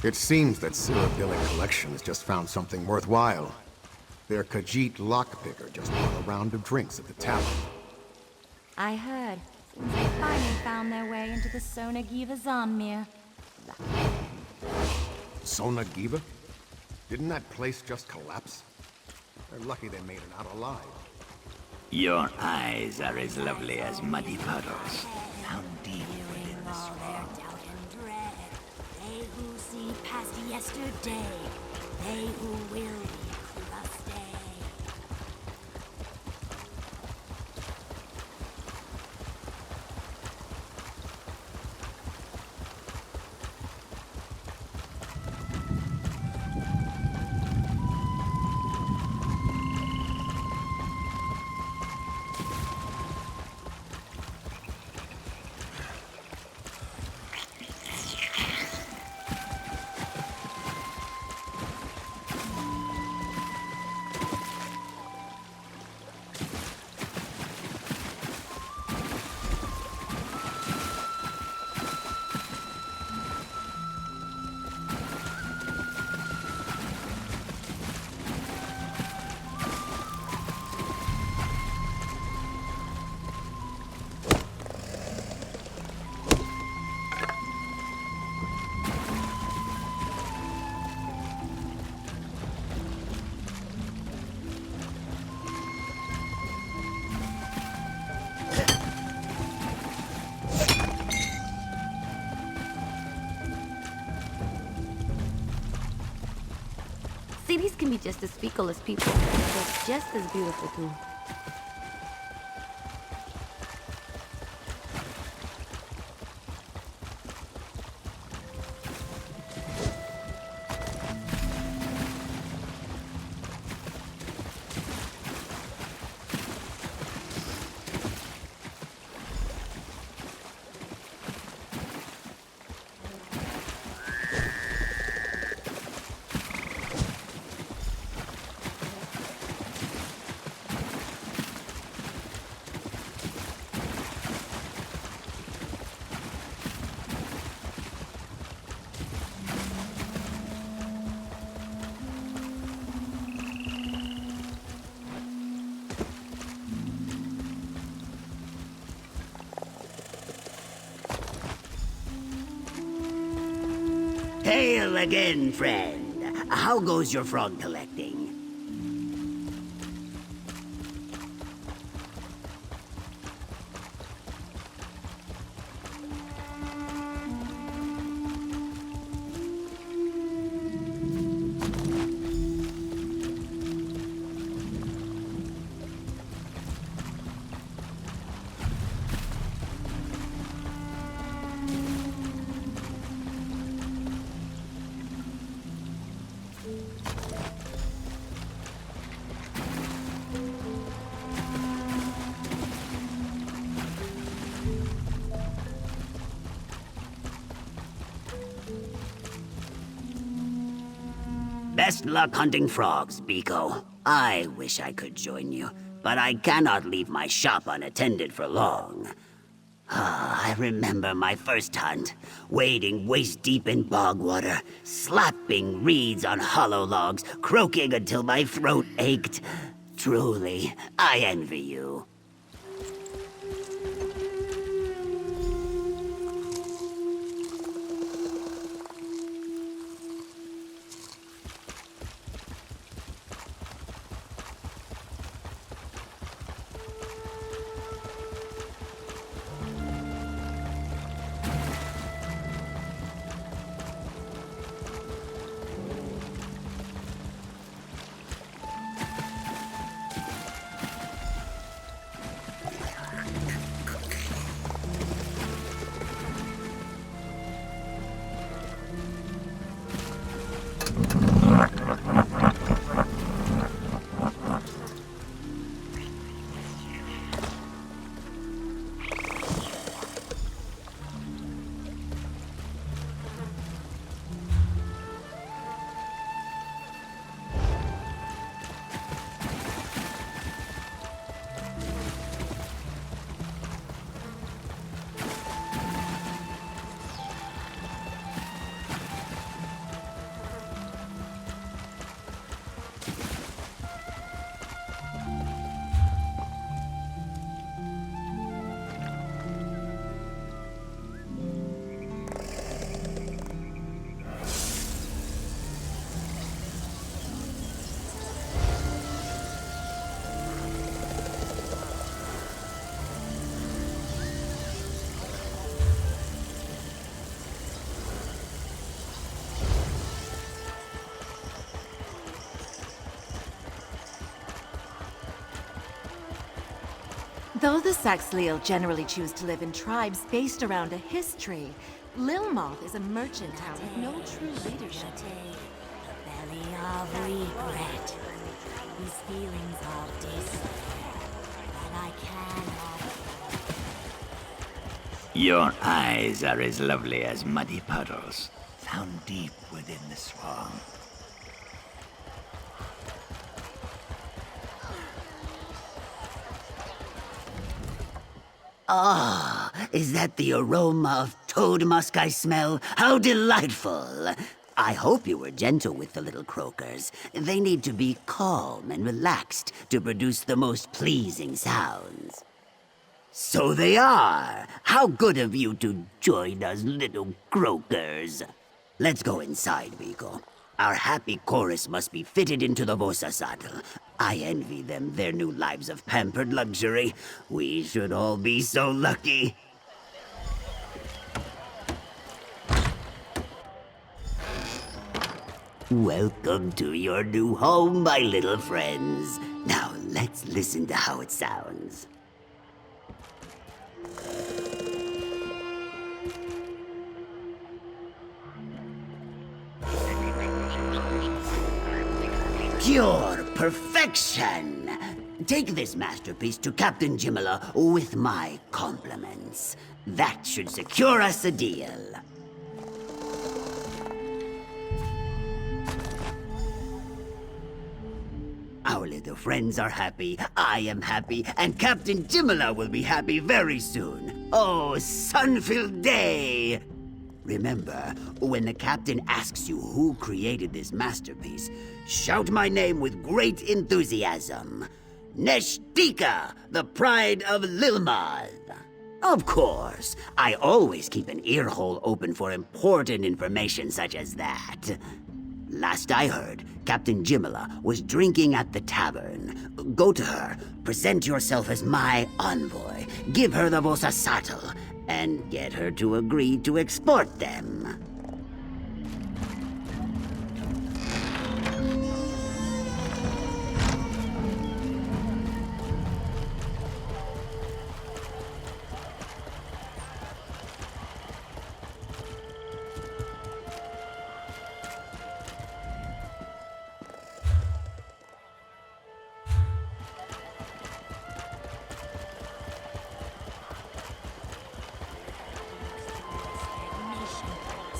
It seems that Cyrodiilic Collection has just found something worthwhile. Their Khajiit lockpicker just brought a round of drinks at the tavern. I heard. Seems they finally found their way into the Sonagiva Zanmir. Sonagiva? Didn't that place just collapse? They're lucky they made it out alive. Your eyes are as lovely as muddy puddles. How deep within the swamp? They who see past yesterday, they who will be crusty. Cities can be just as fecal as people, but just as beautiful too. Hail again, friend. How goes your frog collecting? Best luck hunting frogs, Biko. I wish I could join you, but I cannot leave my shop unattended for long. I remember my first hunt, wading waist-deep in bog water, slapping reeds on hollow logs, croaking until my throat ached. Truly, I envy you. Though the Saxhleel generally choose to live in tribes based around a history, Lilmoth is a merchant town with no true leadership. The belly of regret. These feelings of despair that I cannot. Your eyes are as lovely as muddy puddles, found deep within the swamp. Ah, is that the aroma of toad musk I smell? How delightful! I hope you were gentle with the little croakers. They need to be calm and relaxed to produce the most pleasing sounds. So they are! How good of you to join us, little croakers. Let's go inside, Vigo. Our happy chorus must be fitted into the Vosa saddle. I envy them their new lives of pampered luxury. We should all be so lucky. Welcome to your new home, my little friends. Now let's listen to how it sounds. Pure perfection! Take this masterpiece to Captain Jimala with my compliments. That should secure us a deal. Our little friends are happy, I am happy, and Captain Jimala will be happy very soon. Oh, sun-filled day! Remember, when the captain asks you who created this masterpiece, shout my name with great enthusiasm. Neshtika, the pride of Lilmath. Of course, I always keep an ear hole open for important information such as that. Last I heard, Captain Jimala was drinking at the tavern. Go to her, present yourself as my envoy, give her the Vosa saddle, and get her to agree to export them.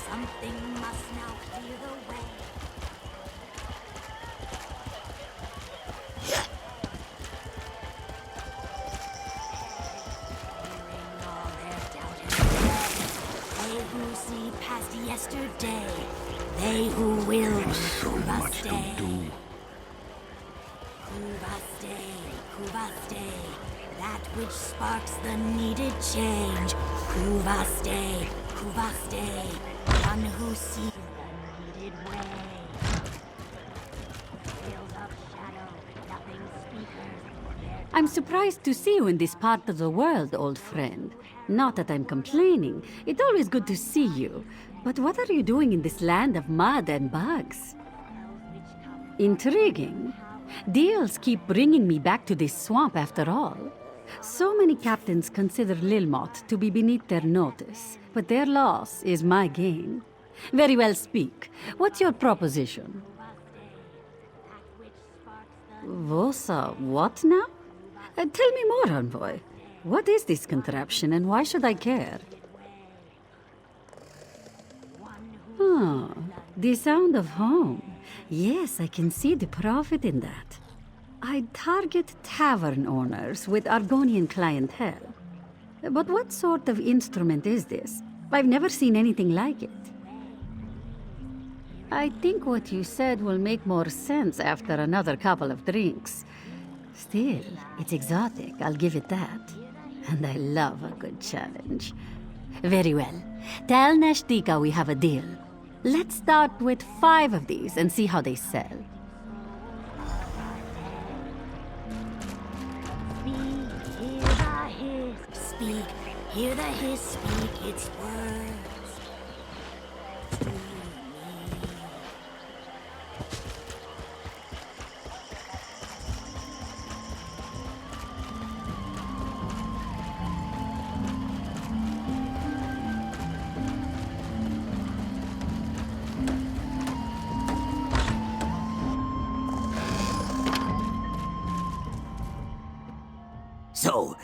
Something must now clear the way. Hearing all their doubt and dread. They who see past yesterday. They who will. So much to do. Kuvaste, that which sparks the needed change. Kuvaste, one who sees the needed way. Fields of shadow, nothing speakers. I'm surprised to see you in this part of the world, old friend. Not that I'm complaining. It's always good to see you. But what are you doing in this land of mud and bugs? Intriguing. Deals keep bringing me back to this swamp after all. So many captains consider Lilmoth to be beneath their notice, but their loss is my gain. Very well, speak. What's your proposition? Vosa, what now? Tell me more, envoy. What is this contraption and why should I care? The sound of home. Yes, I can see the profit in that. I target tavern owners with Argonian clientele. But what sort of instrument is this? I've never seen anything like it. I think what you said will make more sense after another couple of drinks. Still, it's exotic, I'll give it that. And I love a good challenge. Very well. Tell Neshtika we have a deal. Let's start with 5 of these and see how they sell. Speak, hear the hiss, speak its words.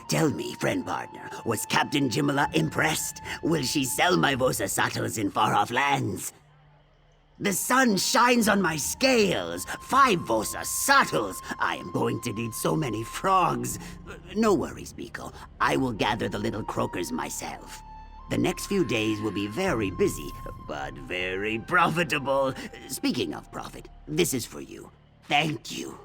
Tell me, friend partner, was Captain Jimala impressed? Will she sell my Vosa sattles in far-off lands? The sun shines on my scales. 5 Vosa sattles. I am going to need so many frogs. No worries, Biko. I will gather the little croakers myself. The next few days will be very busy, but very profitable. Speaking of profit, this is for you. Thank you.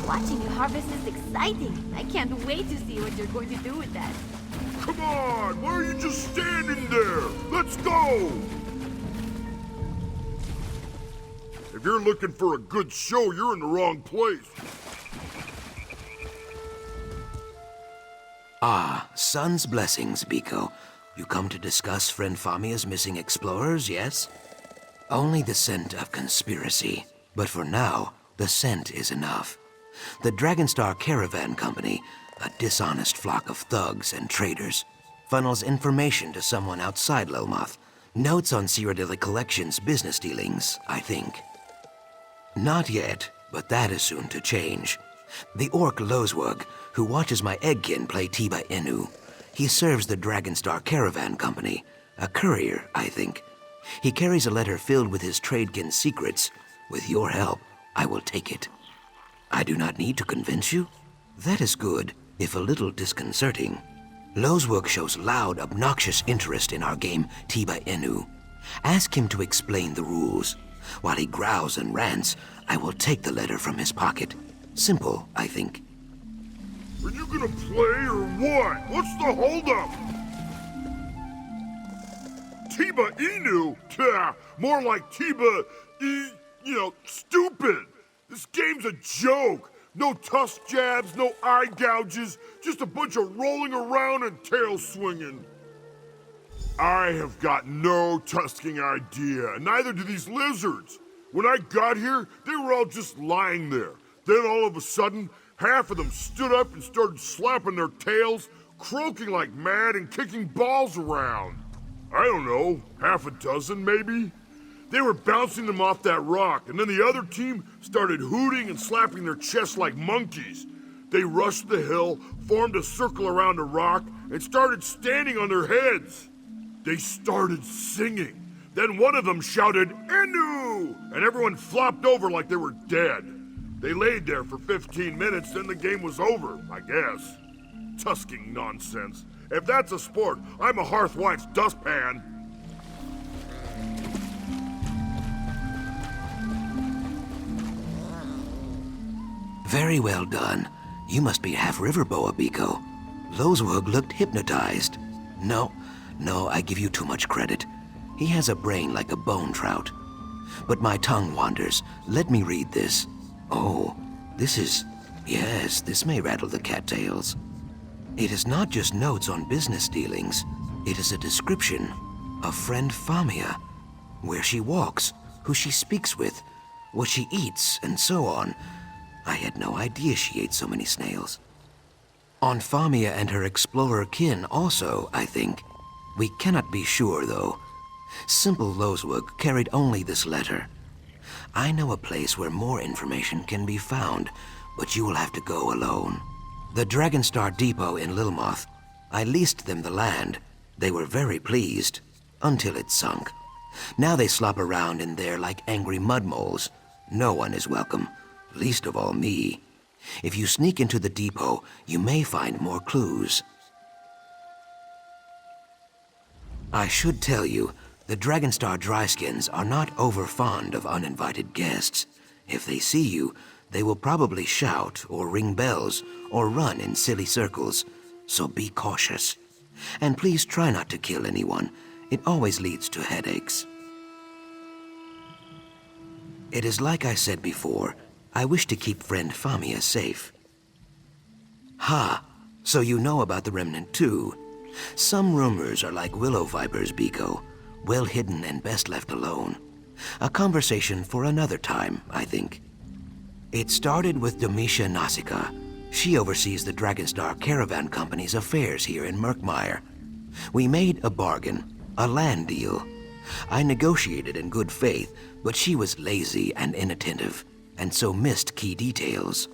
Watching you harvest is exciting. I can't wait to see what you're going to do with that. Come on! Why are you just standing there? Let's go! If you're looking for a good show, you're in the wrong place. Ah, Sun's blessings, Biko. You come to discuss friend Famia's missing explorers, yes? Only the scent of conspiracy. But for now, the scent is enough. The Dragonstar Caravan Company, a dishonest flock of thugs and traders, funnels information to someone outside Lilmoth. Notes on Cyrodiilic Collection's business dealings, I think. Not yet, but that is soon to change. The orc Lozwug, who watches my eggkin play Tiba Inu, he serves the Dragonstar Caravan Company, a courier, I think. He carries a letter filled with his tradekin's secrets. With your help, I will take it. I do not need to convince you? That is good, if a little disconcerting. Lozwug shows loud, obnoxious interest in our game, Tiba Inu. Ask him to explain the rules. While he growls and rants, I will take the letter from his pocket. Simple, I think. Are you gonna play or what? What's the holdup? Tiba Inu? Tah, more like stupid. This game's a joke. No tusk jabs, no eye gouges, just a bunch of rolling around and tail swinging. I have got no tusking idea, and neither do these lizards. When I got here, they were all just lying there. Then all of a sudden, half of them stood up and started slapping their tails, croaking like mad and kicking balls around. I don't know, half a dozen maybe? They were bouncing them off that rock, and then the other team started hooting and slapping their chests like monkeys. They rushed the hill, formed a circle around the rock, and started standing on their heads. They started singing. Then one of them shouted, "Inu!" and everyone flopped over like they were dead. They laid there for 15 minutes, then the game was over, I guess. Tusking nonsense. If that's a sport, I'm a hearthwife's dustpan. Very well done. You must be half river boa, Biko. Lozwug looked hypnotized. No, I give you too much credit. He has a brain like a bone trout. But my tongue wanders. Let me read this. Oh, yes, this may rattle the cattails. It is not just notes on business dealings. It is a description of friend Famia. Where she walks, who she speaks with, what she eats, and so on. I had no idea she ate so many snails. On Famia and her explorer kin also, I think. We cannot be sure, though. Simple Loswig carried only this letter. I know a place where more information can be found, but you will have to go alone. The Dragonstar Depot in Lilmoth. I leased them the land. They were very pleased, until it sunk. Now they slop around in there like angry mudmoles. No one is welcome, least of all me. If you sneak into the depot, you may find more clues. I should tell you, the Dragonstar Dryskins are not over fond of uninvited guests. If they see you, they will probably shout or ring bells or run in silly circles, so be cautious. And please try not to kill anyone. It always leads to headaches. It is like I said before, I wish to keep friend Famia safe. Ha! So you know about the Remnant too. Some rumors are like willow vipers, Biko. Well hidden and best left alone. A conversation for another time, I think. It started with Domitia Nausicaa. She oversees the Dragonstar Caravan Company's affairs here in Murkmire. We made a bargain, a land deal. I negotiated in good faith, but she was lazy and inattentive, and so missed key details.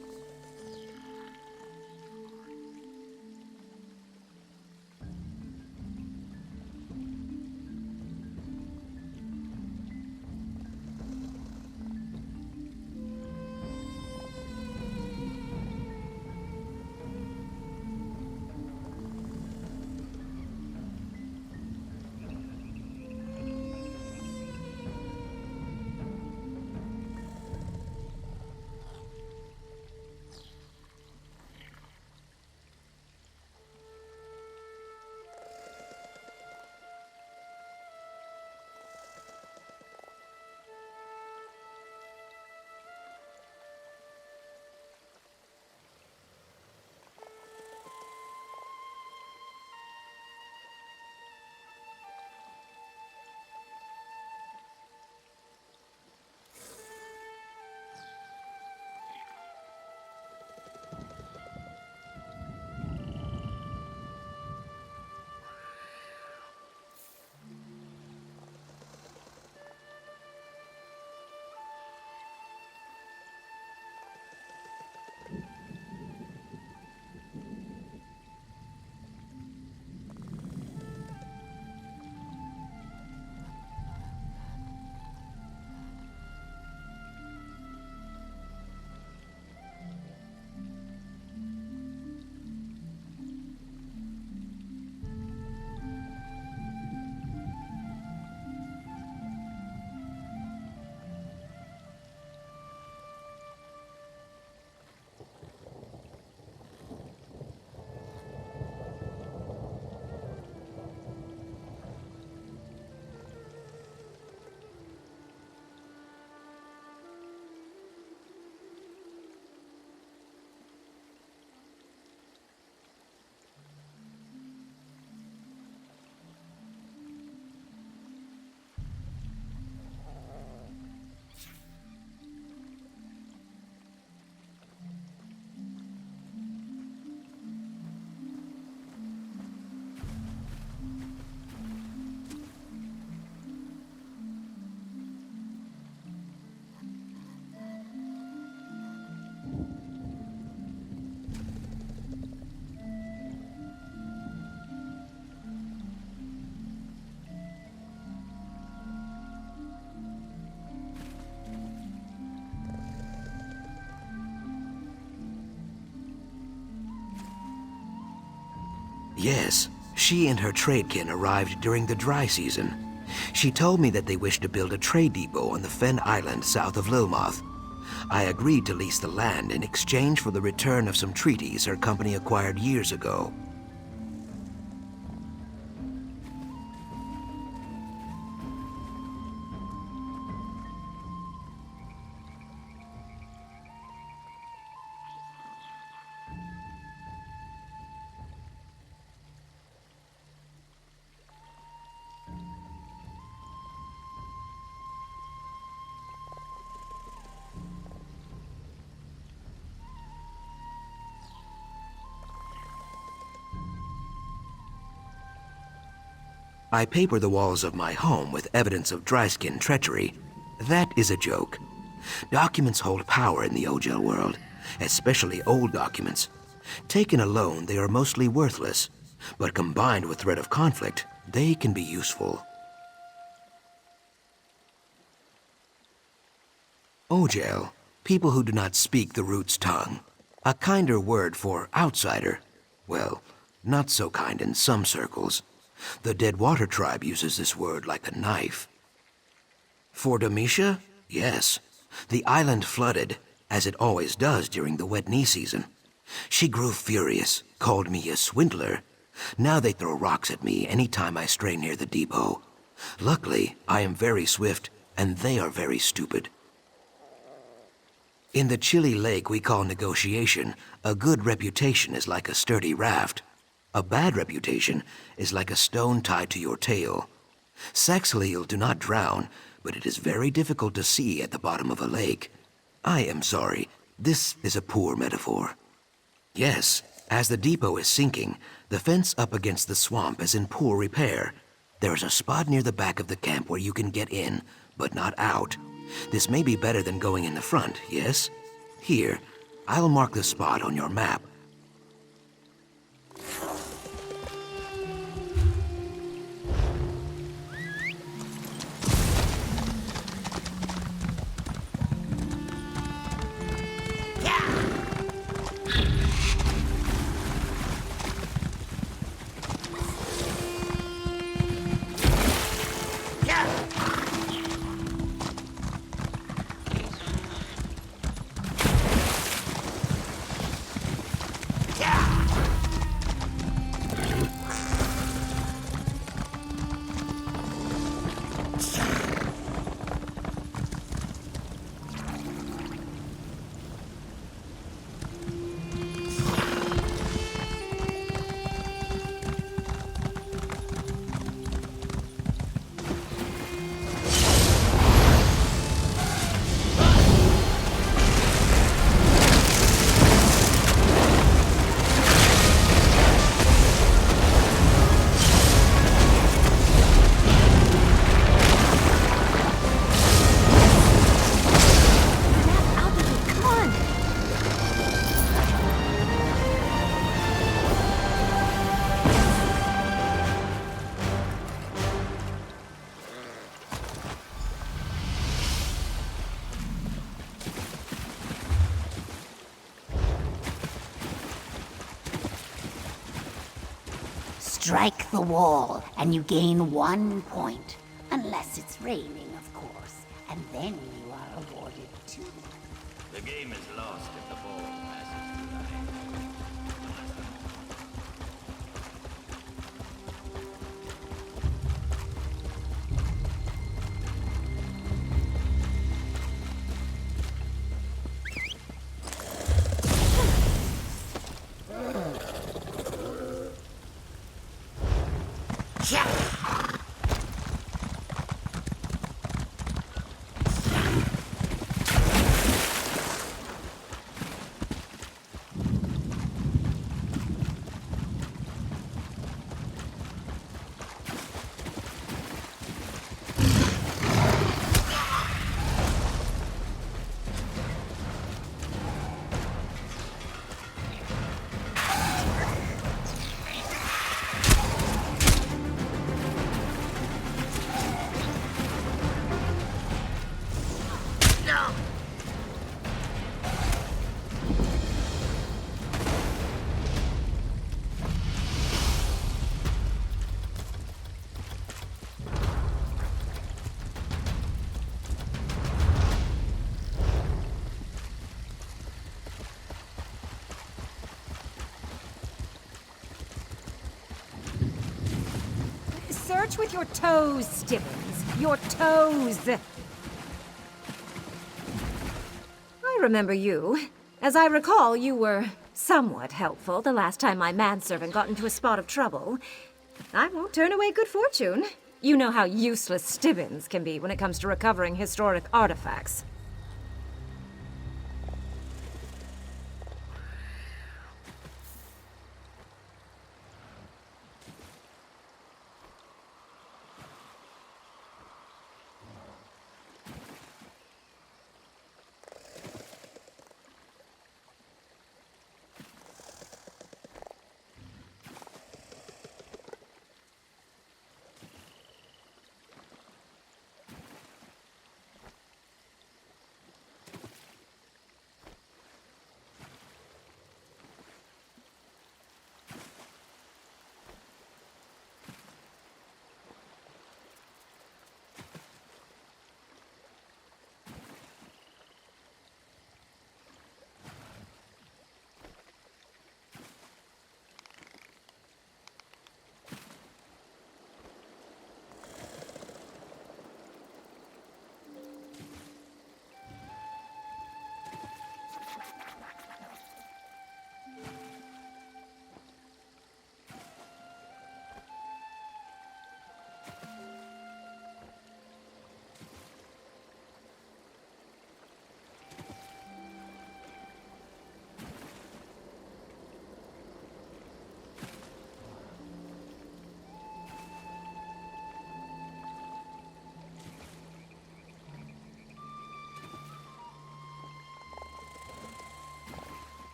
Yes, she and her tradekin arrived during the dry season. She told me that they wished to build a trade depot on the Fen Island south of Lilmoth. I agreed to lease the land in exchange for the return of some treaties her company acquired years ago. I paper the walls of my home with evidence of dryskin treachery. That is a joke. Documents hold power in the Ojel world, especially old documents. Taken alone, they are mostly worthless, but combined with threat of conflict, they can be useful. Ojel, people who do not speak the root's tongue. A kinder word for outsider. Well, not so kind in some circles. The Deadwater tribe uses this word like a knife. For Domitia? Yes. The island flooded, as it always does during the wet knee season. She grew furious, called me a swindler. Now they throw rocks at me any time I stray near the depot. Luckily, I am very swift, and they are very stupid. In the chilly lake we call negotiation, a good reputation is like a sturdy raft. A bad reputation is like a stone tied to your tail. Saxhleel do not drown, but it is very difficult to see at the bottom of a lake. I am sorry, this is a poor metaphor. Yes, as the depot is sinking, the fence up against the swamp is in poor repair. There is a spot near the back of the camp where you can get in, but not out. This may be better than going in the front, yes? Here, I'll mark the spot on your map. Strike the wall, and you gain 1 point. Unless it's raining, of course. And then you are awarded 2. The game is lost if the ball passes through the hand. Search with your toes, Stibbins. Your toes! I remember you. As I recall, you were somewhat helpful the last time my manservant got into a spot of trouble. I won't turn away good fortune. You know how useless Stibbins can be when it comes to recovering historic artifacts.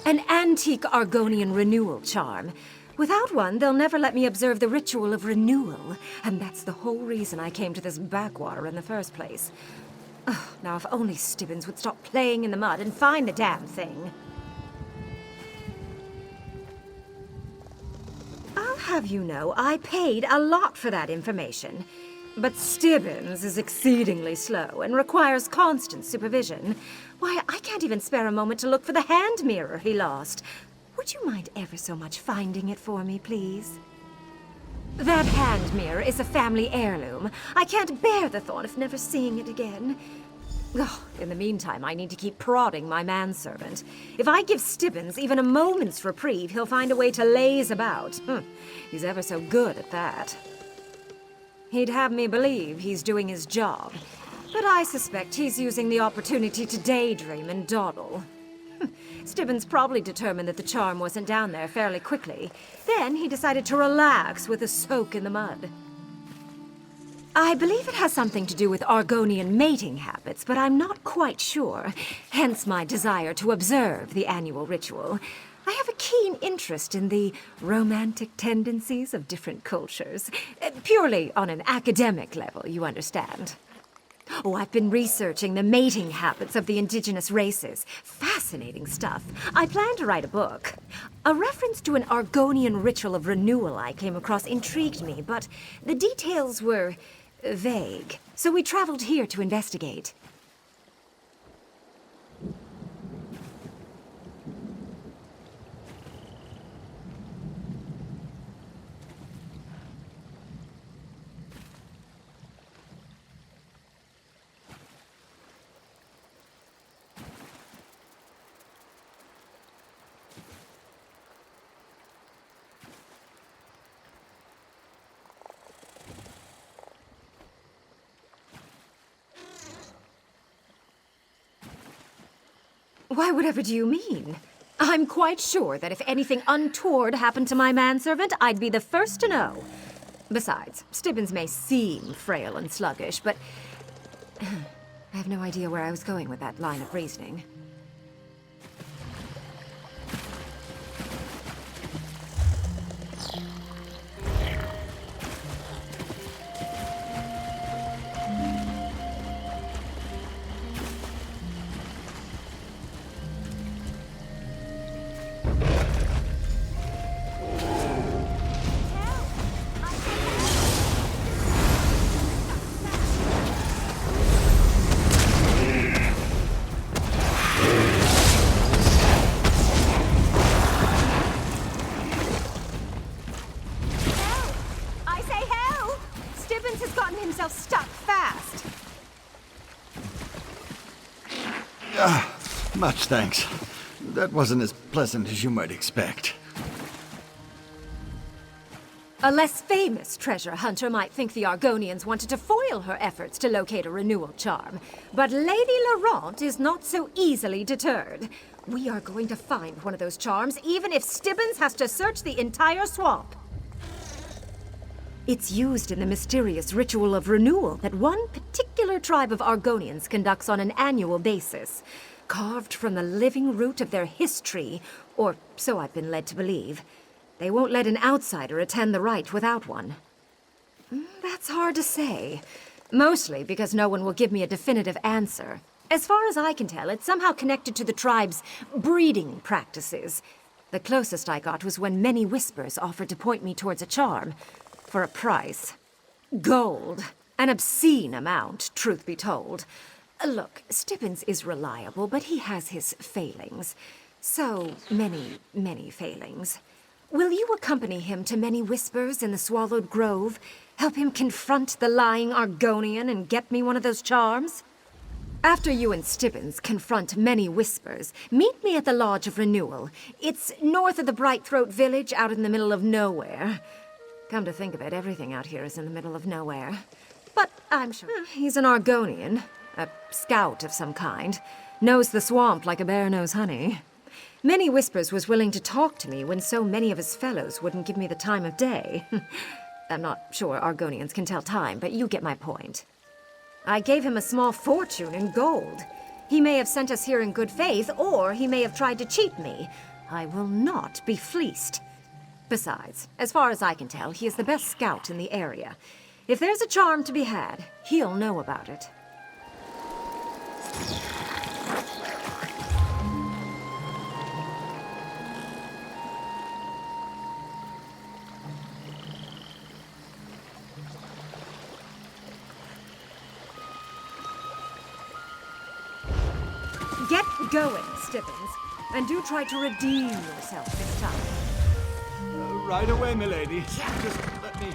An antique Argonian renewal charm. Without one, they'll never let me observe the ritual of renewal. And that's the whole reason I came to this backwater in the first place. Ugh, now, if only Stibbins would stop playing in the mud and find the damn thing. I'll have you know, I paid a lot for that information. But Stibbins is exceedingly slow and requires constant supervision. Why, I can't even spare a moment to look for the hand mirror he lost. Would you mind ever so much finding it for me, please? That hand mirror is a family heirloom. I can't bear the thought of never seeing it again. Oh, in the meantime, I need to keep prodding my manservant. If I give Stibbins even a moment's reprieve, he'll find a way to laze about. He's ever so good at that. He'd have me believe he's doing his job, but I suspect he's using the opportunity to daydream and dawdle. Stibbins probably determined that the charm wasn't down there fairly quickly. Then he decided to relax with a soak in the mud. I believe it has something to do with Argonian mating habits, but I'm not quite sure. Hence my desire to observe the annual ritual. I have a keen interest in the romantic tendencies of different cultures. Purely on an academic level, you understand. Oh, I've been researching the mating habits of the indigenous races. Fascinating stuff. I plan to write a book. A reference to an Argonian ritual of renewal I came across intrigued me, but the details were vague. So we traveled here to investigate. Why, whatever do you mean? I'm quite sure that if anything untoward happened to my manservant, I'd be the first to know. Besides, Stibbins may seem frail and sluggish, but I have no idea where I was going with that line of reasoning. Much thanks. That wasn't as pleasant as you might expect. A less famous treasure hunter might think the Argonians wanted to foil her efforts to locate a renewal charm. But Lady Laurent is not so easily deterred. We are going to find one of those charms, even if Stibbins has to search the entire swamp. It's used in the mysterious ritual of renewal that one particular tribe of Argonians conducts on an annual basis. Carved from the living root of their history, or so I've been led to believe. They won't let an outsider attend the rite without one. That's hard to say. Mostly because no one will give me a definitive answer. As far as I can tell, it's somehow connected to the tribe's breeding practices. The closest I got was when Many Whispers offered to point me towards a charm. For a price. Gold. An obscene amount, truth be told. Look, Stibbins is reliable, but he has his failings. So many failings. Will you accompany him to Many Whispers in the Swallowed Grove? Help him confront the lying Argonian and get me one of those charms? After you and Stibbins confront Many Whispers, meet me at the Lodge of Renewal. It's north of the Brightthroat village, out in the middle of nowhere. Come to think of it, everything out here is in the middle of nowhere. But I'm sure he's an Argonian. A scout of some kind. Knows the swamp like a bear knows honey. Many Whispers was willing to talk to me when so many of his fellows wouldn't give me the time of day. I'm not sure Argonians can tell time, but you get my point. I gave him a small fortune in gold. He may have sent us here in good faith, or he may have tried to cheat me. I will not be fleeced. Besides, as far as I can tell, he is the best scout in the area. If there's a charm to be had, he'll know about it. Get going, Stibbins, and do try to redeem yourself this time. Right away, milady. Just let me...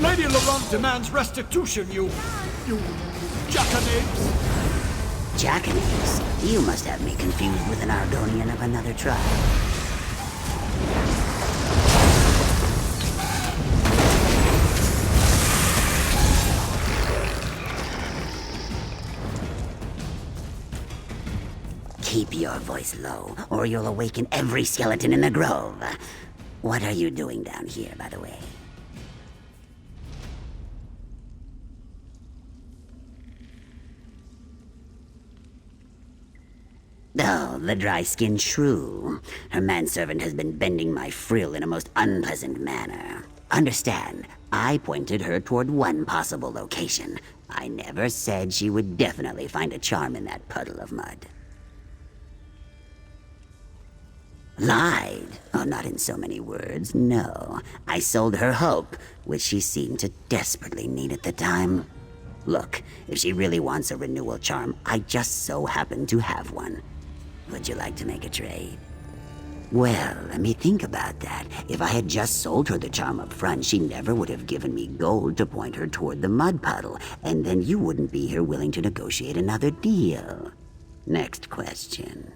Lady Laurent demands restitution, you jackanapes! Jackanapes? You must have me confused with an Argonian of another tribe. Keep your voice low, or you'll awaken every skeleton in the grove. What are you doing down here, by the way? Oh, the dry-skinned shrew. Her manservant has been bending my frill in a most unpleasant manner. Understand, I pointed her toward one possible location. I never said she would definitely find a charm in that puddle of mud. Lied? Oh, not in so many words, no. I sold her hope, which she seemed to desperately need at the time. Look, if she really wants a renewal charm, I just so happen to have one. Would you like to make a trade? Well, let me think about that. If I had just sold her the charm up front, she never would have given me gold to point her toward the mud puddle, and then you wouldn't be here willing to negotiate another deal. Next question.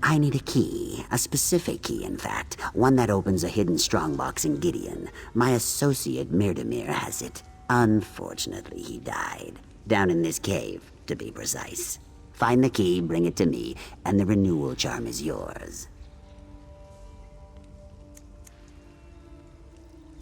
I need a key, a specific key, in fact, one that opens a hidden strongbox in Gideon. My associate Mirdamir has it. Unfortunately, he died. Down in this cave, to be precise. Find the key, bring it to me, and the renewal charm is yours.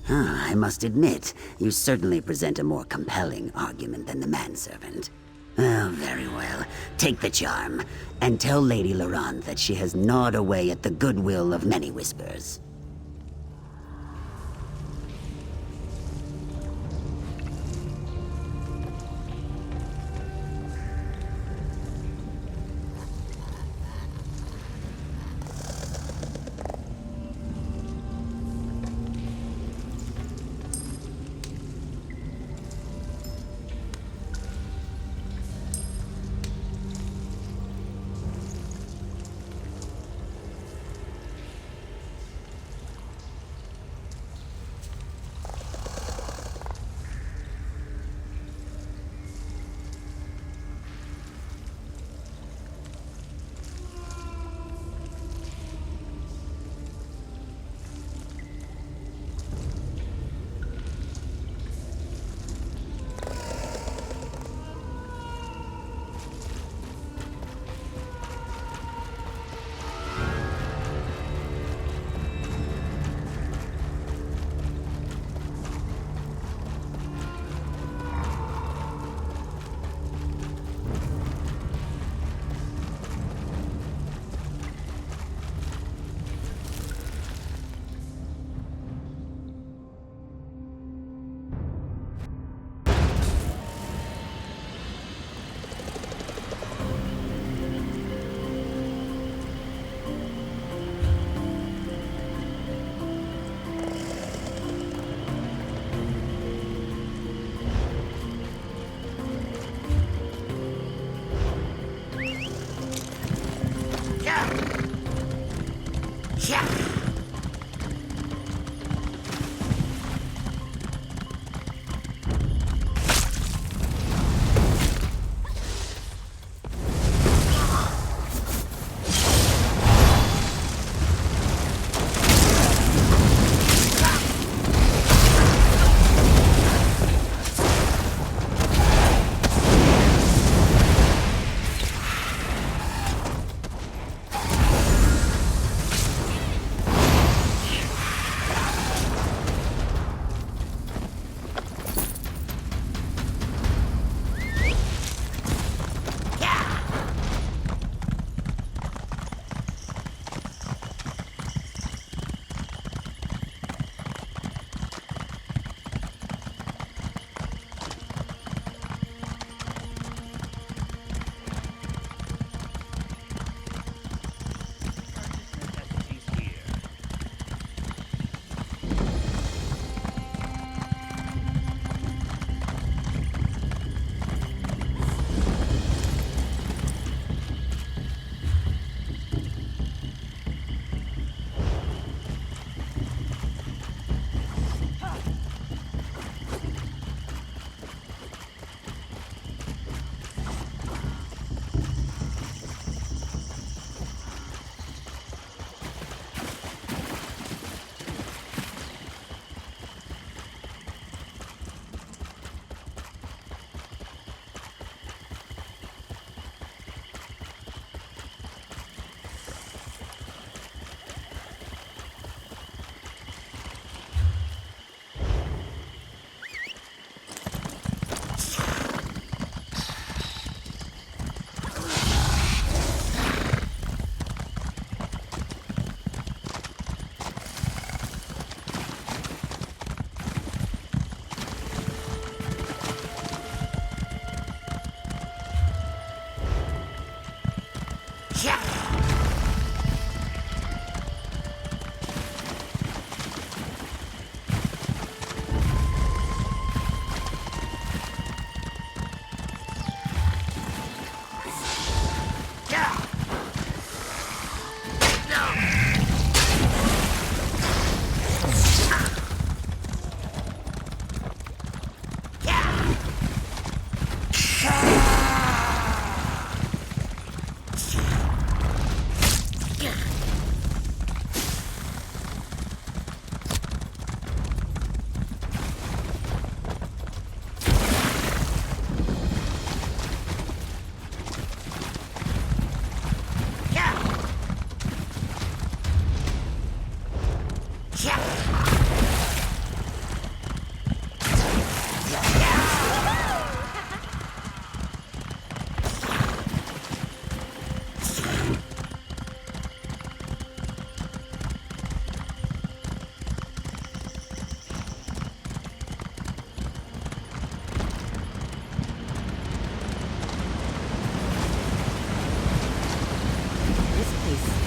I must admit, you certainly present a more compelling argument than the manservant. Oh, very well. Take the charm, and tell Lady Laurent that she has gnawed away at the goodwill of many whispers.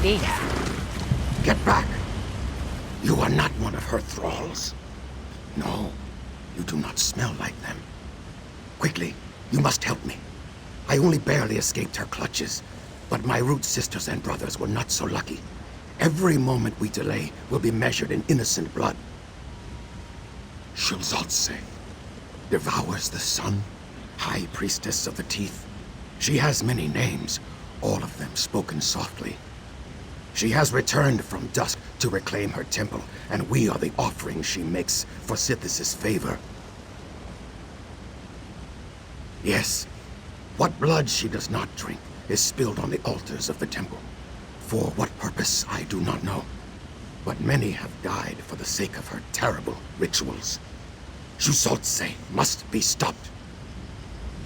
feast. Get back! You are not one of her thralls. No, you do not smell like them. Quickly, you must help me. I only barely escaped her clutches, but my root sisters and brothers were not so lucky. Every moment we delay will be measured in innocent blood. Shulzotse devours the sun, High Priestess of the Teeth. She has many names, all of them spoken softly. She has returned from dusk to reclaim her temple, and we are the offering she makes for Sithis' favor. Yes, what blood she does not drink is spilled on the altars of the temple. For what purpose, I do not know. But many have died for the sake of her terrible rituals. Shulzotse must be stopped.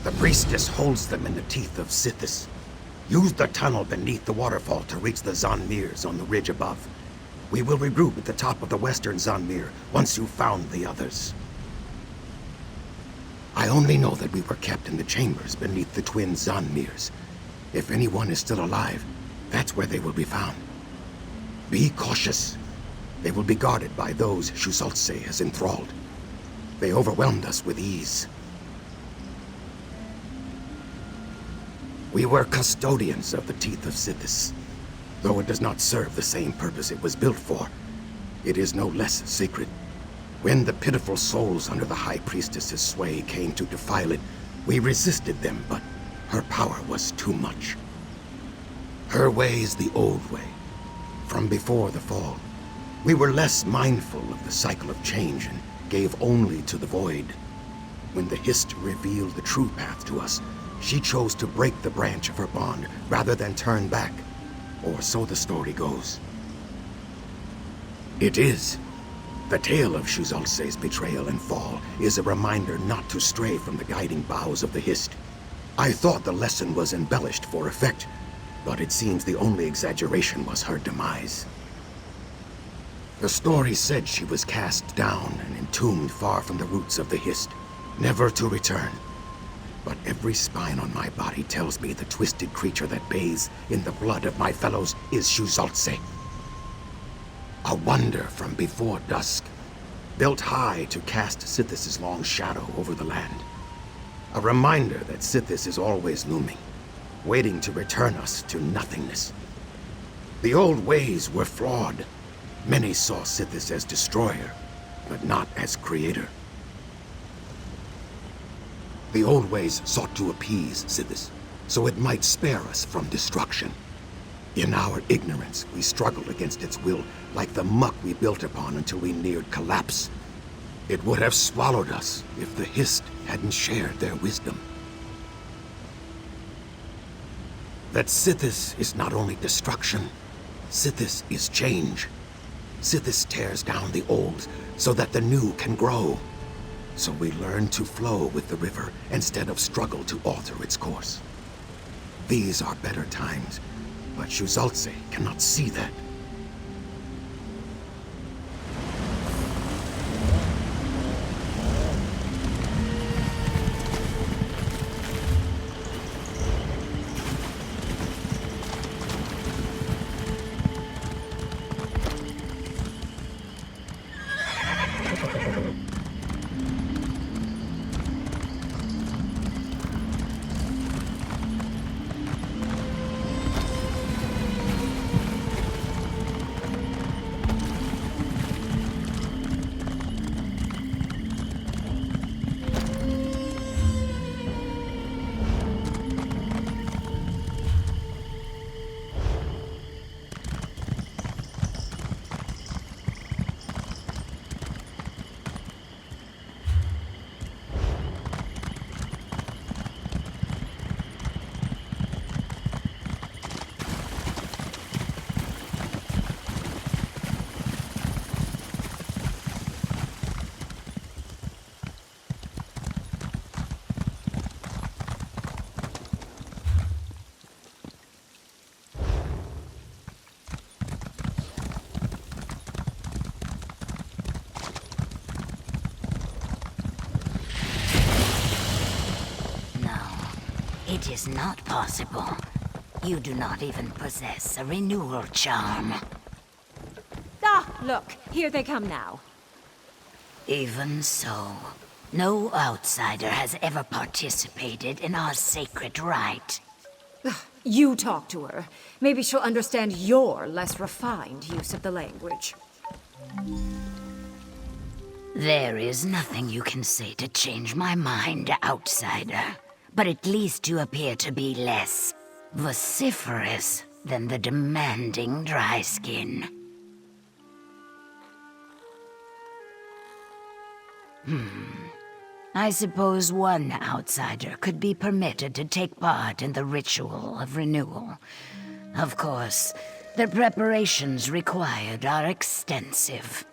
The priestess holds them in the teeth of Sithis. Use the tunnel beneath the waterfall to reach the Zanmirs on the ridge above. We will regroup at the top of the western Zanmir once you've found the others. I only know that we were kept in the chambers beneath the twin Zanmirs. If anyone is still alive, that's where they will be found. Be cautious. They will be guarded by those Shulzotse has enthralled. They overwhelmed us with ease. We were custodians of the Teeth of Sithis. Though it does not serve the same purpose it was built for, it is no less sacred. When the pitiful souls under the High Priestess's sway came to defile it, we resisted them, but her power was too much. Her way is the old way, from before the fall. We were less mindful of the cycle of change and gave only to the void. When the Hist revealed the true path to us, she chose to break the branch of her bond rather than turn back, or so the story goes. It is. The tale of Shulzotse's betrayal and fall is a reminder not to stray from the guiding boughs of the Hist. I thought the lesson was embellished for effect, but it seems the only exaggeration was her demise. The story said she was cast down and entombed far from the roots of the Hist, never to return. But every spine on my body tells me the twisted creature that bathes in the blood of my fellows is Shulzotse. A wonder from before dusk, built high to cast Sithis' long shadow over the land. A reminder that Sithis is always looming, waiting to return us to nothingness. The old ways were flawed. Many saw Sithis as destroyer, but not as creator. The old ways sought to appease Sithis, so it might spare us from destruction. In our ignorance, we struggled against its will like the muck we built upon until we neared collapse. It would have swallowed us if the Hist hadn't shared their wisdom. That Sithis is not only destruction, Sithis is change. Sithis tears down the old so that the new can grow. So we learn to flow with the river instead of struggle to alter its course. These are better times, but Shulzotse cannot see that. It is not possible. You do not even possess a renewal charm. Ah, look, here they come now. Even so, no outsider has ever participated in our sacred rite. You talk to her. Maybe she'll understand your less refined use of the language. There is nothing you can say to change my mind, outsider. But at least you appear to be less vociferous than the demanding dry skin. I suppose one outsider could be permitted to take part in the ritual of renewal. Of course, the preparations required are extensive.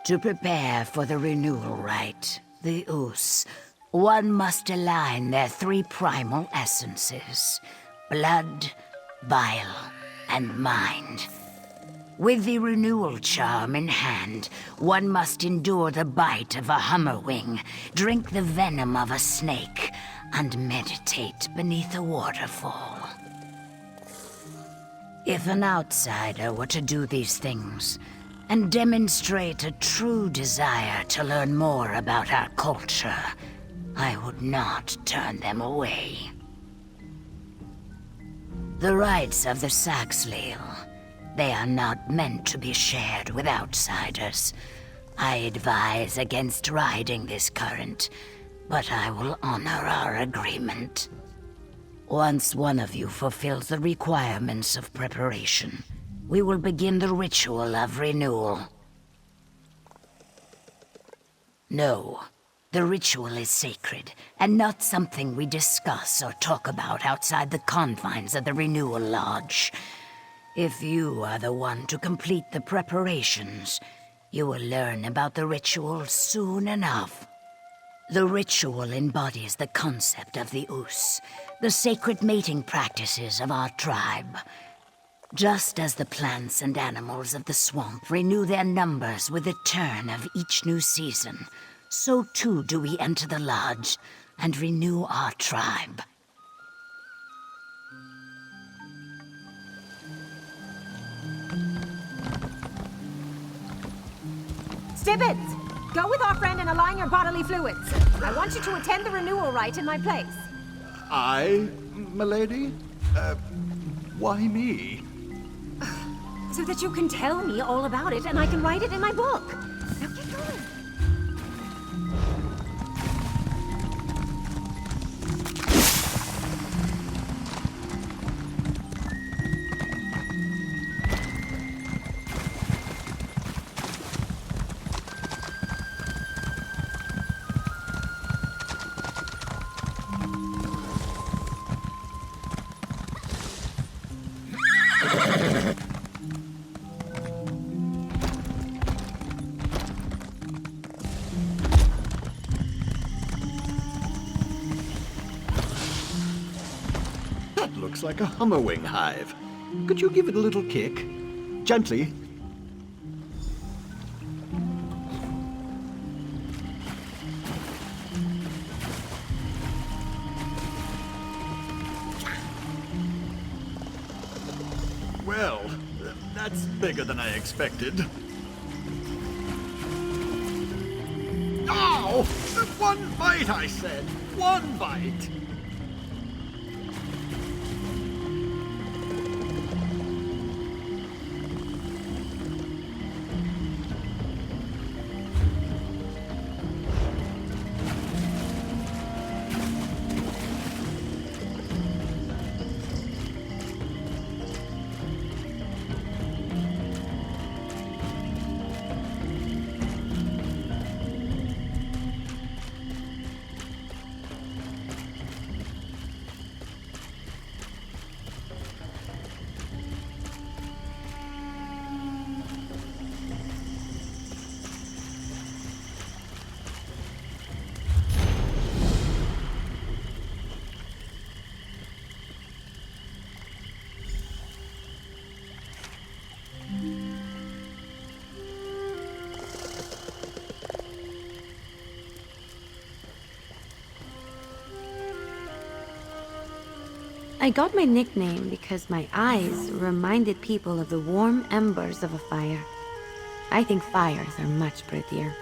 To prepare for the renewal rite, the Oos, one must align their three primal essences: blood, bile, and mind. With the renewal charm in hand, one must endure the bite of a hummerwing, drink the venom of a snake, and meditate beneath a waterfall. If an outsider were to do these things, and demonstrate a true desire to learn more about our culture, I would not turn them away. The rites of the Saxhleel, they are not meant to be shared with outsiders. I advise against riding this current, but I will honor our agreement. Once one of you fulfills the requirements of preparation, we will begin the ritual of renewal. No, the ritual is sacred, and not something we discuss or talk about outside the confines of the Renewal Lodge. If you are the one to complete the preparations, you will learn about the ritual soon enough. The ritual embodies the concept of the Oos, the sacred mating practices of our tribe. Just as the plants and animals of the swamp renew their numbers with the turn of each new season, so too do we enter the lodge and renew our tribe. Stibbins! Go with our friend and align your bodily fluids. I want you to attend the renewal rite in my place. I, milady? Why me? So that you can tell me all about it and I can write it in my book. Now get going. Looks like a hummerwing hive. Could you give it a little kick? Gently. Well, that's bigger than I expected. Oh! One bite, I said! One bite! I got my nickname because my eyes reminded people of the warm embers of a fire. I think fires are much prettier.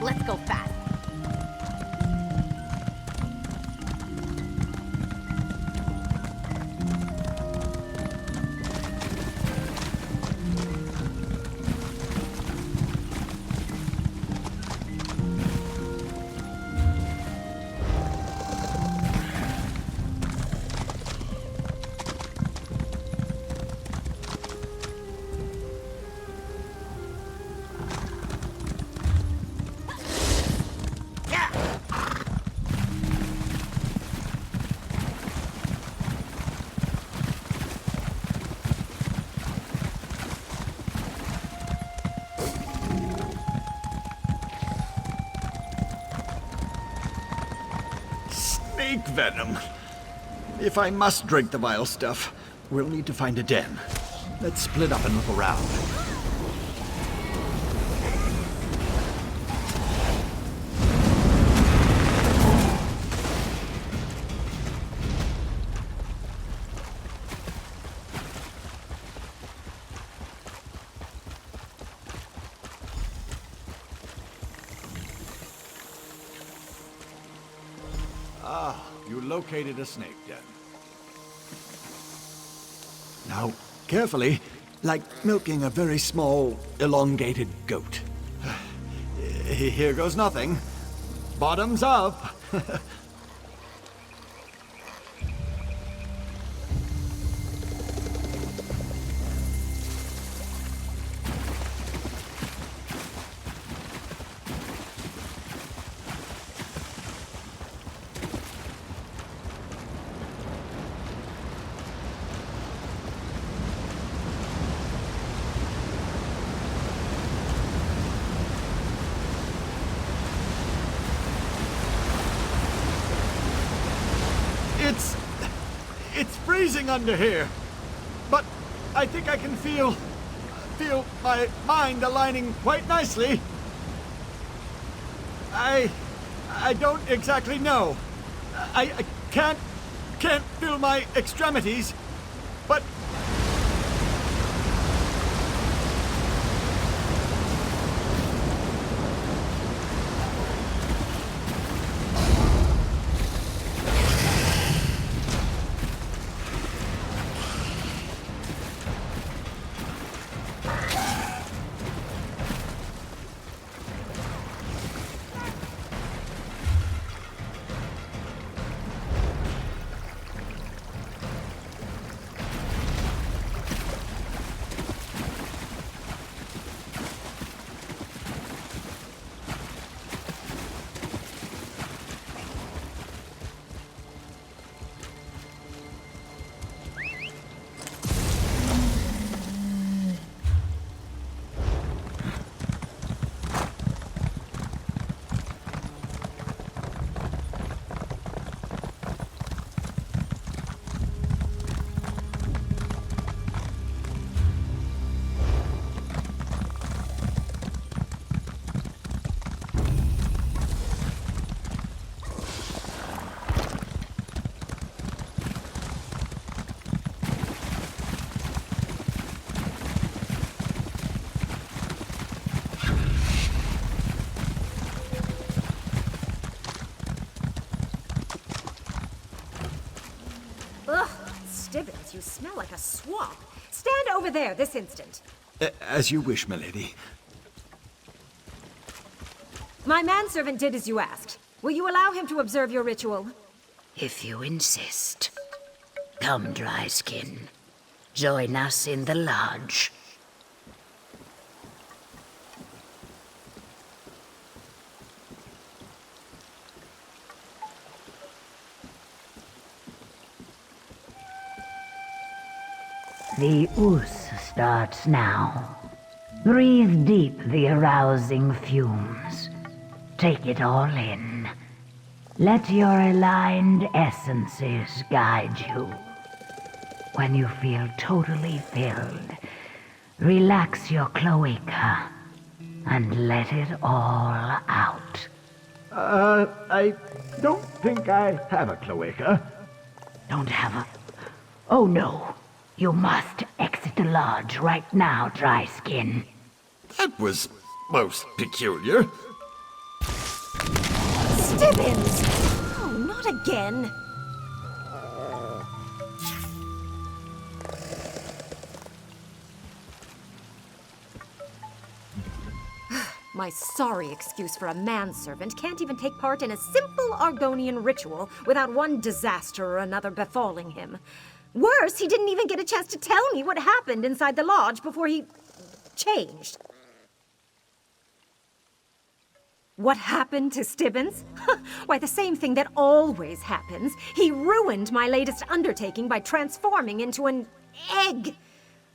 Let's go fast. Snake venom. If I must drink the vile stuff, we'll need to find a den. Let's split up and look around. Ah, you located a snake den. Now, carefully, like milking a very small, elongated goat. Here goes nothing. Bottoms up. It's freezing under here. But I think I can feel my mind aligning quite nicely. I don't exactly know. I can't feel my extremities, but Ugh, Stibbins, you smell like a swamp. Stand over there this instant. As you wish, milady. My manservant did as you asked. Will you allow him to observe your ritual? If you insist. Come, Dryskin. Join us in the lodge. The ooze starts now. Breathe deep the arousing fumes. Take it all in. Let your aligned essences guide you. When you feel totally filled, relax your cloaca and let it all out. I don't think I have a cloaca. Don't have a... Oh no. You must exit the lodge right now, Dry Skin. That was most peculiar. Stibbins! Oh, not again! My sorry excuse for a manservant can't even take part in a simple Argonian ritual without one disaster or another befalling him. Worse, he didn't even get a chance to tell me what happened inside the lodge before he changed. What happened to Stibbins? Why, the same thing that always happens. He ruined my latest undertaking by transforming into an egg.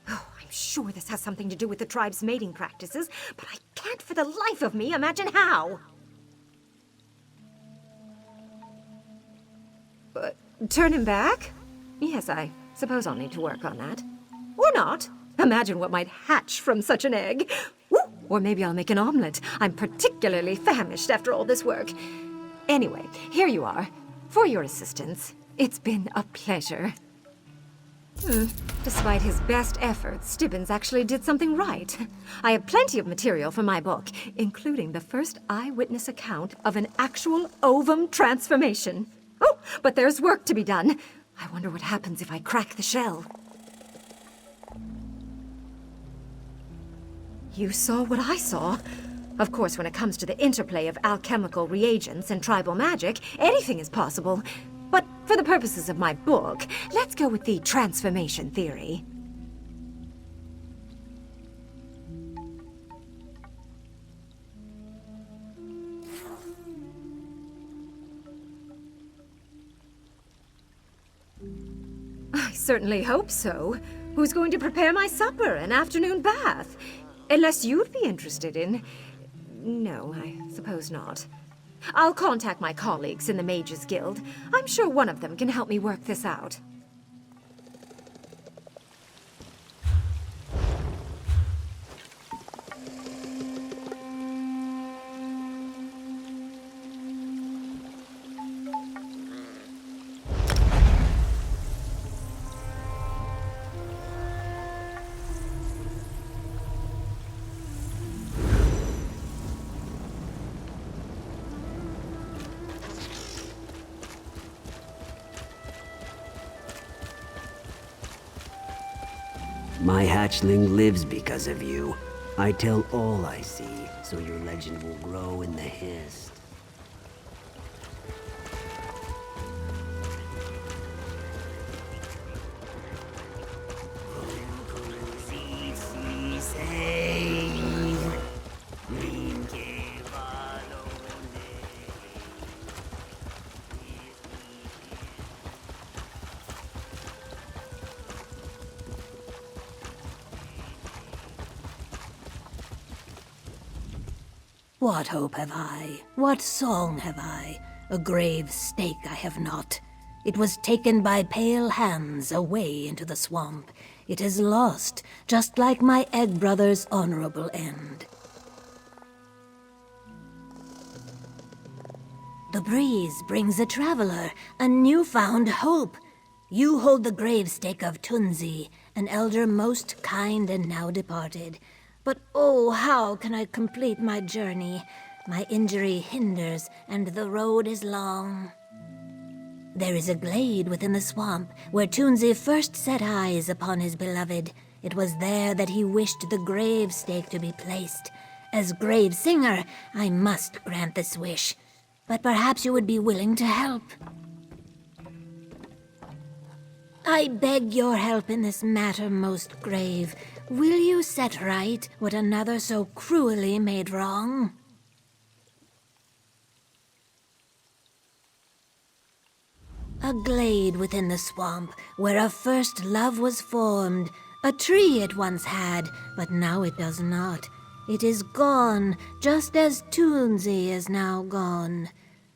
Oh, I'm sure this has something to do with the tribe's mating practices, but I can't for the life of me imagine how. Turn him back? Yes, I suppose I'll need to work on that. Or not. Imagine what might hatch from such an egg. Woo! Or maybe I'll make an omelet. I'm particularly famished after all this work. Anyway, here you are. For your assistance. It's been a pleasure. Despite his best efforts, Stibbins actually did something right. I have plenty of material for my book, including the first eyewitness account of an actual ovum transformation. Oh, but there's work to be done. I wonder what happens if I crack the shell. You saw what I saw. Of course, when it comes to the interplay of alchemical reagents and tribal magic, anything is possible. But for the purposes of my book, let's go with the transformation theory. I certainly hope so. Who's going to prepare my supper and afternoon bath? Unless you'd be interested in... No, I suppose not. I'll contact my colleagues in the Mages Guild. I'm sure one of them can help me work this out. My hatchling lives because of you. I tell all I see, so your legend will grow in the Hist. What hope have I? What song have I? A grave stake I have not. It was taken by pale hands away into the swamp. It is lost, just like my egg brother's honorable end. The breeze brings a traveler, a newfound hope. You hold the grave stake of Tunzi, an elder most kind and now departed. But oh, how can I complete my journey? My injury hinders, and the road is long. There is a glade within the swamp where Tunzi first set eyes upon his beloved. It was there that he wished the grave stake to be placed. As grave singer, I must grant this wish. But perhaps you would be willing to help. I beg your help in this matter most grave. Will you set right what another so cruelly made wrong? A glade within the swamp where a first love was formed, A tree it once had, but now it does not. It is gone, just as Toonsey is now gone.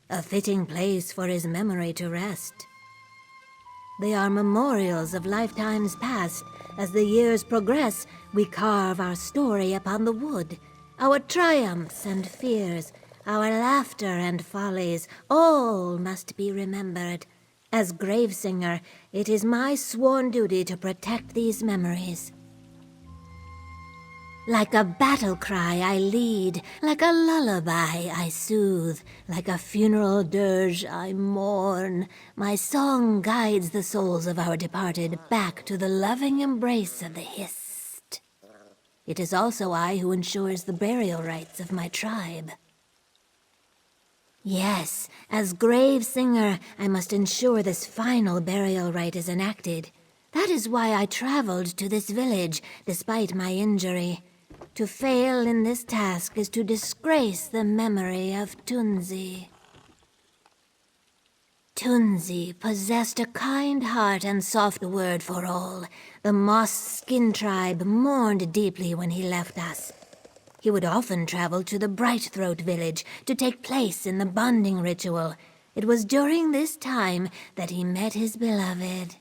A fitting place for his memory to rest. They are memorials of lifetimes past. As the years progress, we carve our story upon the wood. Our triumphs and fears, our laughter and follies, all must be remembered. As Gravesinger, it is my sworn duty to protect these memories. Like a battle cry I lead, like a lullaby I soothe, like a funeral dirge I mourn. My song guides the souls of our departed back to the loving embrace of the Hist. It is also I who ensures the burial rites of my tribe. Yes, as Gravesinger, I must ensure this final burial rite is enacted. That is why I traveled to this village, despite my injury. To fail in this task is to disgrace the memory of Toonsey. Toonsey possessed a kind heart and soft word for all. The Moss Skin tribe mourned deeply when he left us. He would often travel to the Brightthroat village to take place in the bonding ritual. It was during this time that he met his beloved.